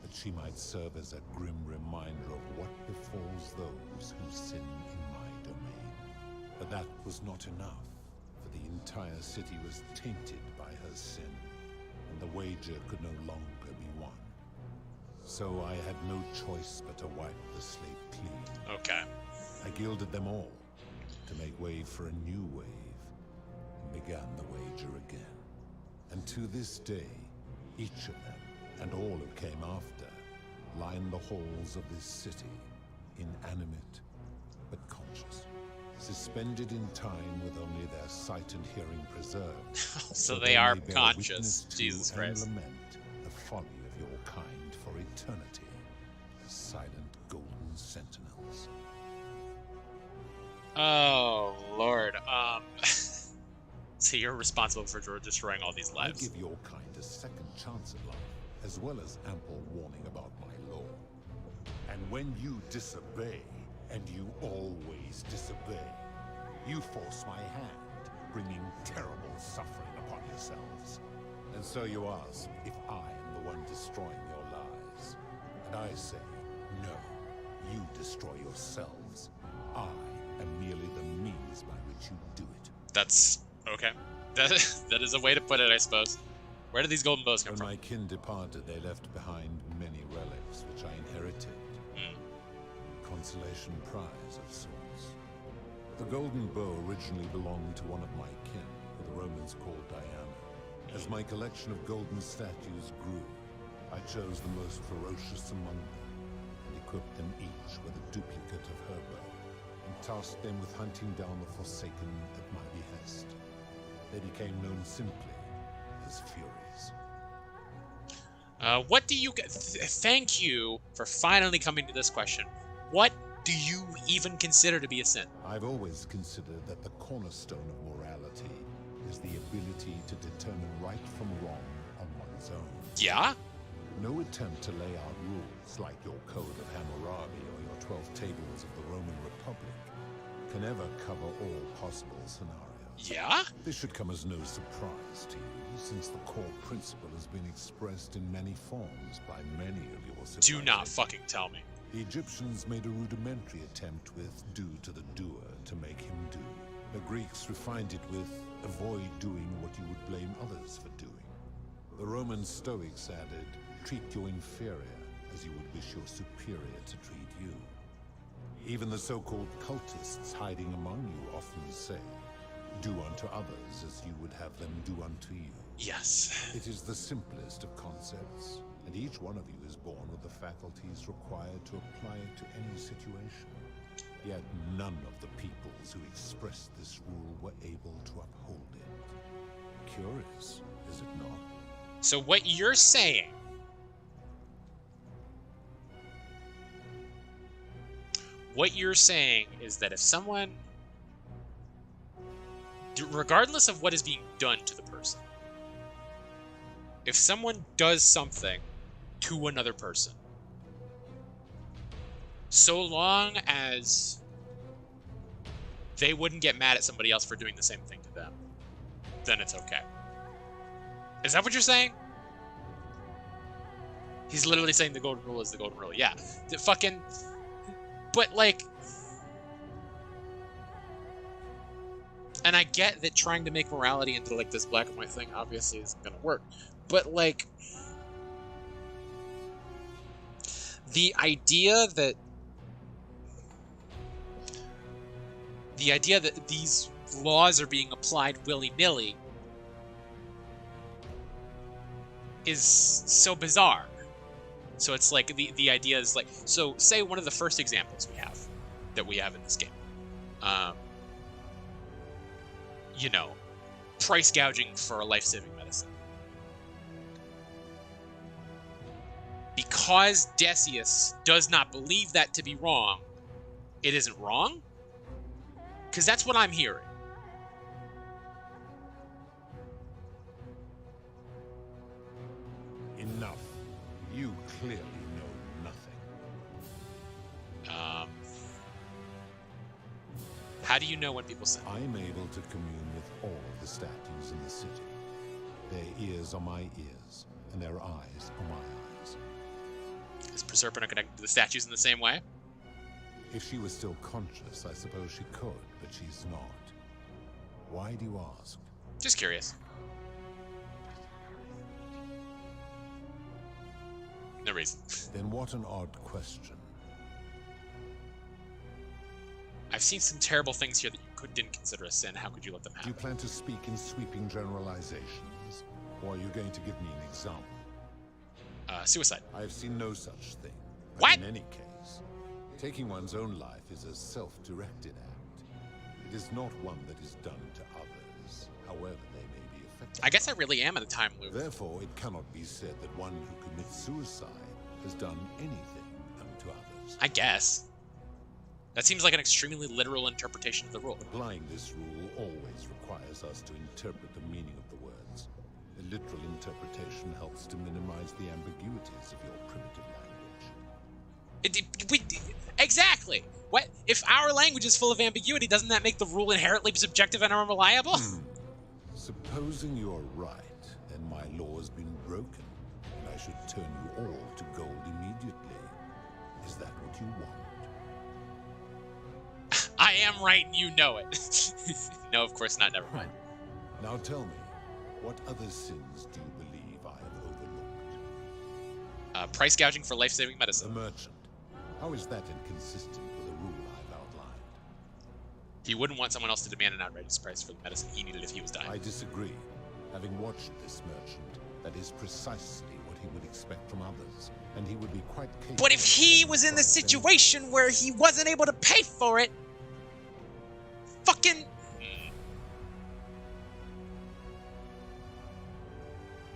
that she might serve as a grim reminder of what befalls those who sin in my domain. But that was not enough, for the entire city was tainted by her sin, and the wager could no longer be won. So I had no choice but to wipe the slate clean. Okay. I gilded them all, to make way for a new wave, and began the wager again. And to this day, each of them, and all who came after, line the halls of this city, inanimate but conscious, suspended in time with only their sight and hearing preserved. So they are conscious, Jesus Christ. And lament the folly of your kind for eternity, the silent golden sentinels. Oh, Lord. So you're responsible for destroying all these lives. I give your kind a second chance at life, as well as ample warning about my law. And when you disobey, and you always disobey, you force my hand, bringing terrible suffering upon yourselves. And so you ask if I am the one destroying your lives. And I say, no, you destroy yourselves. I am merely the means by which you do it. That's okay. That is a way to put it, I suppose. Where did these golden bows come from? When my kin departed, they left behind many relics, which I inherited. Consolation prize of sorts. The golden bow originally belonged to one of my kin, who the Romans called Diana. As my collection of golden statues grew, I chose the most ferocious among them, and equipped them each with a duplicate of her bow, and tasked them with hunting down the Forsaken at my behest. They became known simply as Furies. What do you get? Thank you for finally coming to this question. What do you even consider to be a sin? I've always considered that the cornerstone of morality is the ability to determine right from wrong on one's own. Yeah? No attempt to lay out rules like your Code of Hammurabi or your 12 Tables of the Roman Republic can ever cover all possible scenarios. Yeah? This should come as no surprise to you, since the core principle has been expressed in many forms by many of your civilizations. Do not fucking tell me. The Egyptians made a rudimentary attempt with do to the doer to make him do. The Greeks refined it with avoid doing what you would blame others for doing. The Roman Stoics added treat your inferior as you would wish your superior to treat you. Even the so-called cultists hiding among you often say, do unto others as you would have them do unto you. Yes. It is the simplest of concepts, And each one of you is born with the faculties required to apply it to any situation. Yet none of the peoples who expressed this rule were able to uphold it. Curious, is it not? So what you're saying is that if someone, regardless of what is being done to the person, if someone does something to another person, so long as they wouldn't get mad at somebody else for doing the same thing to them, then it's okay. Is that what you're saying? He's literally saying the golden rule is the golden rule. Yeah. The fucking... But, like... And I get that trying to make morality into, like, this black and white thing obviously isn't gonna work. But, like... The idea that these laws are being applied willy-nilly is so bizarre. So it's like the idea is like, so say one of the first examples we have in this game, you know, price gouging for a life-saving medicine. Because Decius does not believe that to be wrong, it isn't wrong? Because that's what I'm hearing. Enough. You clearly know nothing. How do you know when people say? I'm able to commune with all the statues in the city. Their ears are my ears, and their eyes are my eyes. Is Proserpina connected to the statues in the same way? If she was still conscious, I suppose she could, but she's not. Why do you ask? Just curious. No reason. Then what an odd question. I've seen some terrible things here that you didn't consider a sin. How could you let them happen? Do you plan to speak in sweeping generalizations? Or are you going to give me an example? Suicide. I have seen no such thing. What? In any case, taking one's own life is a self-directed act. It is not one that is done to others, however they may be affected. I guess I really am in a time loop. Therefore, it cannot be said that one who commits suicide has done anything unto others. I guess. That seems like an extremely literal interpretation of the rule. Applying this rule always requires us to interpret the meaning of the words. A literal interpretation helps to minimize the ambiguities of your primitive language. Exactly! What? If our language is full of ambiguity, doesn't that make the rule inherently subjective and unreliable? Supposing you're right, and my law has been broken, and I should turn you all to gold immediately. Is that what you want? I am right and you know it. No, of course not, never mind. Now tell me, what other sins do you believe I have overlooked? Price gouging for life-saving medicine. The merchant. How is that inconsistent with the rule I've outlined? He wouldn't want someone else to demand an outrageous price for the medicine he needed if he was dying. I disagree. Having watched this merchant, that is precisely what he would expect from others, and he would be quite capable. But if he was in the situation where he wasn't able to pay for it, fucking...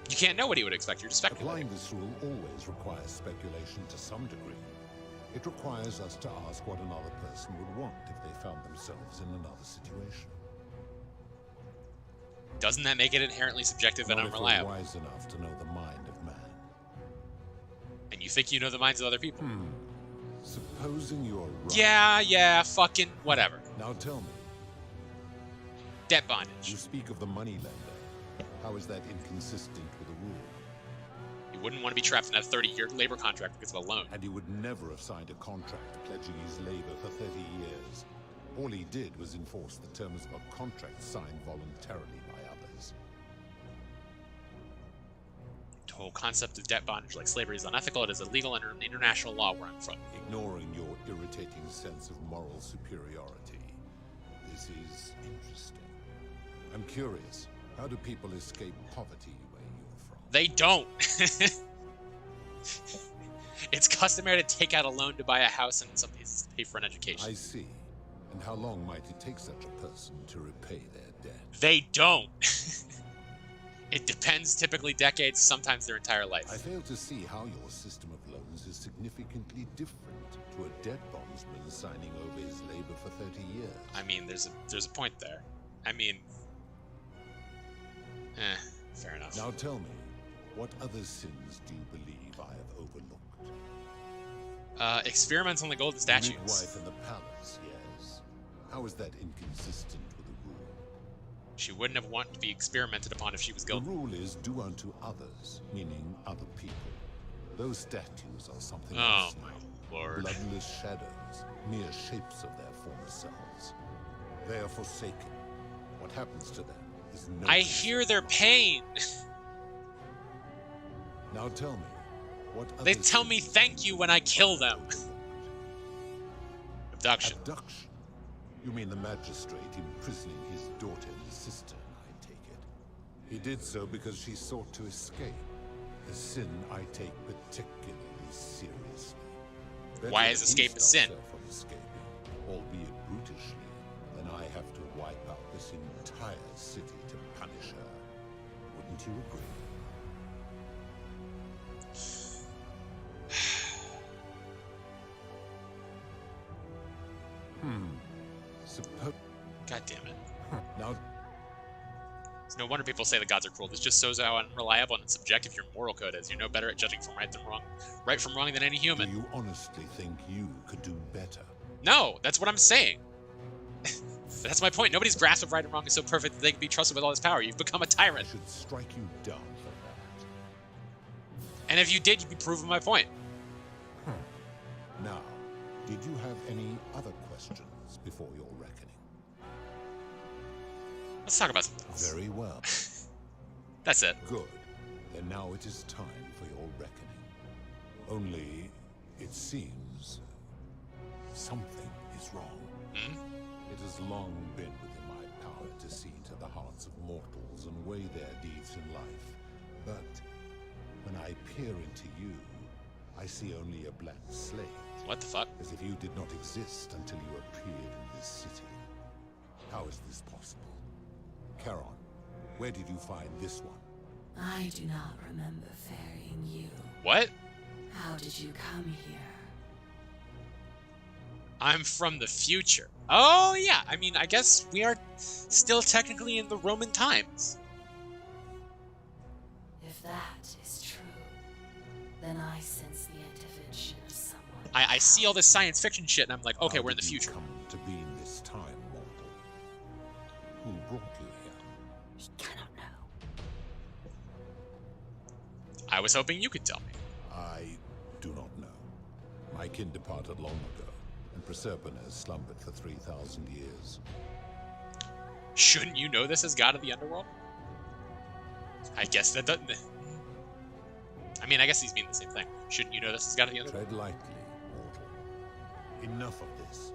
You can't know what he would expect. You're just speculating. Applying this rule always requires speculation to some degree. It requires us to ask what another person would want if they found themselves in another situation. Doesn't that make it inherently subjective and Not if unreliable? you're wise enough to know the mind of man. And you think you know the minds of other people? Supposing you're right. Yeah, fucking whatever. Now tell me. Debt bondage. You speak of the moneylender. How is that inconsistent with the rule? He wouldn't want to be trapped in a 30-year labor contract because of a loan. And he would never have signed a contract pledging his labor for 30 years. All he did was enforce the terms of a contract signed voluntarily by others. The whole concept of debt bondage, like slavery, is unethical. It is illegal under international law where I'm from. Ignoring your irritating sense of moral superiority. This is interesting. I'm curious. How do people escape poverty where you're from? They don't. It's customary to take out a loan to buy a house and in some cases to pay for an education. I see. And how long might it take such a person to repay their debt? They don't. It depends, typically decades, sometimes their entire life. I fail to see how your system of loans is significantly different to a debt bondsman signing over his labor for 30 years. I mean, there's a point there. I mean, fair enough. Now tell me, what other sins do you believe I have overlooked? Experiments on the golden statues. The midwife in the palace, yes. How is that inconsistent with the rule? She wouldn't have wanted to be experimented upon if she was guilty. The rule is do unto others, meaning other people. Those statues are something else. Oh my lord. Bloodless shadows, mere shapes of their former selves. They are forsaken. What happens to them is no. I hear their pain. Now tell me, what other they tell me thank you when I kill them. Abduction. Abduction? You mean the magistrate imprisoning his daughter and sister, I take it. He did so because she sought to escape. A sin I take particularly seriously. Why is escape a sin? From escaping, albeit brutishly, then I have to wipe out this entire city to punish her. Wouldn't you agree? God damn it. Now, it's no wonder people say the gods are cruel. This just shows how unreliable and subjective your moral code is. You're no better at judging from right from wrong than any human. Do you honestly think you could do better? No, that's what I'm saying. That's my point. Nobody's grasp of right and wrong is so perfect that they can be trusted with all this power. You've become a tyrant. I should strike you down for that. And if you did, you'd be proving my point. Now, did you have any other questions before your reckoning? Let's talk about something else. Very well. That's it. Good. Then now it is time for your reckoning. Only, it seems, something is wrong. It has long been within my power to see into the hearts of mortals and weigh their deeds in life. But when I peer into you, I see only a blank slate. What the fuck? As if you did not exist until you appeared in this city. How is this possible? Charon, where did you find this one? I do not remember ferrying you. What? How did you come here? I'm from the future. Oh, yeah. I mean, I guess we are still technically in the Roman times. If that is true, then I sense the intervention of someone. I see all this science fiction shit, and I'm like, okay, we're in the future. Come to be in this time, mortal. Who brought you here? He cannot know. I was hoping you could tell me. I do not know. My kin departed long ago, and Proserpina has slumbered for 3,000 years. Shouldn't you know this as god of the underworld? I guess that doesn't... I mean, I guess he's meaning the same thing. Shouldn't you know this as god of the underworld? Tread lightly, mortal. Enough of this.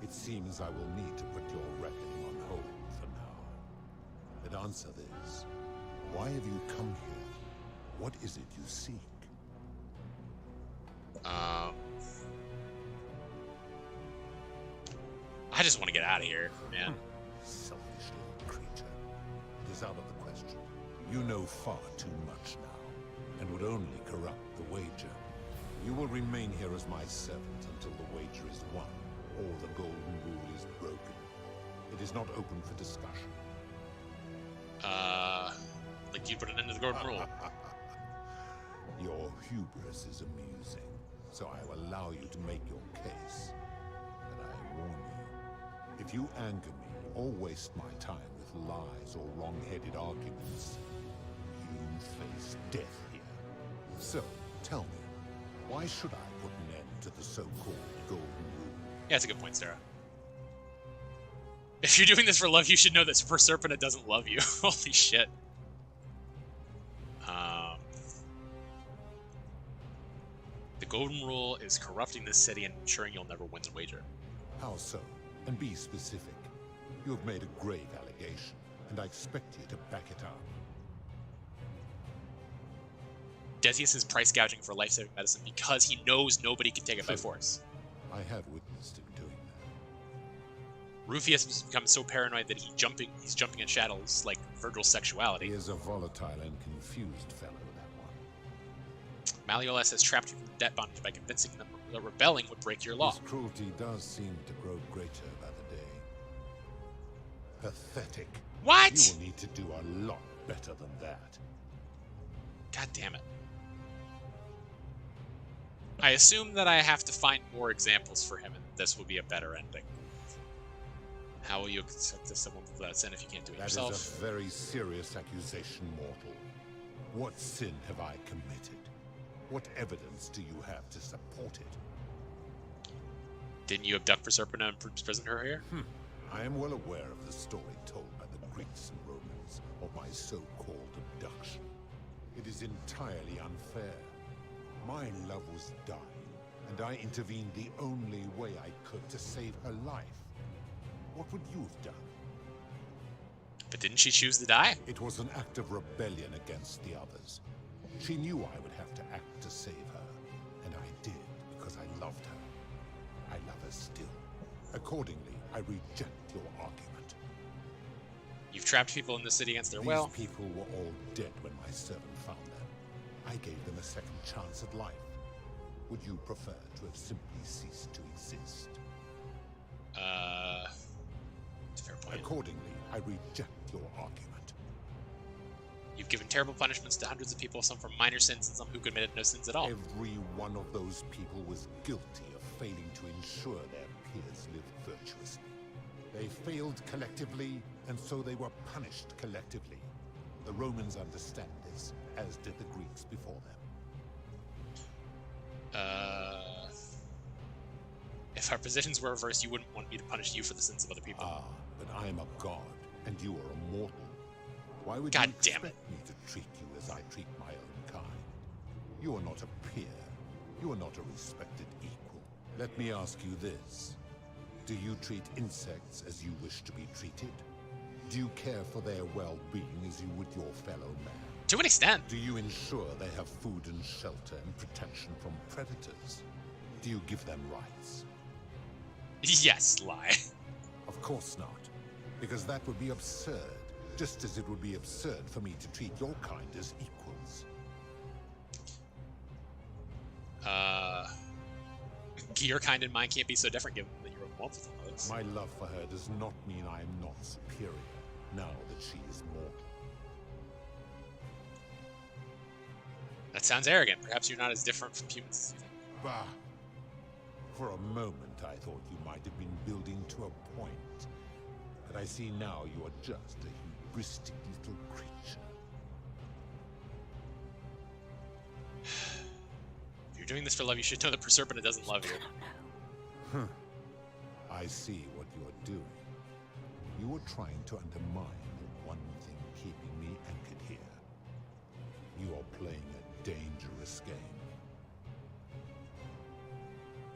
It seems I will need to put your reckoning on hold for now. But answer this. Why have you come here? What is it you seek? I just want to get out of here, man. Selfish little creature. It is out of the question. You know far too much now, and would only corrupt the wager. You will remain here as my servant until the wager is won, or the golden rule is broken. It is not open for discussion. Like you put an end to the golden rule. Your hubris is amusing, so I will allow you to make your case. But I warn you, if you anger me or waste my time with lies or wrong-headed arguments, you face death here. So, tell me, why should I put an end to the so-called golden rule? Yeah, that's a good point, Sarah. If you're doing this for love, you should know that Proserpina doesn't love you. Holy shit. The golden rule is corrupting this city and ensuring you'll never win the wager. How so? And be specific. You have made a grave allegation, and I expect you to back it up. Decius is price gouging for life-saving medicine because he knows nobody can take it by force. I have witnessed him doing that. Rufius has become so paranoid that he's jumping at shadows like Virgil's sexuality. He is a volatile and confused fellow, that one. Malleolus has trapped you in debt bondage by convincing them that rebelling would break your law. His cruelty does seem to grow greater by the day. Pathetic. What? You will need to do a lot better than that. God damn it. I assume that I have to find more examples for him, and this will be a better ending. How will you accept this someone without sin if you can't do it yourself? That is a very serious accusation, mortal. What sin have I committed? What evidence do you have to support it? Didn't you abduct Proserpina and imprison her here? I am well aware of the story told by the Greeks and Romans of my so-called abduction. It is entirely unfair. My love was dying, and I intervened the only way I could to save her life. What would you have done? But didn't she choose to die? It was an act of rebellion against the others. She knew I would have to act to save her, and I did because I loved her. I love her still. Accordingly, I reject your argument. You've trapped people in the city against their will. These people were all dead when my servant found them. I gave them a second chance at life. Would you prefer to have simply ceased to exist? Fair point. Accordingly, I reject your argument. You've given terrible punishments to hundreds of people, some for minor sins and some who committed no sins at all. Every one of those people was guilty of failing to ensure their peers lived virtuously. They failed collectively, and so they were punished collectively. The Romans understand this, as did the Greeks before them. If our positions were reversed, you wouldn't want me to punish you for the sins of other people. Ah, but I am a god, and you are a mortal. Why would God you damn it. expect me to treat you as I treat my own kind? You are not a peer. You are not a respected equal. Let me ask you this. Do you treat insects as you wish to be treated? Do you care for their well-being as you would your fellow man? To an extent. Do you ensure they have food and shelter and protection from predators? Do you give them rights? Yes, lie. Of course not. Because that would be absurd. Just as it would be absurd for me to treat your kind as equals. Your kind and mine can't be so different given that you're of multiple modes. My love for her does not mean I am not superior, now that she is mortal. That sounds arrogant. Perhaps you're not as different from humans as you think. Bah! For a moment I thought you might have been building to a point. But I see now you are just a hubristic little creature. If you're doing this for love, you should know that Proserpina doesn't love you. I see what you are doing. You are trying to undermine the one thing keeping me anchored here. You are playing a dangerous game.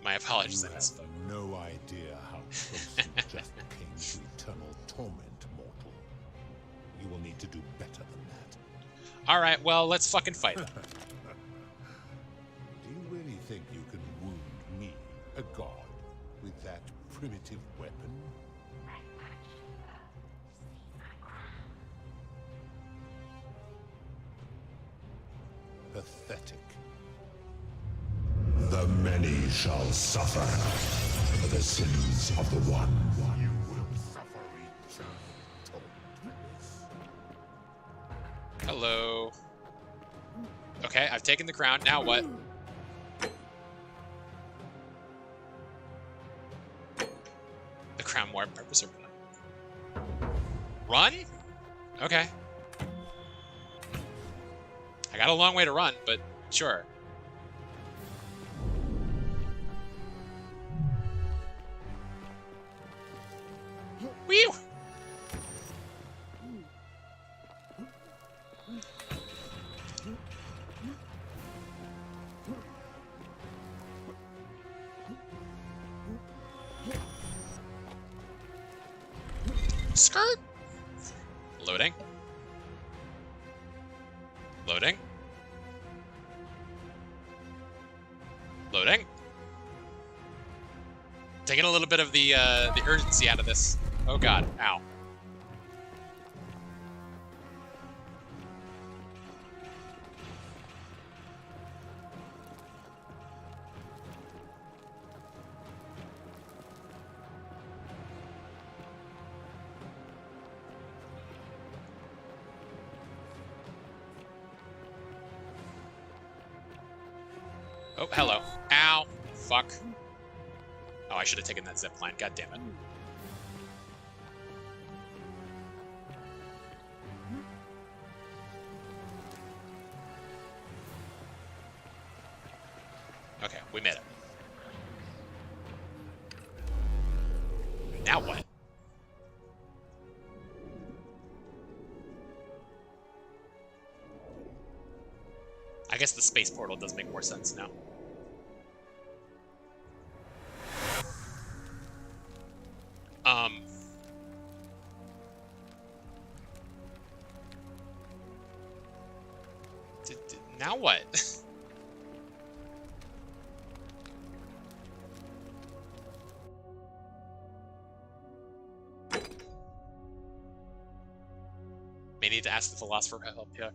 My apologies. You have no idea how close you just came to eternal torment, mortal. You will need to do better than that. Alright, well, let's fucking fight then. Do you really think you can wound me, a god, with that primitive weapon? Pathetic. The many shall suffer for the sins of the one. You will suffer eternal torment. Hello. Okay, I've taken the crown. Now what? The crown warp by Proserpina. Run? Okay. I got a long way to run, but sure. Whew! Skirt! Loading. Loading. Taking a little bit of the urgency out of this. Oh god, ow. Oh, hello. Ow. Fuck. Oh, I should have taken that zip line. God damn it. Okay, we made it. Now what? I guess the space portal does make more sense now. Now what? May need to ask the philosopher for help here.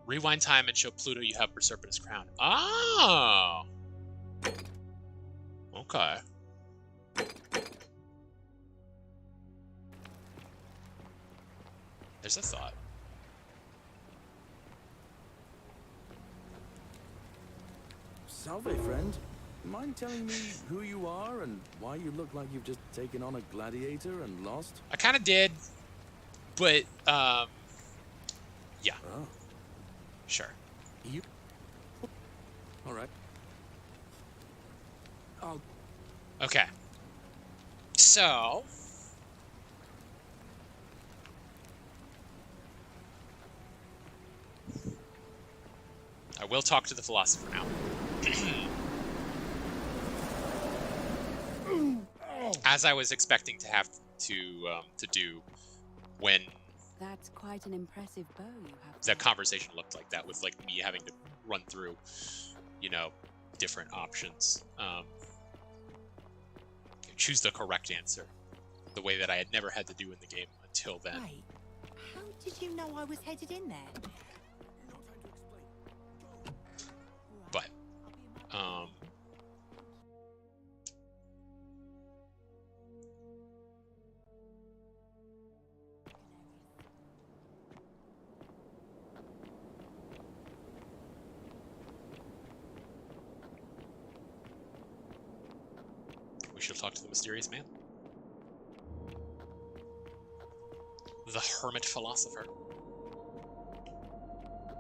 Rewind time and show Pluto you have Proserpina's crown. Oh! Okay. There's a thought. Salve, friend. Mind telling me who you are and why you look like you've just taken on a gladiator and lost? I kind of did, but, yeah. Oh. Sure. You? All right. I'll... Okay. So... I will talk to the philosopher now. As I was expecting to have to do when That's quite an impressive bow you have. that conversation looked like that, with like me having to run through, you know, different options. Choose the correct answer, the way that I had never had to do in the game until then. Wait, how did you know I was headed in there? But, we shall talk to the mysterious man. The hermit philosopher.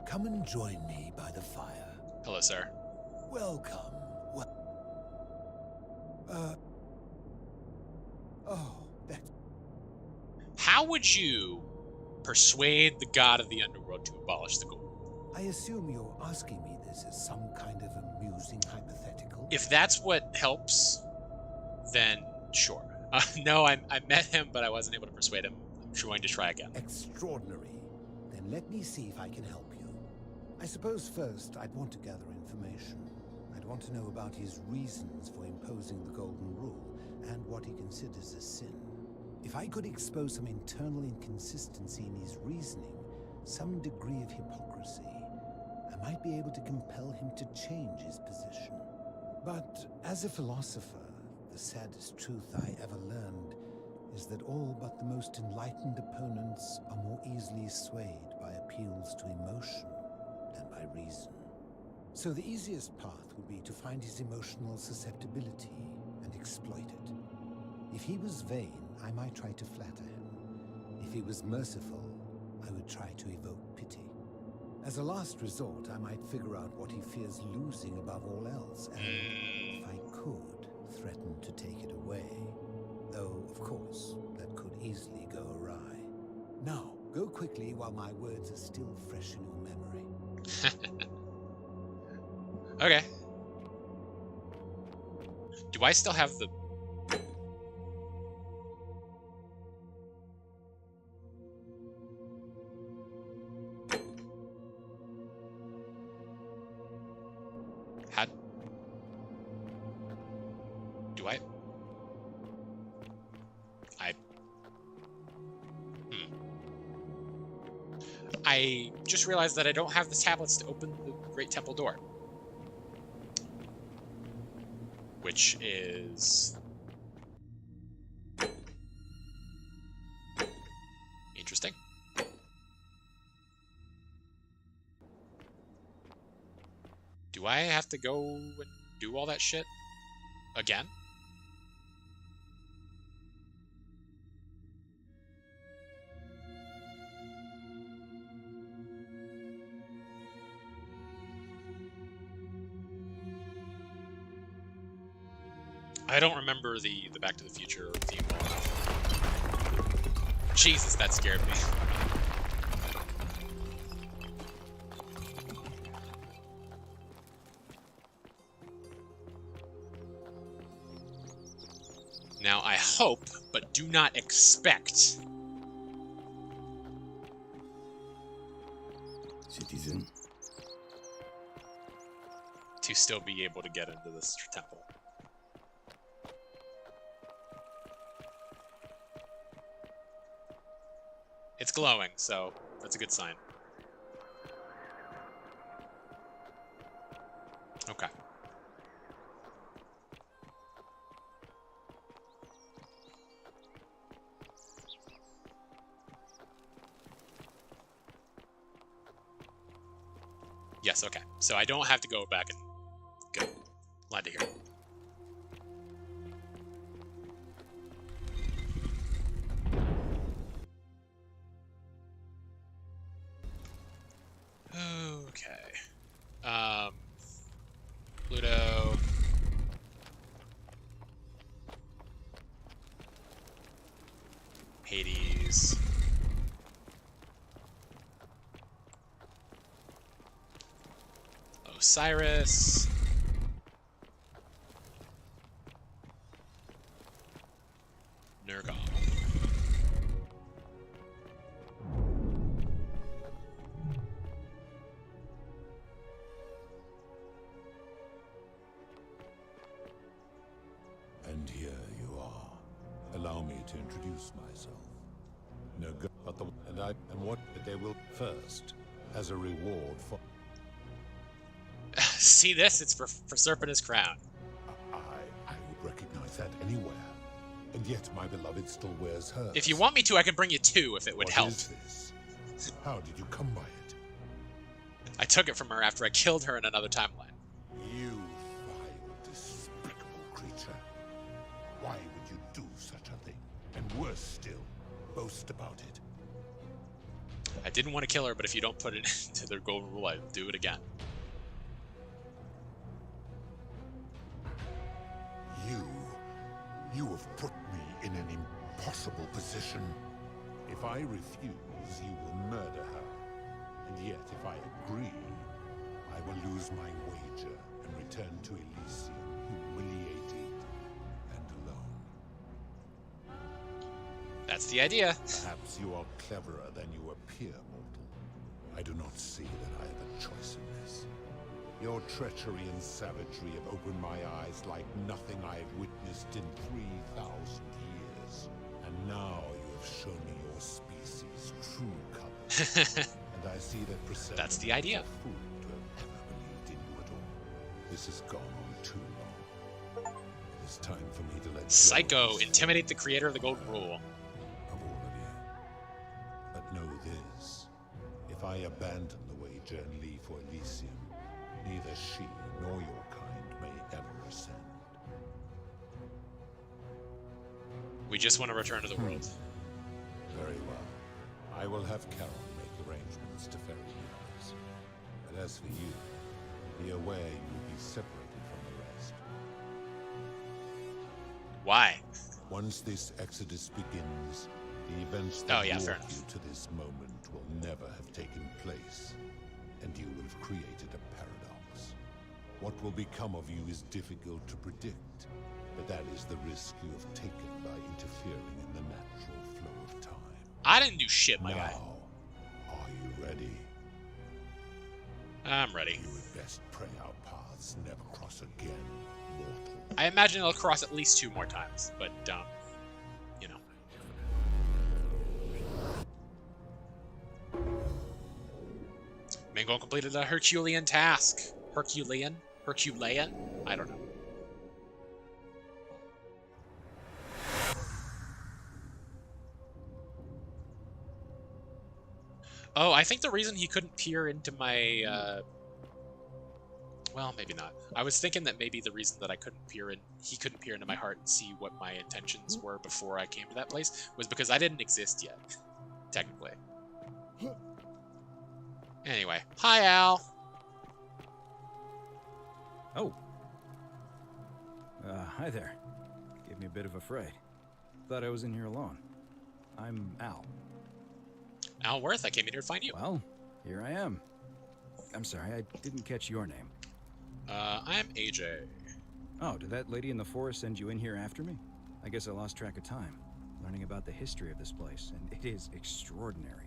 Come and join me by the fire. Hello, sir. Welcome. Oh, that... How would you persuade the god of the underworld to abolish the gold? I assume you're asking me this as some kind of amusing hypothetical? If that's what helps, then sure. No, I met him, but I wasn't able to persuade him. I'm going to try again. Extraordinary. Then let me see if I can help you. I suppose first I'd want to gather information. I'd want to know about his reasons for imposing the Golden Rule and what he considers a sin. If I could expose some internal inconsistency in his reasoning, some degree of hypocrisy, I might be able to compel him to change his position. But as a philosopher, the saddest truth I ever learned is that all but the most enlightened opponents are more easily swayed by appeals to emotion than by reason. So the easiest path would be to find his emotional susceptibility and exploit it. If he was vain, I might try to flatter him. If he was merciful, I would try to evoke pity. As a last resort, I might figure out what he fears losing above all else, and if I could, threaten to take it away. Though, of course, that could easily go awry. Now, go quickly while my words are still fresh in your memory. Okay. Do I still have the... How... Do I... I just realized that I don't have the tablets to open the Great Temple door. Which is... interesting. Do I have to go and do all that shit again? I don't remember the Back to the Future theme well enough. Jesus, that scared me. Now, I hope, but do not expect, Citizen, to still be able to get into this temple. It's glowing, so that's a good sign. Okay. Yes, okay. So I don't have to go back and... Good. Glad to hear. Okay. Pluto. Hades. Osiris. Nergal. And here you are. Allow me to introduce myself. Nergal, and what they will first, as a reward for... See this? It's for Serpentis crown. I would recognize that anywhere. And yet my beloved still wears hers. If you want me to, I can bring you two if it would help. What is this? How did you come by it? I took it from her after I killed her in another timeline. You vile, despicable creature. Why would you do such a thing? And worse still, boast about it. I didn't want to kill her, but if you don't put it into their golden rule, I'll do it again. You have put me in an impossible position. If I refuse, you will murder her. And yet, if I agree, I will lose my wager and return to Elysium, humiliated and alone. That's the idea. Perhaps you are cleverer than you appear, mortal. I do not see that I have a choice in this. Your treachery and savagery have opened my eyes like nothing I have witnessed in 3,000 years. And now you have shown me your species' true colors. And I see that Persephone That's the idea. is a fool to have ever believed in you at all. This has gone on too long. It is time for me to let Psycho, intimidate the creator of the golden rule. Of all of you. But know this. If I abandon the wager and leave for Elysium, neither she nor your kind may ever ascend. We just want to return to the world. Very well. I will have Charon make arrangements to ferry you. But as for you, be aware you will be separated from the rest. Why? Once this exodus begins, the events that fair brought enough. you to this moment will never have taken place, and you will have created a paradox. What will become of you is difficult to predict, but that is the risk you have taken by interfering in the natural flow of time. I didn't do shit, my guy. Are you ready? I'm ready. You would best pray our paths never cross again, mortal. I imagine they'll cross at least 2 more times, but, you know. Mingo completed a Herculean task. Herculean? I don't know. Oh, I think the reason he couldn't peer into my, well, maybe not. I was thinking that maybe the reason that he couldn't peer into my heart and see what my intentions were before I came to that place was because I didn't exist yet, technically. Anyway, hi, Al. Oh. Hi there. Gave me a bit of a fright. Thought I was in here alone. I'm Al. Al Worth, I came in here to find you. Well, here I am. I'm sorry, I didn't catch your name. I'm AJ. Oh, did that lady in the forest send you in here after me? I guess I lost track of time, learning about the history of this place, and it is extraordinary.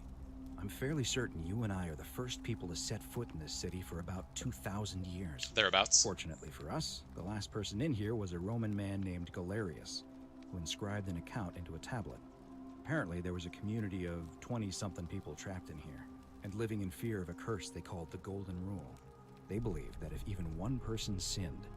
I'm fairly certain you and I are the first people to set foot in this city for about 2,000 years. Thereabouts. Fortunately for us, the last person in here was a Roman man named Galerius, who inscribed an account into a tablet. Apparently, there was a community of 20-something people trapped in here, and living in fear of a curse they called the Golden Rule. They believed that if even one person sinned,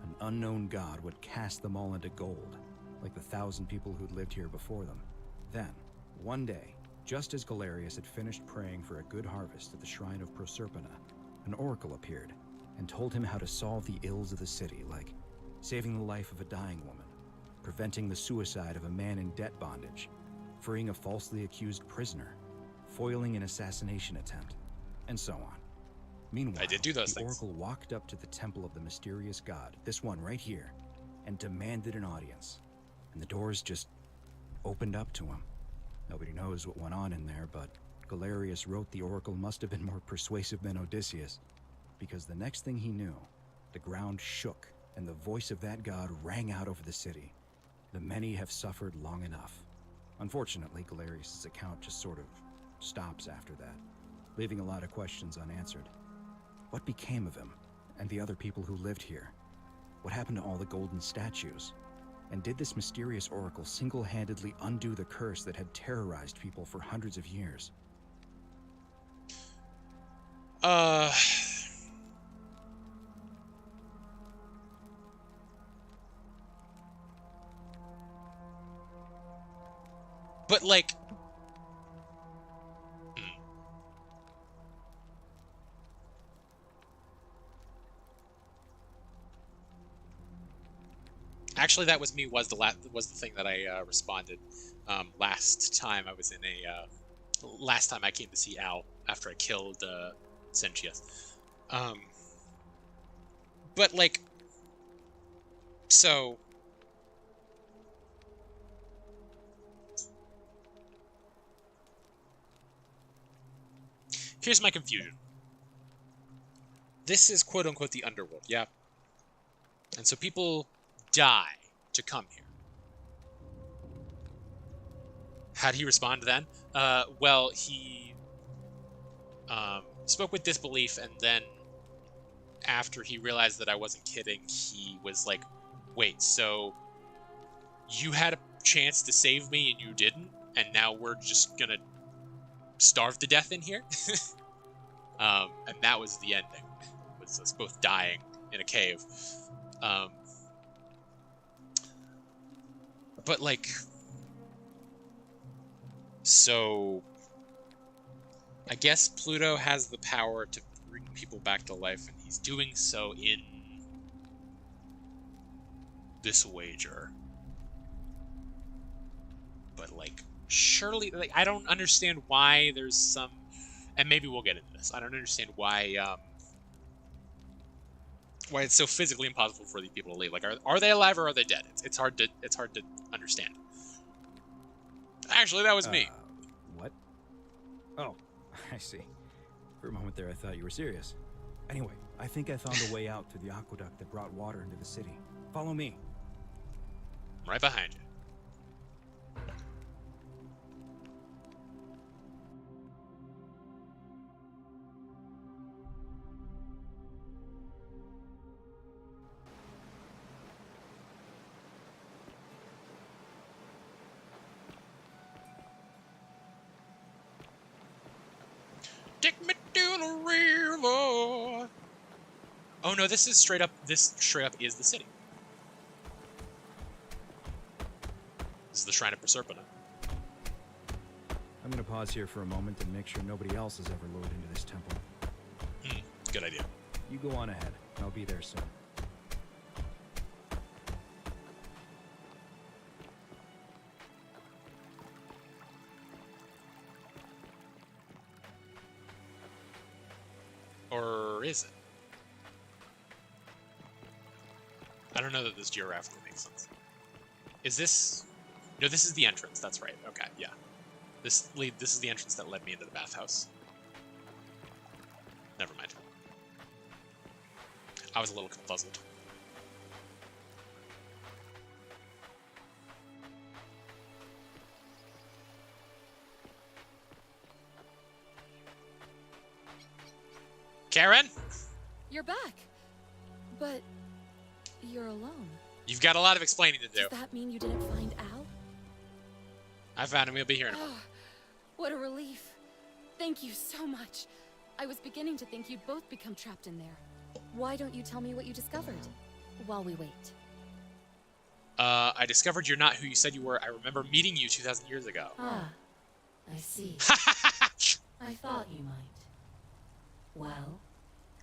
an unknown god would cast them all into gold, like the 1,000 people who'd lived here before them. Then, one day, just as Galerius had finished praying for a good harvest at the shrine of Proserpina, an oracle appeared and told him how to solve the ills of the city, like saving the life of a dying woman, preventing the suicide of a man in debt bondage, freeing a falsely accused prisoner, foiling an assassination attempt, and so on. Meanwhile, I did do those the things. oracle walked up to the temple of the mysterious god, this one right here, and demanded an audience. And the doors just opened up to him. Nobody knows what went on in there, but Galerius wrote the oracle must have been more persuasive than Odysseus, because the next thing he knew, the ground shook, and the voice of that god rang out over the city. The many have suffered long enough. Unfortunately, Galerius' account just sort of stops after that, leaving a lot of questions unanswered. What became of him, and the other people who lived here? What happened to all the golden statues? And did this mysterious oracle single-handedly undo the curse that had terrorized people for hundreds of years? But, like... Actually, that was me. Was the thing that I responded last time I was in a last time I came to see Al after I killed Sentius. But like, so here's my confusion. This is quote unquote the underworld, yeah, and so people die to come here. How'd he respond then? Well, he spoke with disbelief, and then after he realized that I wasn't kidding, he was like, wait, so you had a chance to save me and you didn't, and now we're just gonna starve to death in here? And that was the ending. It was us both dying in a cave. But, like, so I guess Pluto has the power to bring people back to life, and he's doing so in this wager. But, like, surely, like, I don't understand why there's some, and maybe we'll get into this. I don't understand why it's so physically impossible for these people to leave. Like, are they alive or are they dead? It's hard to understand. Actually, that was me. What? Oh, I see. For a moment there, I thought you were serious. Anyway, I think I found a way out through the aqueduct that brought water into the city. Follow me. I'm right behind you. Take me to the Oh no, this is straight up. This straight up is the city. This is the Shrine of Proserpina. I'm gonna pause here for a moment and make sure nobody else has ever lured into this temple. Good idea. You go on ahead. I'll be there soon. Or is it? I don't know that this geographically makes sense. Is this... No, this is the entrance. That's right. Okay, yeah. This is the entrance that led me into the bathhouse. Never mind. I was a little puzzled. Karen? You're back. But you're alone. You've got a lot of explaining to do. Does that mean you didn't find Al? I found him. He'll be here in a moment. What a relief. Thank you so much. I was beginning to think you'd both become trapped in there. Why don't you tell me what you discovered while we wait? I discovered you're not who you said you were. I remember meeting you 2,000 years ago. Ah, I see. I thought you might. Well,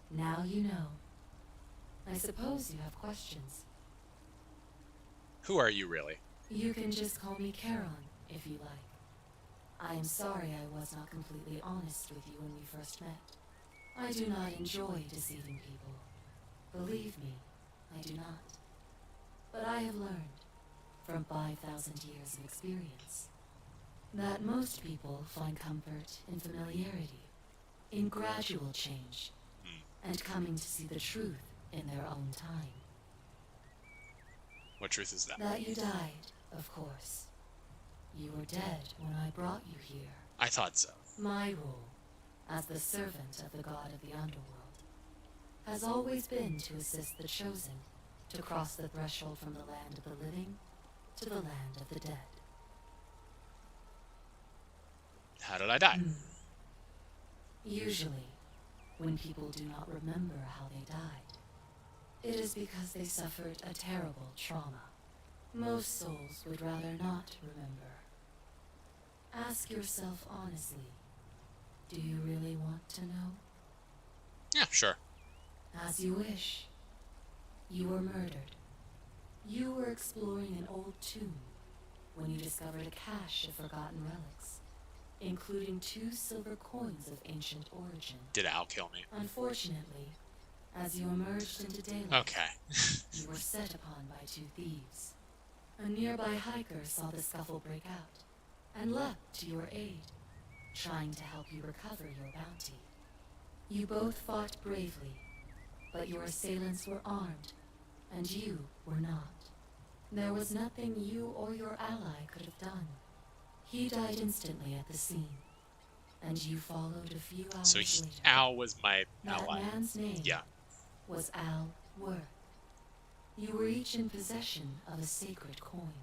now you know. I suppose you have questions. Who are you, really? You can just call me Charon, if you like. I am sorry I was not completely honest with you when we first met. I do not enjoy deceiving people. Believe me, I do not. But I have learned, from 5,000 years of experience, that most people find comfort in familiarity, in gradual change, and coming to see the truth in their own time. What truth is that? That you died, of course. You were dead when I brought you here. I thought so. My role, as the servant of the god of the underworld, has always been to assist the chosen to cross the threshold from the land of the living to the land of the dead. How did I die? Usually, when people do not remember how they died, it is because they suffered a terrible trauma. Most souls would rather not remember. Ask yourself honestly, do you really want to know? Yeah, sure. As you wish. You were murdered. You were exploring an old tomb when you discovered a cache of forgotten relics, including 2 silver coins of ancient origin. Did Al kill me? Unfortunately, as you emerged into daylight, okay. You were set upon by 2 thieves. A nearby hiker saw the scuffle break out and leapt to your aid, trying to help you recover your bounty. You both fought bravely, but your assailants were armed, and you were not. There was nothing you or your ally could have done. He died instantly at the scene, and you followed a few hours later. Al was my ally. That man's name was Al Worth. You were each in possession of a sacred coin,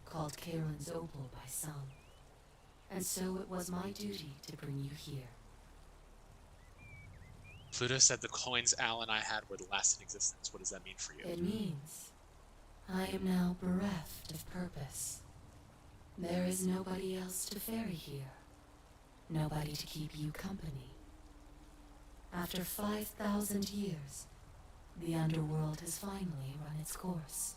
called Charon's Opal by some, and so it was my duty to bring you here. Pluto said the coins Al and I had were the last in existence. What does that mean for you? It means I am now bereft of purpose. There is nobody else to ferry here. Nobody to keep you company. After 5,000 years, the underworld has finally run its course.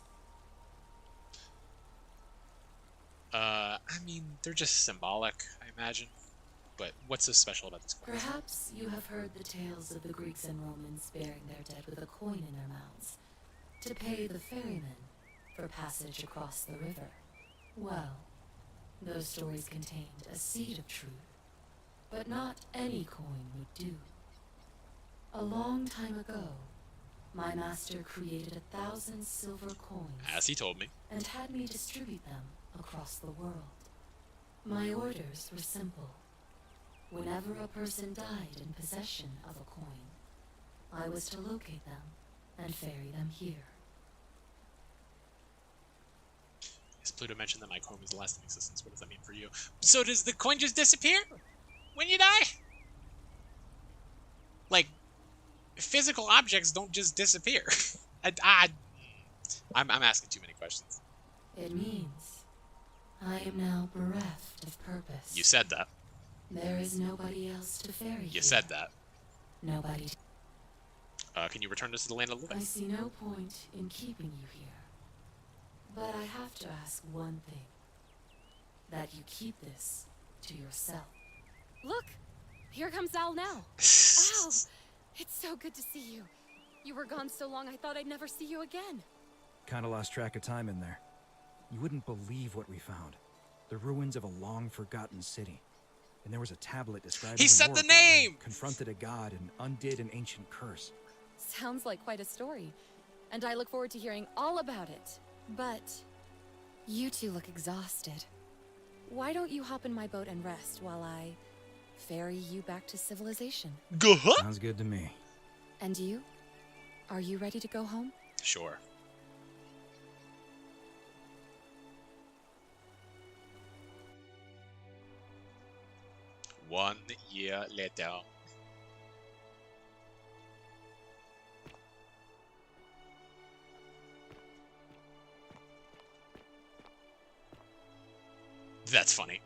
I mean, they're just symbolic, I imagine. But what's so special about this coin? Perhaps you have heard the tales of the Greeks and Romans burying their dead with a coin in their mouths to pay the ferryman for passage across the river. Well, those stories contained a seed of truth, but not any coin would do. A long time ago, my master created 1,000 silver coins. As he told me. And had me distribute them across the world. My orders were simple. Whenever a person died in possession of a coin, I was to locate them and ferry them here. Yes, Pluto mentioned that my coin was the last in existence. What does that mean for you? So does the coin just disappear when you die? Like, physical objects don't just disappear. I'm asking too many questions. It means I am now bereft of purpose. You said that. There is nobody else to ferry You said that. Nobody. Can you return us to the land of living? I see no point in keeping you here. But I have to ask one thing. That you keep this to yourself. Look! Here comes Al now. Al! It's so good to see you. You were gone so long I thought I'd never see you again. Kinda lost track of time in there. You wouldn't believe what we found. The ruins of a long-forgotten city. And there was a tablet describing He said the name! Confronted a god and undid an ancient curse. Sounds like quite a story. And I look forward to hearing all about it. But you two look exhausted. Why don't you hop in my boat and rest while I ferry you back to civilization? Sounds good to me. And you? Are you ready to go home? Sure. One year later. That's funny.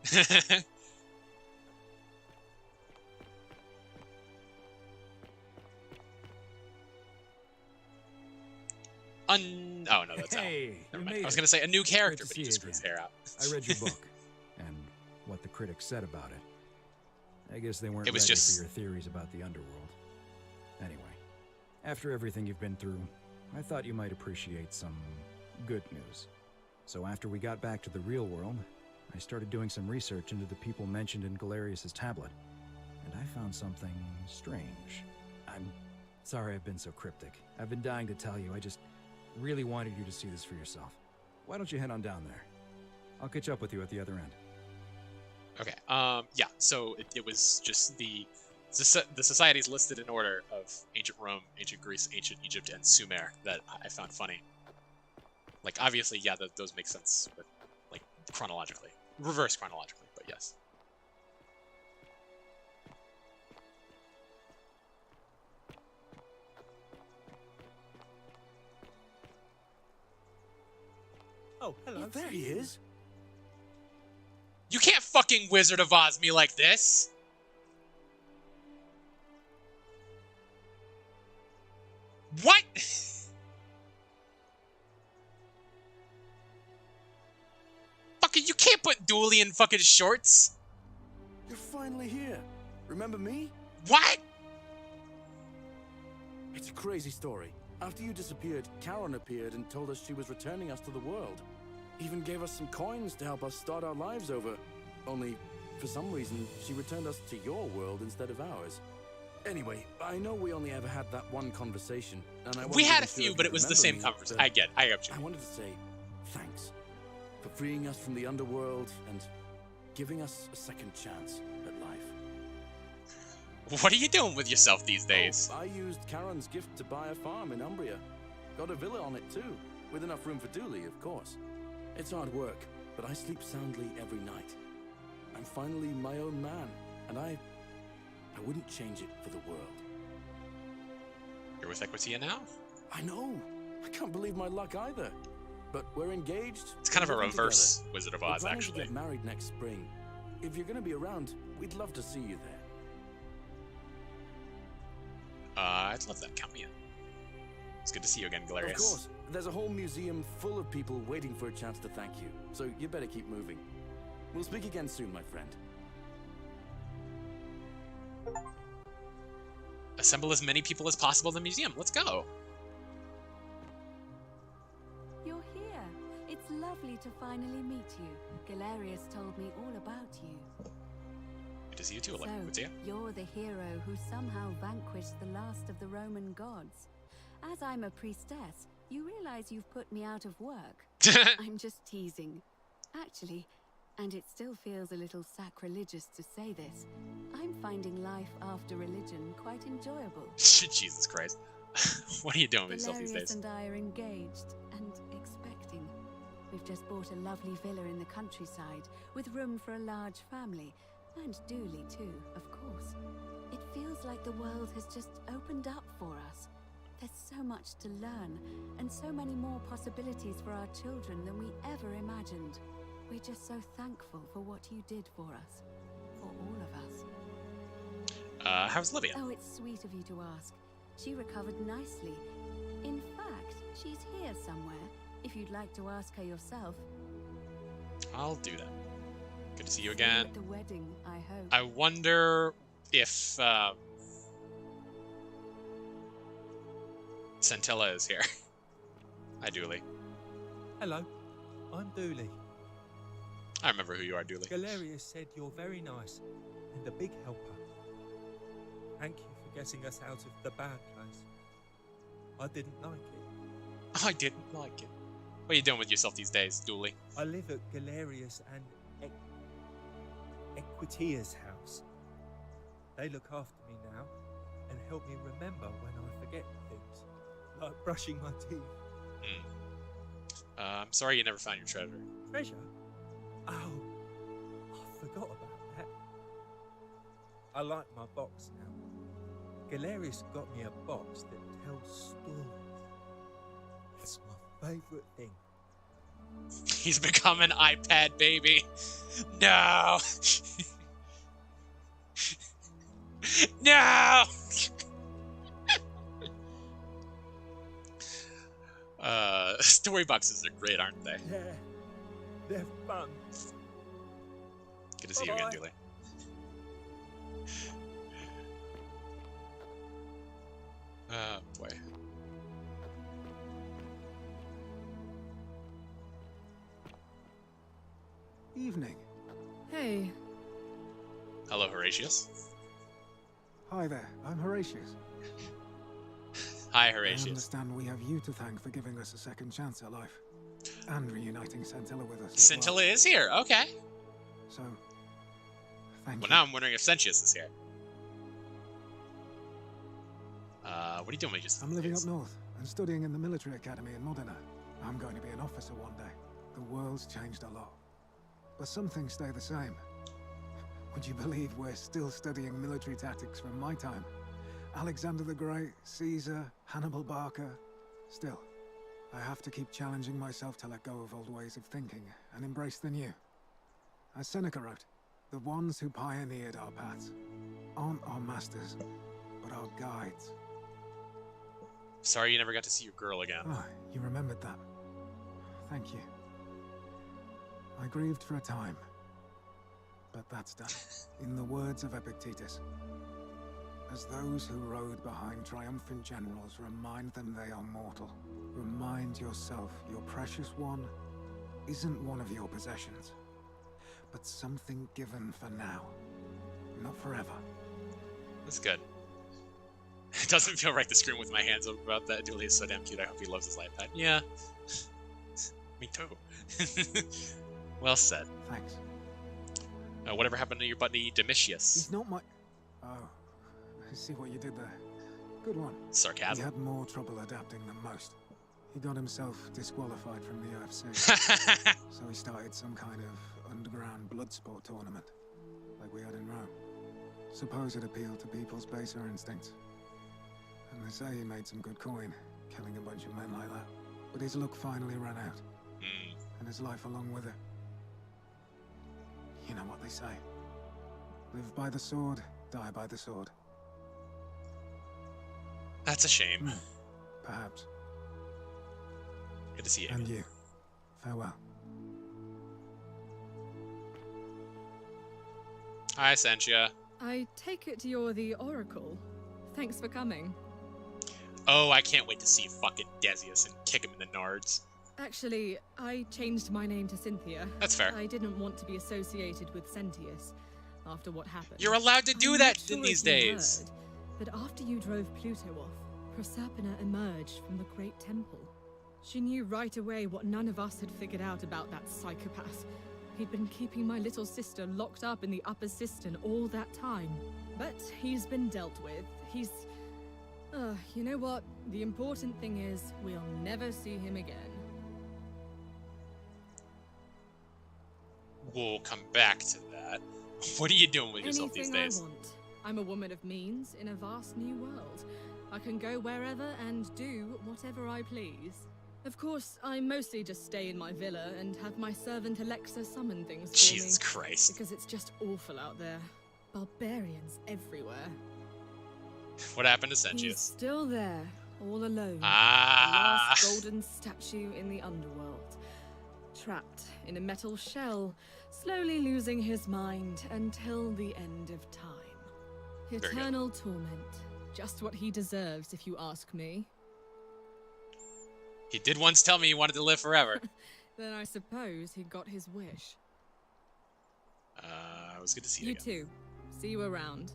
Oh no, that's hey, Never mind. I was gonna say a new character, but he just grew his hair out. I read your book and what the critics said about it. I guess they weren't It was ready just- for your theories about the underworld. Anyway, after everything you've been through, I thought you might appreciate some good news. So after we got back to the real world, I started doing some research into the people mentioned in Galerius' tablet, and I found something strange. I'm sorry I've been so cryptic. I've been dying to tell you. I just really wanted you to see this for yourself. Why don't you head on down there? I'll catch up with you at the other end. Okay. Yeah. So it was just the societies listed in order of ancient Rome, ancient Greece, ancient Egypt, and Sumer that I found funny. Like obviously, yeah, those make sense, but like chronologically, reverse chronologically, but yes. Oh, hello. There he is. You can't fucking Wizard of Oz me like this! What?! Fucking, you can't put Dooley in fucking shorts! You're finally here. Remember me? What?! It's a crazy story. After you disappeared, Charon appeared and told us she was returning us to the world. Even gave us some coins to help us start our lives over. Only, for some reason, she returned us to your world instead of ours. Anyway, I know we only ever had that one conversation, and I We had a few, but it was the same conversation. I get you. I wanted to say thanks for freeing us from the underworld and giving us a second chance at life. What are you doing with yourself these days? Oh, I used Charon's gift to buy a farm in Umbria. Got a villa on it too, with enough room for Dooley, of course. It's hard work, but I sleep soundly every night. I'm finally my own man, and I wouldn't change it for the world. You're with Equitia now? I know. I can't believe my luck either. But we're engaged. It's kind of a living reverse together. Wizard of We're Oz, planning actually. to get married next spring. If you're going to be around, we'd love to see you there. I'd love that. Count me in. It's good to see you again, Galerius. Of course. There's a whole museum full of people waiting for a chance to thank you. So you better keep moving. We'll speak again soon, my friend. Assemble as many people as possible in the museum. Let's go. You're here. It's lovely to finally meet you. Galerius told me all about you. Good to see you too, So, Equitia. you're the hero who somehow vanquished the last of the Roman gods. As I'm a priestess, you realize you've put me out of work. I'm just teasing. Actually, and it still feels a little sacrilegious to say this, I'm finding life after religion quite enjoyable. Jesus Christ. What are you doing with yourself these Galerius days? and I are engaged and expecting. We've just bought a lovely villa in the countryside with room for a large family, and Dooley too, of course. It feels like the world has just opened up for us. There's so much to learn, and so many more possibilities for our children than we ever imagined. We're just so thankful for what you did for us. For all of us. How's Livia? Oh, it's sweet of you to ask. She recovered nicely. In fact, she's here somewhere, if you'd like to ask her yourself. I'll do that. Good to see you again. At the wedding, I hope. I wonder if Centilla is here. Hi, Dooley. Hello, I'm Dooley. I remember who you are, Dooley. Galerius said you're very nice and a big helper. Thank you for getting us out of the bad place. I didn't like it. I didn't like it. What are you doing with yourself these days, Dooley? I live at Galerius and Equitia's house. They look after me now and help me remember when I forget things, like brushing my teeth. I'm sorry you never found your treasure. Treasure? Oh, I forgot about that. I like my box now. Galerius got me a box that tells stories. It's my favourite thing. He's become an iPad baby. No! No! Story boxes are great, aren't they? Yeah, they're fun. Good to see you again, Dooley. Oh, boy. Evening. Hey. Hello, Horatius. Hi there, I'm Horatius. Hi, I Horatius. understand we have you to thank for giving us a second chance at life. And reuniting Centilla with us. Centilla is here, okay. So, thank Well, you. now I'm wondering if Sentius is here. What are you doing with yourself? I'm living up north and studying in the military academy in Modena. I'm going to be an officer one day. The world's changed a lot. But some things stay the same. Would you believe we're still studying military tactics from my time? Alexander the Great, Caesar, Hannibal Barca. Still, I have to keep challenging myself to let go of old ways of thinking and embrace the new. As Seneca wrote, the ones who pioneered our paths aren't our masters, but our guides. Sorry you never got to see your girl again. Ah, you remembered that. Thank you. I grieved for a time, but that's done. In the words of Epictetus, as those who rode behind triumphant generals remind them they are mortal, remind yourself your precious one isn't one of your possessions, but something given for now, not forever. That's good. It doesn't feel right to scream with my hands about that. Dooley is so damn cute. I hope he loves his iPad. Yeah. Me too. Well said. Thanks. Whatever happened to your buddy Domitius? He's not my... Oh, I see what you did there. Good one. Sarcasm. He had more trouble adapting than most. He got himself disqualified from the UFC. So he started some kind of underground blood sport tournament, like we had in Rome. Suppose it appealed to people's baser instincts. And they say he made some good coin, killing a bunch of men like that. But his luck finally ran out. And his life along with it. You know what they say. Live by the sword, die by the sword. That's a shame. Perhaps. Good to see you. And you. Farewell. Hi, Sentia. I take it you're the Oracle. Thanks for coming. Oh, I can't wait to see fucking Decius and kick him in the nards. Actually, I changed my name to Cynthia. That's fair. I didn't want to be associated with Sentius after what happened. You're allowed to do I'm that not sure these if you days. heard, but after you drove Pluto off, Proserpina emerged from the Great Temple. She knew right away what none of us had figured out about that psychopath. He'd been keeping my little sister locked up in the upper cistern all that time. But he's been dealt with. He's... you know what? The important thing is, we'll never see him again. We'll come back to that. What are you doing with yourself these Anything days? I want, I'm a woman of means in a vast new world. I can go wherever and do whatever I please. Of course, I mostly just stay in my villa and have my servant Alexa summon things for Jesus me. Christ. Because it's just awful out there. Barbarians everywhere. What happened to He's Senjius? still there, all alone. Ah. The last golden statue in the underworld. Trapped in a metal shell, slowly losing his mind until the end of time. Eternal torment. Just what he deserves, if you ask me. He did once tell me he wanted to live forever. Then I suppose he got his wish. It was good to see you You again. too. See you around.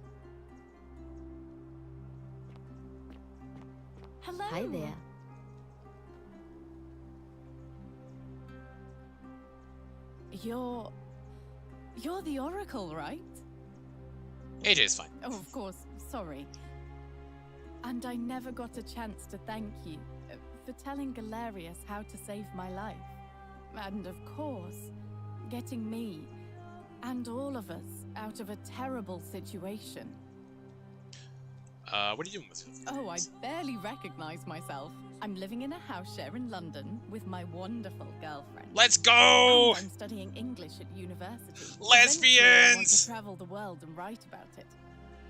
Hello. Hi there. You're the Oracle, right? AJ's fine. Oh, of course. Sorry. And I never got a chance to thank you for telling Galerius how to save my life. And of course, getting me and all of us out of a terrible situation. What are you doing with it? Oh, I barely recognize myself. I'm living in a house share in London with my wonderful girlfriend. Let's go! And I'm studying English at university. Lesbians! Eventually, I want to travel the world and write about it.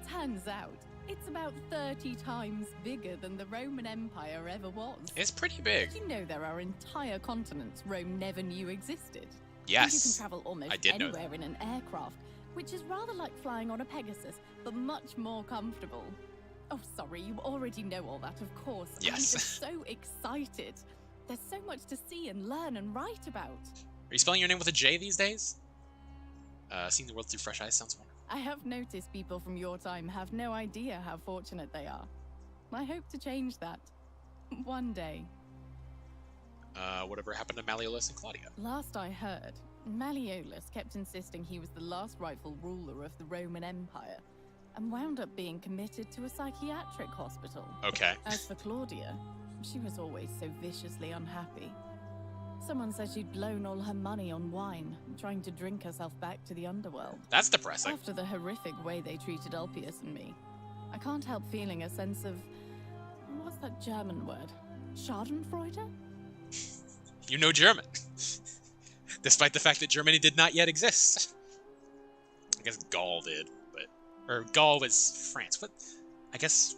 Turns out, it's about 30 times bigger than the Roman Empire ever was. It's pretty big. Did you know there are entire continents Rome never knew existed? Yes, And you can travel almost I did know anywhere in an aircraft, which is rather like flying on a Pegasus, but much more comfortable. Oh, sorry, you already know all that, of course. Yes. I'm just so excited. There's so much to see and learn and write about. Are you spelling your name with a J these days? Seeing the world through fresh eyes sounds wonderful. I have noticed people from your time have no idea how fortunate they are. I hope to change that. One day. Whatever happened to Malleolus and Claudia? Last I heard, Malleolus kept insisting he was the last rightful ruler of the Roman Empire, and wound up being committed to a psychiatric hospital. Okay. As for Claudia, she was always so viciously unhappy. Someone said she'd blown all her money on wine, trying to drink herself back to the underworld. That's depressing. After the horrific way they treated Ulpius and me, I can't help feeling a sense of... what's that German word? Schadenfreude? You know German. Despite the fact that Germany did not yet exist. I guess Gaul did, but... Or Gaul was France. What? I guess...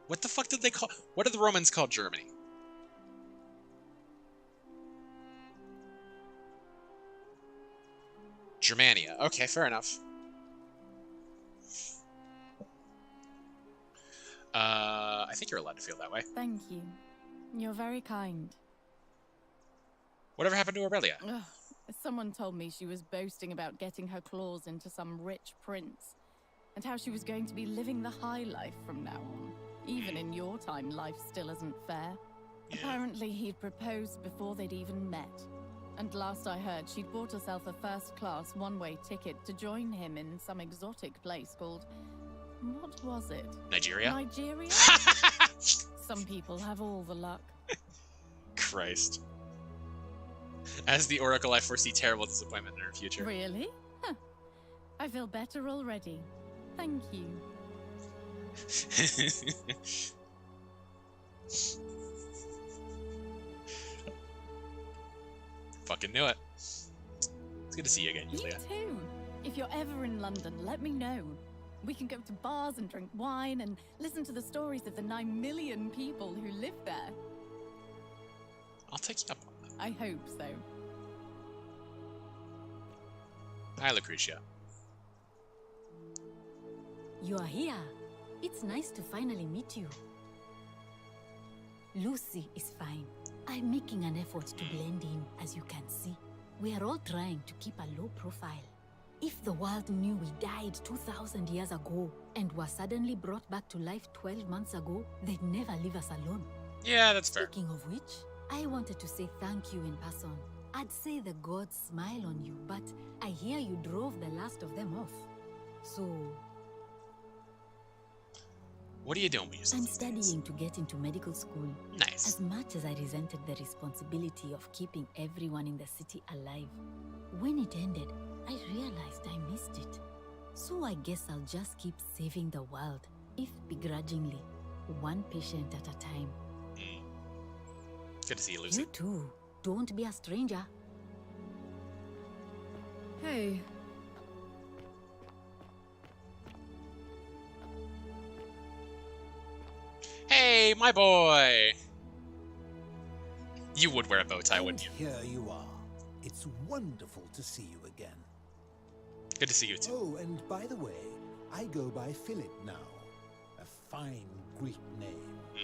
What the fuck did they call... What did the Romans call Germany? Germania. Okay, fair enough. I think you're allowed to feel that way. Thank you. You're very kind. Whatever happened to Aurelia? Ugh. Someone told me she was boasting about getting her claws into some rich prince, and how she was going to be living the high life from now on. Even in your time, life still isn't fair. Yeah. Apparently, he'd proposed before they'd even met. And last I heard, she'd bought herself a first-class one-way ticket to join him in some exotic place called... what was it? Nigeria? Nigeria? Some people have all the luck. Christ. As the Oracle, I foresee terrible disappointment in her future. Really? Huh. I feel better already. Thank you. Fucking knew it. It's good to see you again, Yulia. Me too. If you're ever in London, let me know. We can go to bars and drink wine and listen to the stories of the 9 million people who live there. I'll take you up on that. I hope so. Hi, Lucretia. You are here. It's nice to finally meet you. Lucy is fine. I'm making an effort to blend in, as you can see. We are all trying to keep a low profile. If the world knew we died 2,000 years ago and were suddenly brought back to life 12 months ago, they'd never leave us alone. Yeah, that's fair. Speaking of which, I wanted to say thank you in person. I'd say the gods smile on you, but I hear you drove the last of them off. So... what are you doing with yourself? I'm studying to get into medical school. Nice. As much as I resented the responsibility of keeping everyone in the city alive, when it ended, I realized I missed it. So I guess I'll just keep saving the world, if begrudgingly, one patient at a time. Good to see you, Lucy. You too. Don't be a stranger. Hey. Hey, my boy! You would wear a bow tie, wouldn't you? Here you are. It's wonderful to see you again. Good to see you too. Oh, and by the way, I go by Philip now. A fine Greek name.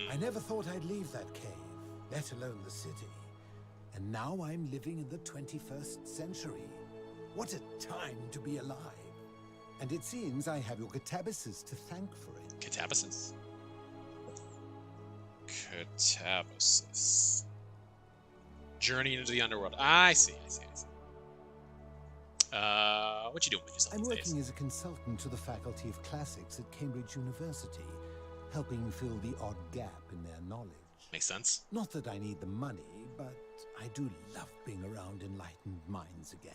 I never thought I'd leave that cave, let alone the city. And now I'm living in the 21st century. What a time to be alive. And it seems I have your Catabasis to thank for it. Catabasis? Catabasis. Journey into the underworld. I see. What you doing with yourself I'm these working days? as a consultant to the Faculty of Classics at Cambridge University, helping fill the odd gap in their knowledge. Makes sense. Not that I need the money, but I do love being around enlightened minds again.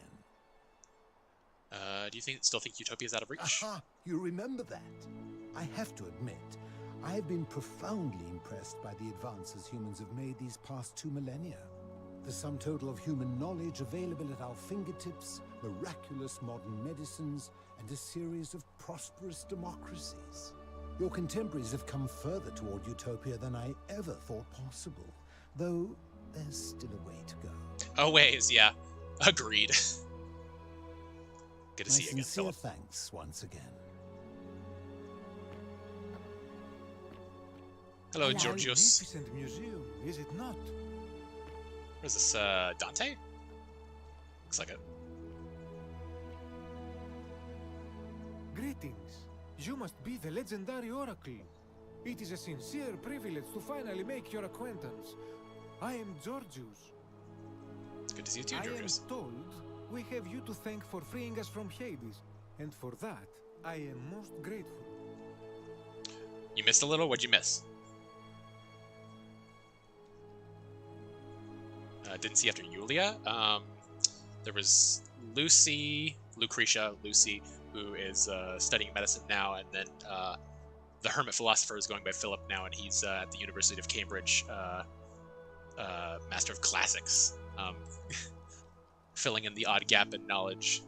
Do you still think Utopia's out of reach? Aha! You remember that? I have to admit, I've been profoundly impressed by the advances humans have made these past 2 millennia. The sum total of human knowledge available at our fingertips, miraculous modern medicines, and a series of prosperous democracies. Your contemporaries have come further toward utopia than I ever thought possible, though there's still a way to go. Oh, ways, yeah. Agreed. Good to see you again, sincere Philip. thanks once again. Hello, Georgios. Magnificent museum, is it not? What is this, Dante? Looks like it. Greetings. You must be the legendary Oracle. It is a sincere privilege to finally make your acquaintance. I am Georgios. Good to see you too, Georgios. I am told we have you to thank for freeing us from Hades, and for that, I am most grateful. You missed a little? What'd you miss? Didn't see after Yulia. There was Lucretia, Lucy, who is studying medicine now, and then the hermit philosopher is going by Philip now, and he's at the University of Cambridge, Master of Classics, filling in the odd gap in knowledge,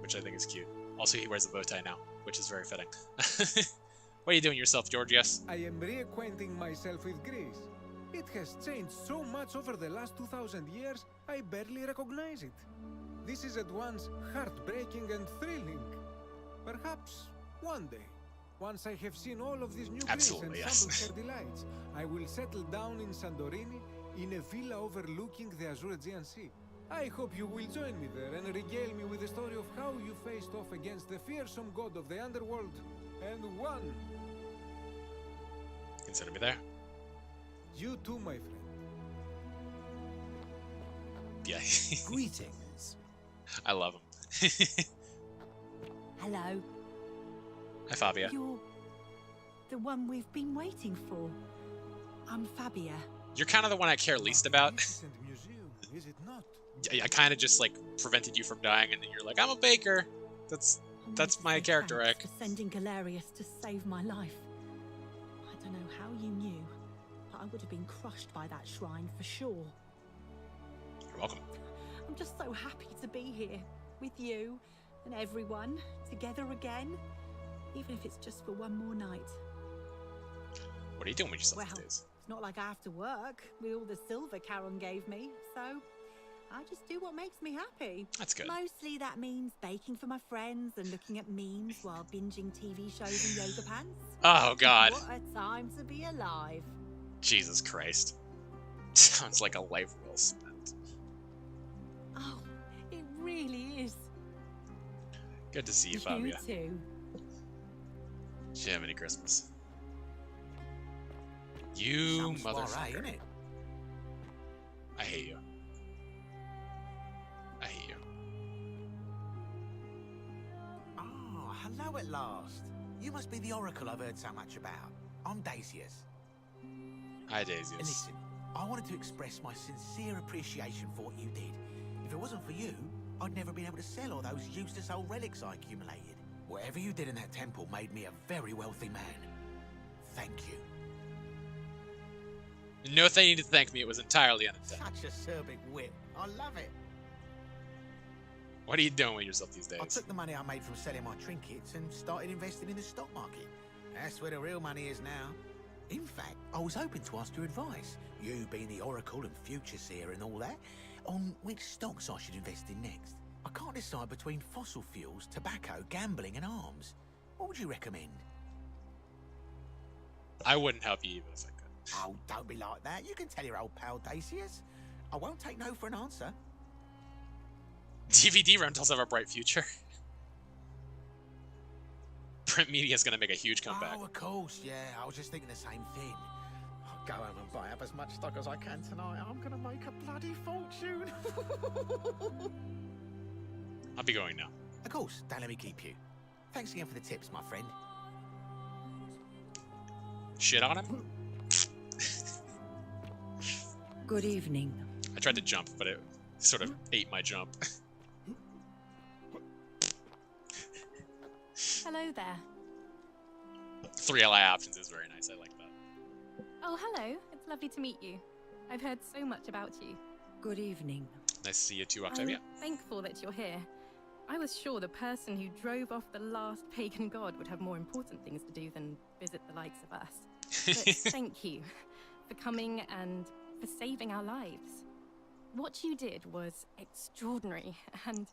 which I think is cute. Also, he wears a bow tie now, which is very fitting. What are you doing yourself, Georgios? I am reacquainting myself with Greece. It has changed so much over the last 2,000 years, I barely recognize it. This is at once heartbreaking and thrilling. Perhaps one day, once I have seen all of these new Greece and sampled her delights, I will settle down in Santorini in a villa overlooking the Azure Aegean Sea. I hope you will join me there and regale me with the story of how you faced off against the fearsome god of the underworld and won. Consider me there. You too, my friend. Yeah. Greetings. I love him. Hello. Hi, Fabia. You're the one we've been waiting for. I'm Fabia. You're kind of the one I care least about. Museum, is it not? I kind of just like prevented you from dying, and then you're like, I'm a baker. That's my character arc. For sending Galerius to save my life. I don't know how you knew, but I would have been crushed by that shrine for sure. You're welcome. I'm just so happy to be here with you and everyone together again, even if it's just for one more night. What are you doing with yourself Well, these days? it's not like I have to work with all the silver Charon gave me, so I just do what makes me happy. That's good. Mostly that means baking for my friends and looking at memes while binging TV shows in yoga pants. Oh, God. What a time to be alive. Jesus Christ. Sounds like a life well spent. Oh, it really is. Good to see you, Fabia. You too. Jiminy Christmas. You motherfucker. Innit? I hate you. I hate you. Oh, hello at last. You must be the Oracle I've heard so much about. I'm Daisius. Hi, And Daisius. listen, I wanted to express my sincere appreciation for what you did. If it wasn't for you, I'd never been able to sell all those useless old relics I accumulated. Whatever you did in that temple made me a very wealthy man. Thank you. No thing you need to thank me. It was entirely unintended. Such a acerbic wit. I love it. What are you doing with yourself these days? I took the money I made from selling my trinkets and started investing in the stock market. That's where the real money is now. In fact, I was hoping to ask your advice, you being the Oracle and future seer and all that, on which stocks I should invest in next. I can't decide between fossil fuels, tobacco, gambling and arms. What would you recommend? I wouldn't help you even if I could. Oh, don't be like that. You can tell your old pal Dacius. I won't take no for an answer. DVD rentals have a bright future. Print media is going to make a huge comeback. Oh, of course, yeah. I was just thinking the same thing. I'll go home and buy up as much stock as I can tonight. I'm going to make a bloody fortune. I'll be going now. Of course, don't let me keep you. Thanks again for the tips, my friend. Shit on him? Good evening. I tried to jump, but it sort of ate my jump. Hello there. 3 LI options is very nice. I like that. Oh, hello. It's lovely to meet you. I've heard so much about you. Good evening. Nice to see you too, Octavia. I'm thankful that you're here. I was sure the person who drove off the last pagan god would have more important things to do than visit the likes of us. But thank you for coming and for saving our lives. What you did was extraordinary, and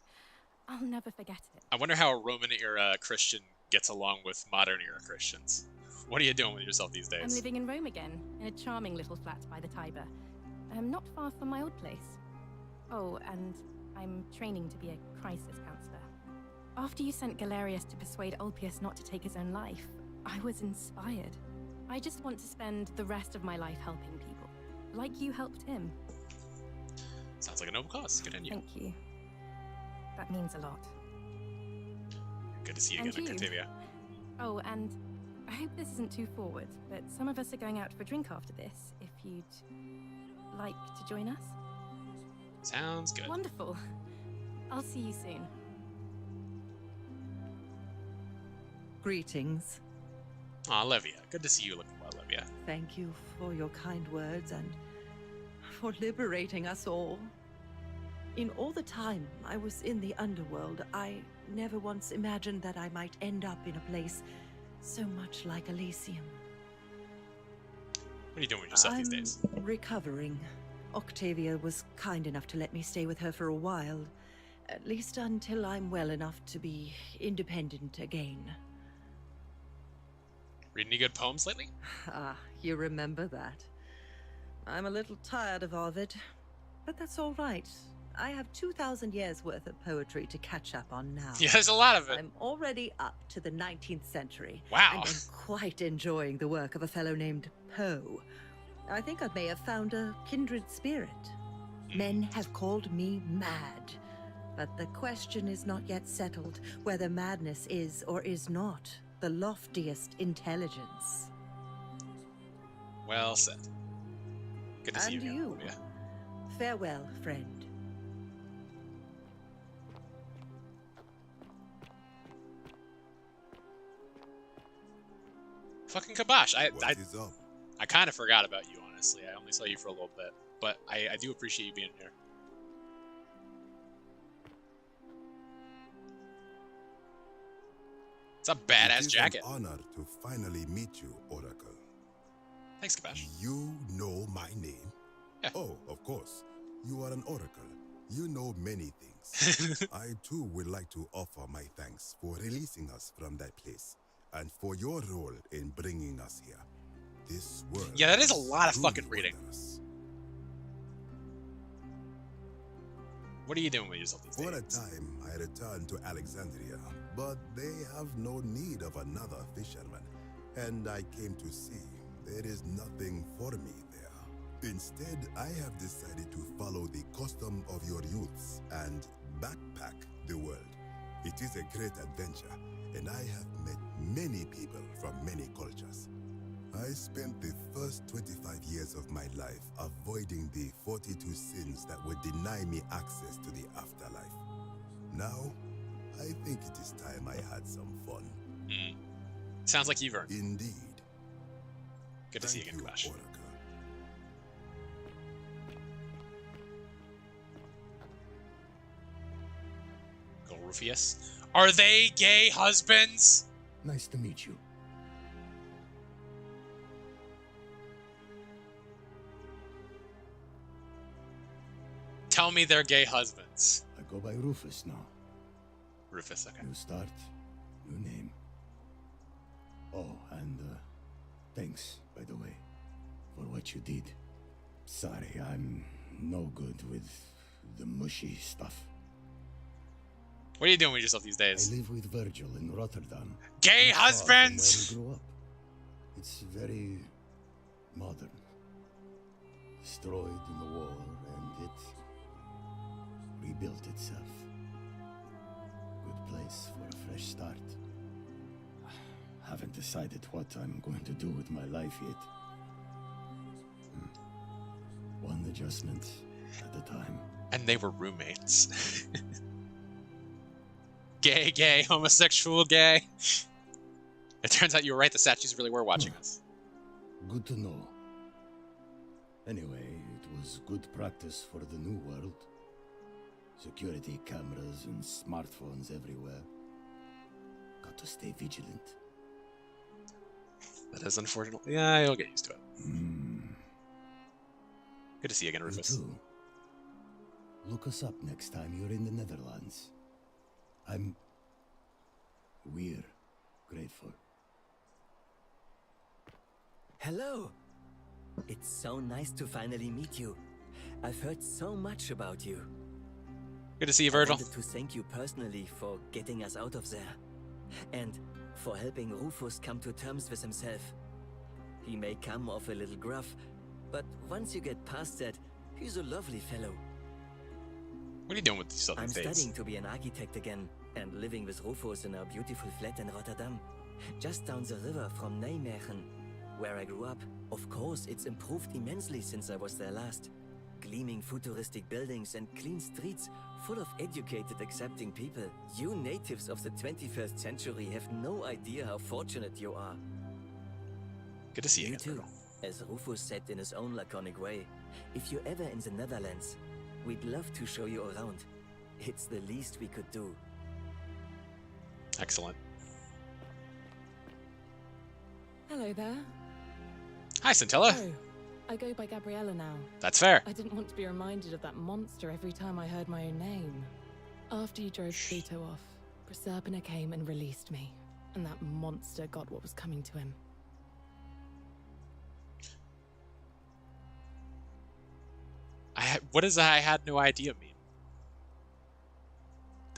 I'll never forget it. I wonder how a Roman-era Christian gets along with modern-era Christians. What are you doing with yourself these days? I'm living in Rome again, in a charming little flat by the Tiber. Not far from my old place. Oh, and I'm training to be a crisis counselor. After you sent Galerius to persuade Ulpius not to take his own life, I was inspired. I just want to spend the rest of my life helping people, like you helped him. Sounds like a noble cause. Good on you. Thank you. That means a lot. Good to see you And again, you. Octavia. Oh, and I hope this isn't too forward, but some of us are going out for a drink after this, if you'd like to join us. Sounds good. Wonderful. I'll see you soon. Greetings. Aw, Olivia. Good to see you looking well, Olivia. Thank you for your kind words and for liberating us all. In all the time I was in the underworld, I never once imagined that I might end up in a place so much like Elysium. What are you doing with yourself these days? Recovering. Octavia was kind enough to let me stay with her for a while, at least until I'm well enough to be independent again. Read any good poems lately? Ah, you remember that. I'm a little tired of Ovid, but that's all right. I have 2,000 years worth of poetry to catch up on now. Yeah, there's a lot of it. I'm already up to the 19th century. Wow. And I'm quite enjoying the work of a fellow named Poe. I think I may have found a kindred spirit. Men have called me mad, but the question is not yet settled whether madness is or is not the loftiest intelligence. Well said. Good to see you And again, you. Olivia. Farewell, friend. Fucking Kabosh. What is up? I kind of forgot about you, honestly. I only saw you for a little bit, but I do appreciate you being here. It's a badass jacket. It is an honor to finally meet you, Oracle. Thanks, Kabosh. You know my name? Yeah. Oh, of course. You are an Oracle. You know many things. I too would like to offer my thanks for releasing us from that place and for your role in bringing us here. This world. Yeah, that is a lot of truly fucking reading. wondrous. What are you doing with yourself these days? For a time, I returned to Alexandria, but they have no need of another fisherman, and I came to see there is nothing for me there. Instead, I have decided to follow the custom of your youths and backpack the world. It is a great adventure, and I have met many people from many cultures. I spent the first 25 years of my life avoiding the 42 sins that would deny me access to the afterlife. Now, I think it is time I had some fun. Sounds like you've earned. Indeed. Good to see you again, Clash. Golrufius. Are they gay husbands? Nice to meet you. Tell me they're gay husbands. I go by Rufus now. Rufus, okay. New start, new name. Oh, and thanks, by the way, for what you did. Sorry, I'm no good with the mushy stuff. What are you doing with yourself these days? I live with Virgil in Rotterdam. Gay Not far from husbands! where we grew up. It's very modern. Destroyed in the war, and it rebuilt itself. Good place for a fresh start. Haven't decided what I'm going to do with my life yet. One adjustment at a time. And they were roommates. Gay, homosexual, gay. It turns out you were right, the statues really were watching us. Good to know. Anyway, it was good practice for the new world. Security cameras and smartphones everywhere. Got to stay vigilant. That is unfortunate. Yeah, you'll get used to it. Good to see you again, Rufus. You too. Look us up next time you're in the Netherlands. We're grateful. Hello! It's so nice to finally meet you. I've heard so much about you. Good to see you, Virgil. I wanted to thank you personally for getting us out of there. And for helping Rufus come to terms with himself. He may come off a little gruff, but once you get past that, he's a lovely fellow. What are you doing with these southern I'm dates? studying to be an architect again, and living with Rufus in our beautiful flat in Rotterdam. Just down the river from Nijmegen, where I grew up. Of course, it's improved immensely since I was there last. Gleaming futuristic buildings and clean streets full of educated, accepting people. You natives of the 21st century have no idea how fortunate you are. Good to see you You again, too. As Rufus said in his own laconic way, if you're ever in the Netherlands, we'd love to show you around. It's the least we could do. Excellent. Hello there. Hi, Scintilla. Oh, I go by Gabriella now. That's fair. I didn't want to be reminded of that monster every time I heard my own name. After you drove Pluto off, Proserpina came and released me, and that monster got what was coming to him. What does I had no idea mean?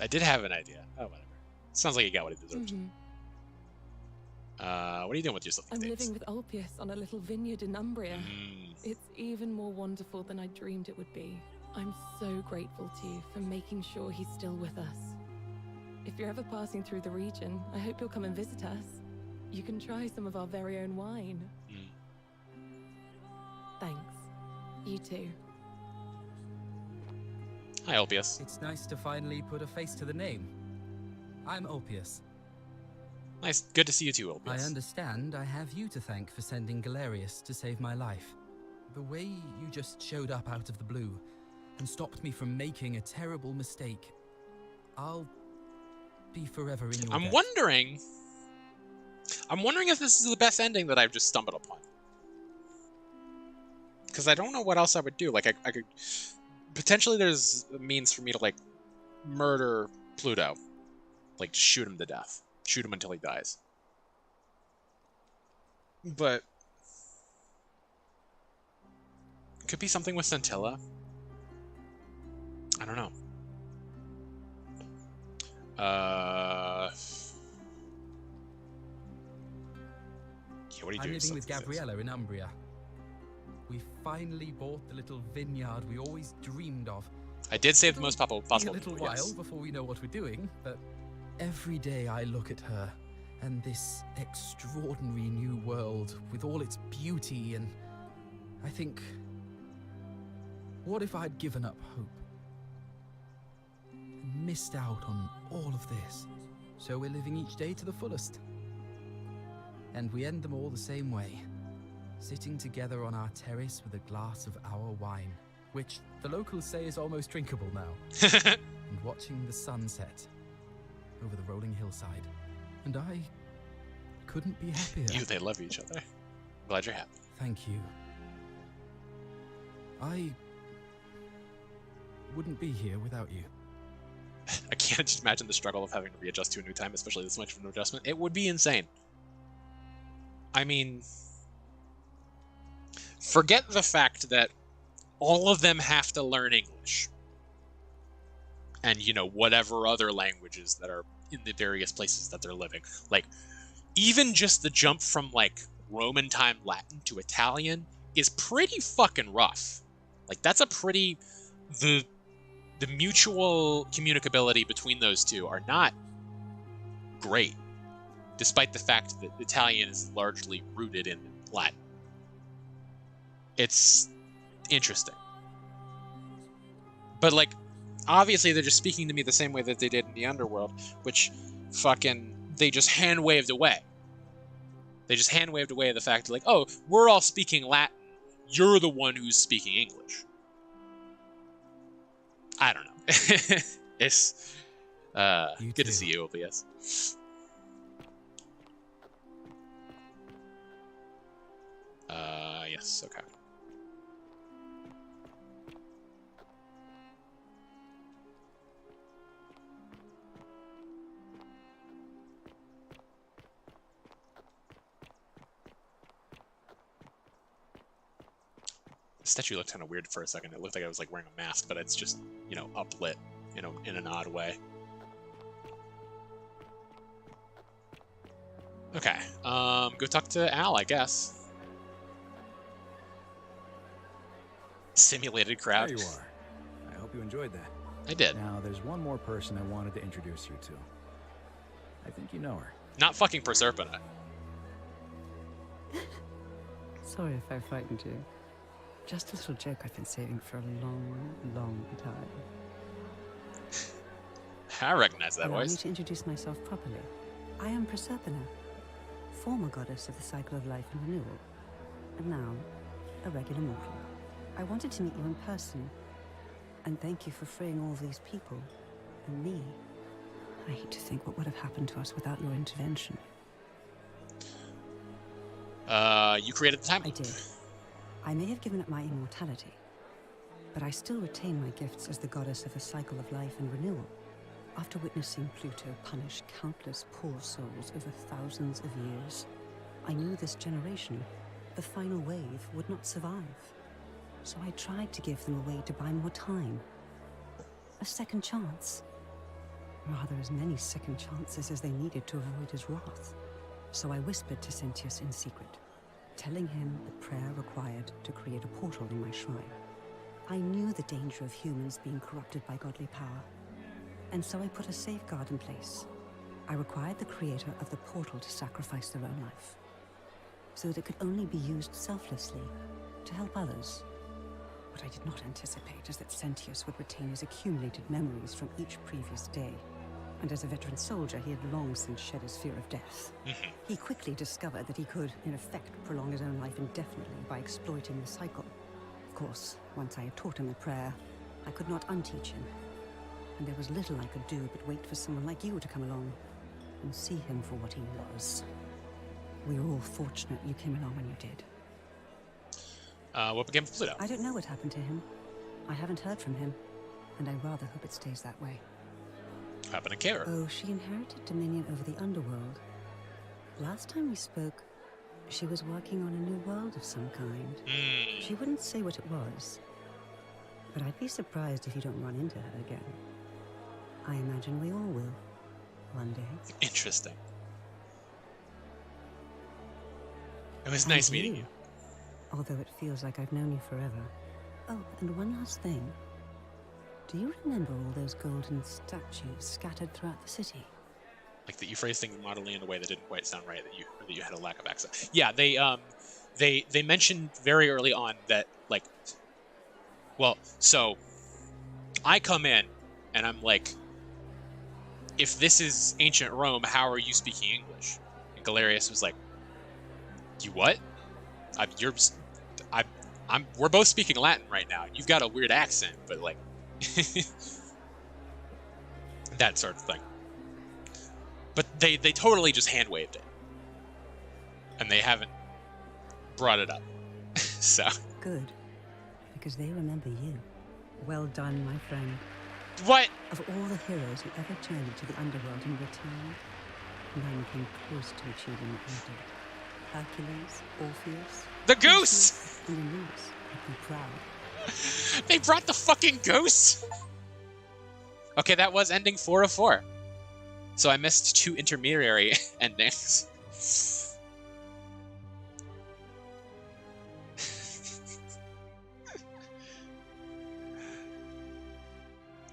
I did have an idea. Oh, whatever. Sounds like he got what he deserved. What are you doing with yourself? I'm living with Ulpius on a little vineyard in Umbria. It's even more wonderful than I dreamed it would be. I'm so grateful to you for making sure he's still with us. If you're ever passing through the region, I hope you'll come and visit us. You can try some of our very own wine. Thanks. You too. Hi, Ulpius. It's nice to finally put a face to the name. I'm Ulpius. Nice. Good to see you too, Ulpius. I understand I have you to thank for sending Galerius to save my life. The way you just showed up out of the blue and stopped me from making a terrible mistake. I'll be forever in your I'm debt. wondering if this is the best ending that I've just stumbled upon. Because I don't know what else I would do. Like, I could... Potentially there's a means for me to, like, murder Pluto. Like, just shoot him to death. Shoot him until he dies. But... it could be something with Scintilla. I don't know. Yeah, what do you do? I'm living with Gabriella in Umbria. We finally bought the little vineyard we always dreamed of. I did save the most possible It'll be a little people, while yes. before we know what we're doing, but every day I look at her and this extraordinary new world with all its beauty, and I think, what if I'd given up hope and missed out on all of this? so we're living each day to the fullest. And we end them all the same way, sitting together on our terrace with a glass of our wine, which the locals say is almost drinkable now, and watching the sun set over the rolling hillside. And I couldn't be happier. They love each other. Glad you're happy. Thank you. I wouldn't be here without you. I can't just imagine the struggle of having to readjust to a new time, especially this much of an adjustment. It would be insane. I mean, forget the fact that all of them have to learn English. And, you know, whatever other languages that are in the various places that they're living. Like, even just the jump from, like, Roman time Latin to Italian is pretty fucking rough. Like, that's a pretty... The mutual communicability between those two are not great, despite the fact that Italian is largely rooted in Latin. It's interesting. But, like, obviously they're just speaking to me the same way that they did in the Underworld, which fucking, they just hand-waved away. They just hand-waved away the fact, like, oh, we're all speaking Latin, you're the one who's speaking English. I don't know. It's good to see you, OBS. Yes, okay. The statue looked kind of weird for a second. It looked like I was like wearing a mask, but it's just, you know, uplit, you know, in an odd way. Okay, go talk to Al, I guess. Simulated crowd. There you are. I hope you enjoyed that. I did. Now, there's one more person I wanted to introduce you to. I think you know her. Not fucking Proserpina. Sorry if I frightened you. Just a little joke I've been saving for a long, long time. I recognize that Allow me voice. to introduce myself properly. I am Proserpina, former goddess of the cycle of life and renewal, and now a regular mortal. I wanted to meet you in person, and thank you for freeing all these people, and me. I hate to think what would have happened to us without your intervention. You created the time. I did. I may have given up my immortality, but I still retain my gifts as the goddess of the cycle of life and renewal. After witnessing Pluto punish countless poor souls over thousands of years, I knew this generation, the final wave, would not survive. So I tried to give them a way to buy more time. A second chance. Rather, as many second chances as they needed to avoid his wrath. So I whispered to Sentius in secret, telling him the prayer required to create a portal in my shrine. I knew the danger of humans being corrupted by godly power, and so I put a safeguard in place. I required the creator of the portal to sacrifice their own life, so that it could only be used selflessly to help others. What I did not anticipate is that Sentius would retain his accumulated memories from each previous day, and as a veteran soldier, he had long since shed his fear of death. He quickly discovered that he could, in effect, prolong his own life indefinitely by exploiting the cycle. Of course, once I had taught him the prayer, I could not unteach him, and there was little I could do but wait for someone like you to come along and see him for what he was. We were all fortunate you came along when you did. What became of Pluto? I don't know what happened to him. I haven't heard from him, and I rather hope it stays that way. Happened to Kara. Oh, she inherited dominion over the underworld. Last time we spoke, she was working on a new world of some kind. She wouldn't say what it was, but I'd be surprised if you don't run into her again. I imagine we all will, one day. Interesting. It was nice meeting you. Although it feels like I've known you forever. Oh, and one last thing. Do you remember all those golden statues scattered throughout the city? Like that you phrased things modelly in a way that didn't quite sound right, that you had a lack of accent. Yeah, they mentioned very early on that, like, well, so I come in and I'm like, if this is ancient Rome, how are you speaking English? And Galerius was like, you what? We're both speaking Latin right now. You've got a weird accent, but like, that sort of thing. But they totally just hand waved it, and they haven't brought it up. So good, because they remember you. Well done, my friend. What? Of all the heroes who ever journeyed to the underworld and returned, none came close to achieving what you did. Hercules, Orpheus, the goose, and Aeneas would be proud. They brought the fucking goose. Okay, that was ending 4 of 4. So I missed 2 intermediary endings.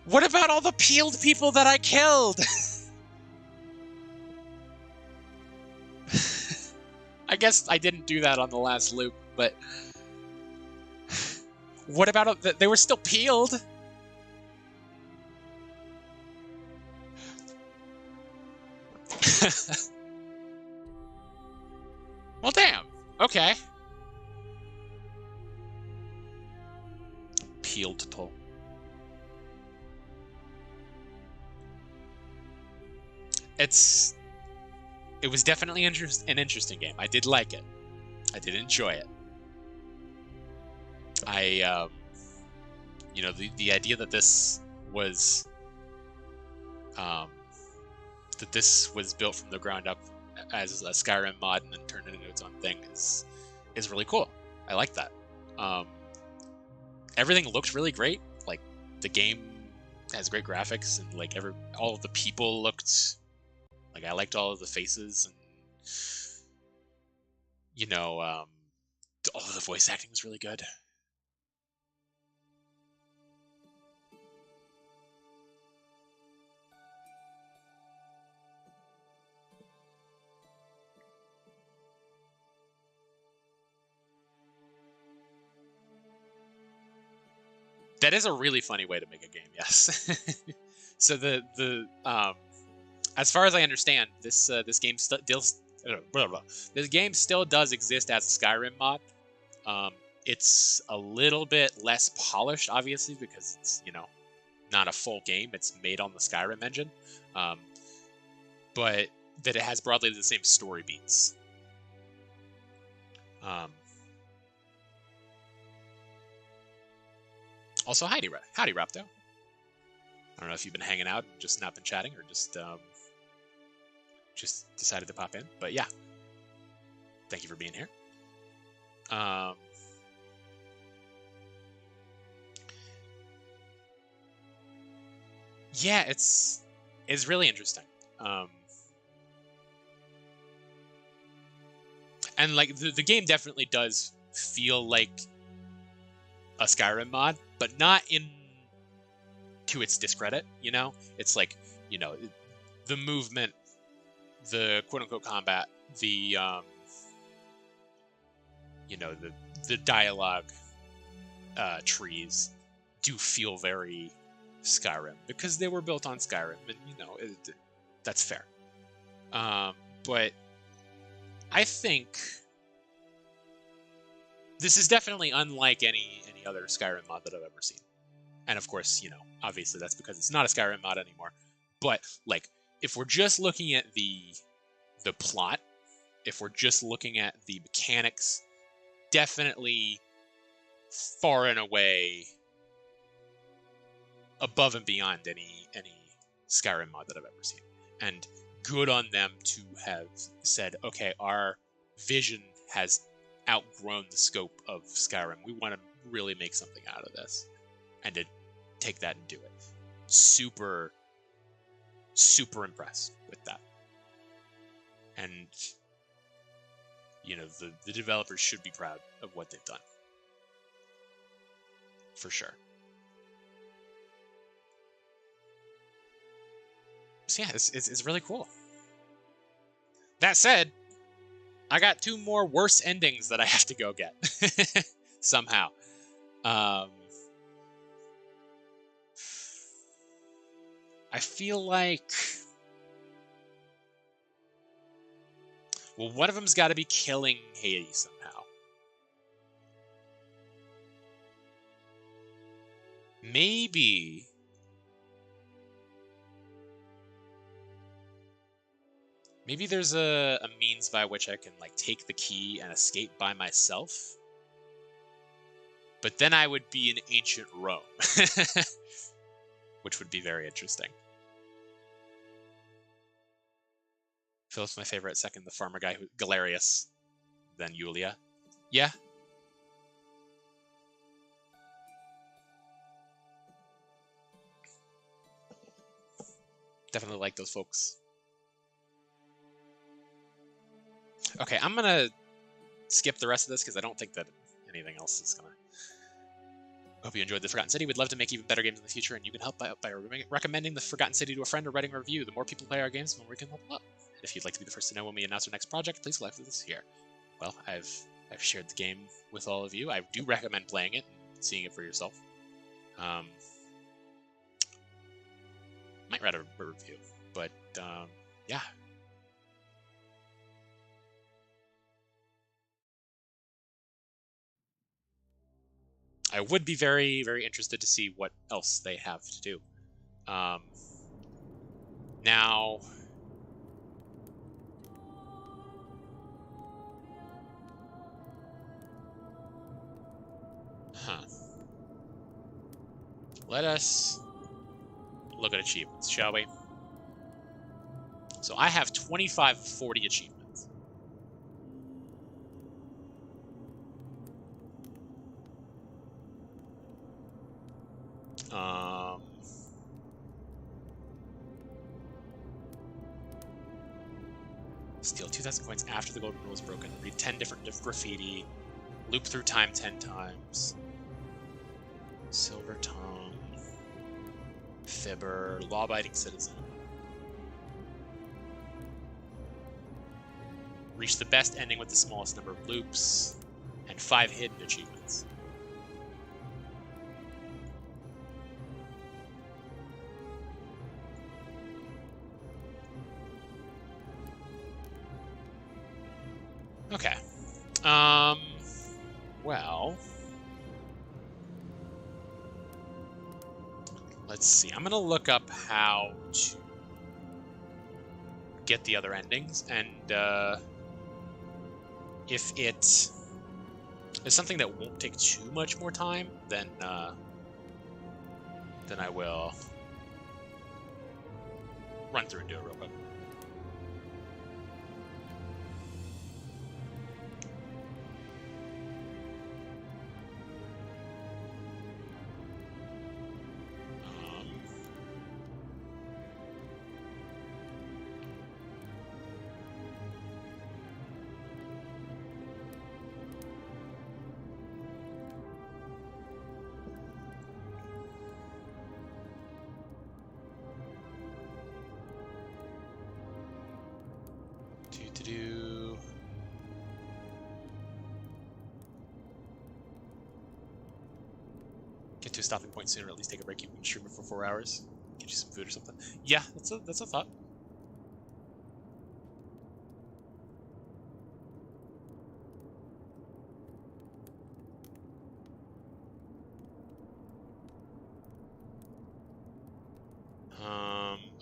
What about all the peeled people that I killed? I guess I didn't do that on the last loop, but what about they were still peeled? Well, damn. Okay. Peeled to pull. It was definitely an interesting game. I did like it. I did enjoy it. You know, the idea that this was built from the ground up as a Skyrim mod and then turned it into its own thing is really cool. I like that. Everything looked really great. Like, the game has great graphics, and like all of the people looked like, I liked all of the faces, and you know, all of the voice acting was really good. That is a really funny way to make a game, yes. So as far as I understand, this game this game still does exist as a Skyrim mod. It's a little bit less polished, obviously, because it's, you know, not a full game. It's made on the Skyrim engine, but that it has broadly the same story beats. Also, howdy, Rapto. I don't know if you've been hanging out and just not been chatting, or just decided to pop in. But yeah, thank you for being here. Yeah, it's really interesting. And like the game definitely does feel like a Skyrim mod, but not to its discredit, you know? It's like, you know, the movement, the quote-unquote combat, the, you know, the dialogue trees do feel very Skyrim, because they were built on Skyrim, and, you know, that's fair. But I think this is definitely unlike any other Skyrim mod that I've ever seen. And of course, you know, obviously that's because it's not a Skyrim mod anymore. But like, if we're just looking at the plot, if we're just looking at the mechanics, definitely far and away above and beyond any Skyrim mod that I've ever seen. And good on them to have said, okay, our vision has outgrown the scope of Skyrim. We want to really make something out of this, and to take that and do it. Super impressed with that. And you know, the developers should be proud of what they've done, for sure. So yeah, it's really cool. That said, I got 2 more worse endings that I have to go get somehow. I feel like Well, one of them's got to be killing Hades somehow. Maybe... Maybe there's a means by which I can, like, take the key and escape by myself. But then I would be in ancient Rome. Which would be very interesting. Philip's my favorite. Second, the farmer guy, Galerius. Then Yulia. Yeah. Definitely like those folks. Okay, I'm gonna skip the rest of this because I don't think that anything else is gonna... Hope you enjoyed the Forgotten City. We'd love to make even better games in the future, and you can help by recommending the Forgotten City to a friend or writing a review. The more people play our games, the more we can level up. And if you'd like to be the first to know when we announce our next project, please select this here. Well, I've shared the game with all of you. I do recommend playing it and seeing it for yourself. Might write a review, but yeah. I would be very, very interested to see what else they have to do. Now... Let us look at achievements, shall we? So I have 25 of 40 achievements. Steal 2,000 coins after the golden rule is broken. Read 10 different graffiti. Loop through time 10 times. Silver tongue. Fibber. Law-abiding citizen. Reach the best ending with the smallest number of loops. And 5 hidden achievements. Okay. Well, let's see. I'm gonna look up how to get the other endings, and if it is something that won't take too much more time, then I will run through and do it real quick. Get to a stopping point sooner, or at least take a break. You can stream it for 4 hours. Get you some food or something. Yeah, that's a thought.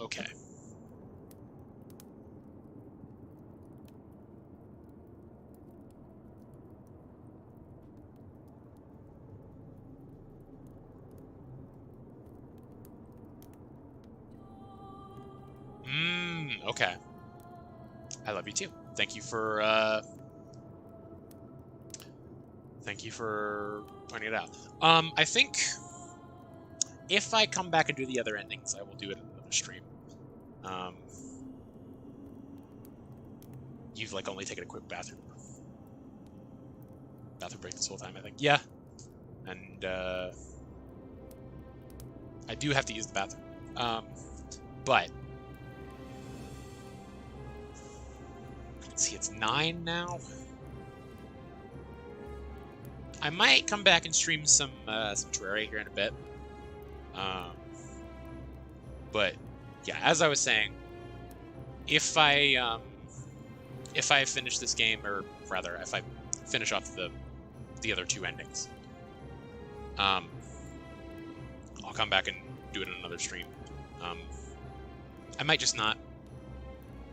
Okay. Okay. I love you too. Thank you for pointing it out. I think if I come back and do the other endings, I will do it in another stream. You've like only taken a quick bathroom break this whole time, I think. Yeah. And I do have to use the bathroom. But let's see, it's 9 now. I might come back and stream some Terraria here in a bit. But yeah, as I was saying, if I if I finish this game, or rather, if I finish off the other 2 endings, I'll come back and do it in another stream. I might just not.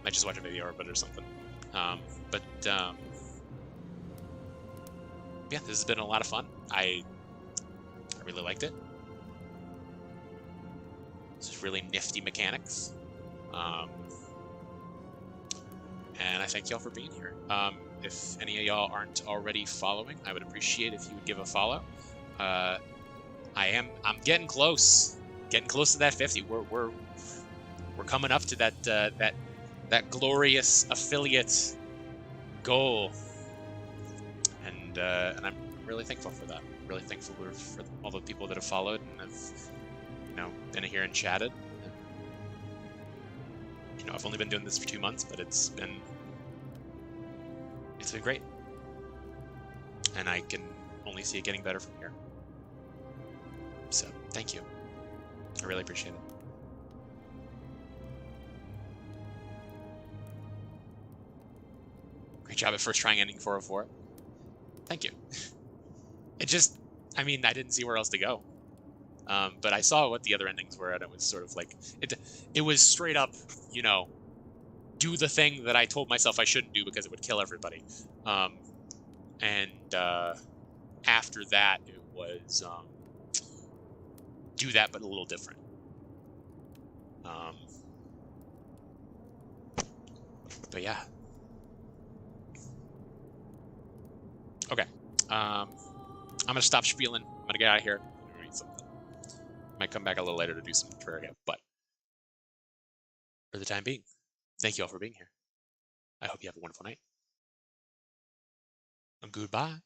Might just watch a video of it or something. Yeah, this has been a lot of fun. I really liked it. It's really nifty mechanics. And I thank y'all for being here. If any of y'all aren't already following, I would appreciate if you would give a follow. I'm getting close. Getting close to that 50. We're coming up to that glorious affiliate goal. And I'm really thankful for that. Really thankful for all the people that have followed and have, been here and chatted. And, I've only been doing this for 2 months, but it's been great. And I can only see it getting better from here. So, thank you. I really appreciate it. Great job at first trying ending 404. Thank you. I didn't see where else to go. But I saw what the other endings were, and it was sort of like, it was straight up, do the thing that I told myself I shouldn't do because it would kill everybody. After that, it was, do that, but a little different. But yeah. Okay. I'm gonna stop spieling. I'm gonna get out of here. I'm gonna read something. Might come back a little later to do some Terraria, but for the time being, thank you all for being here. I hope you have a wonderful night. And goodbye.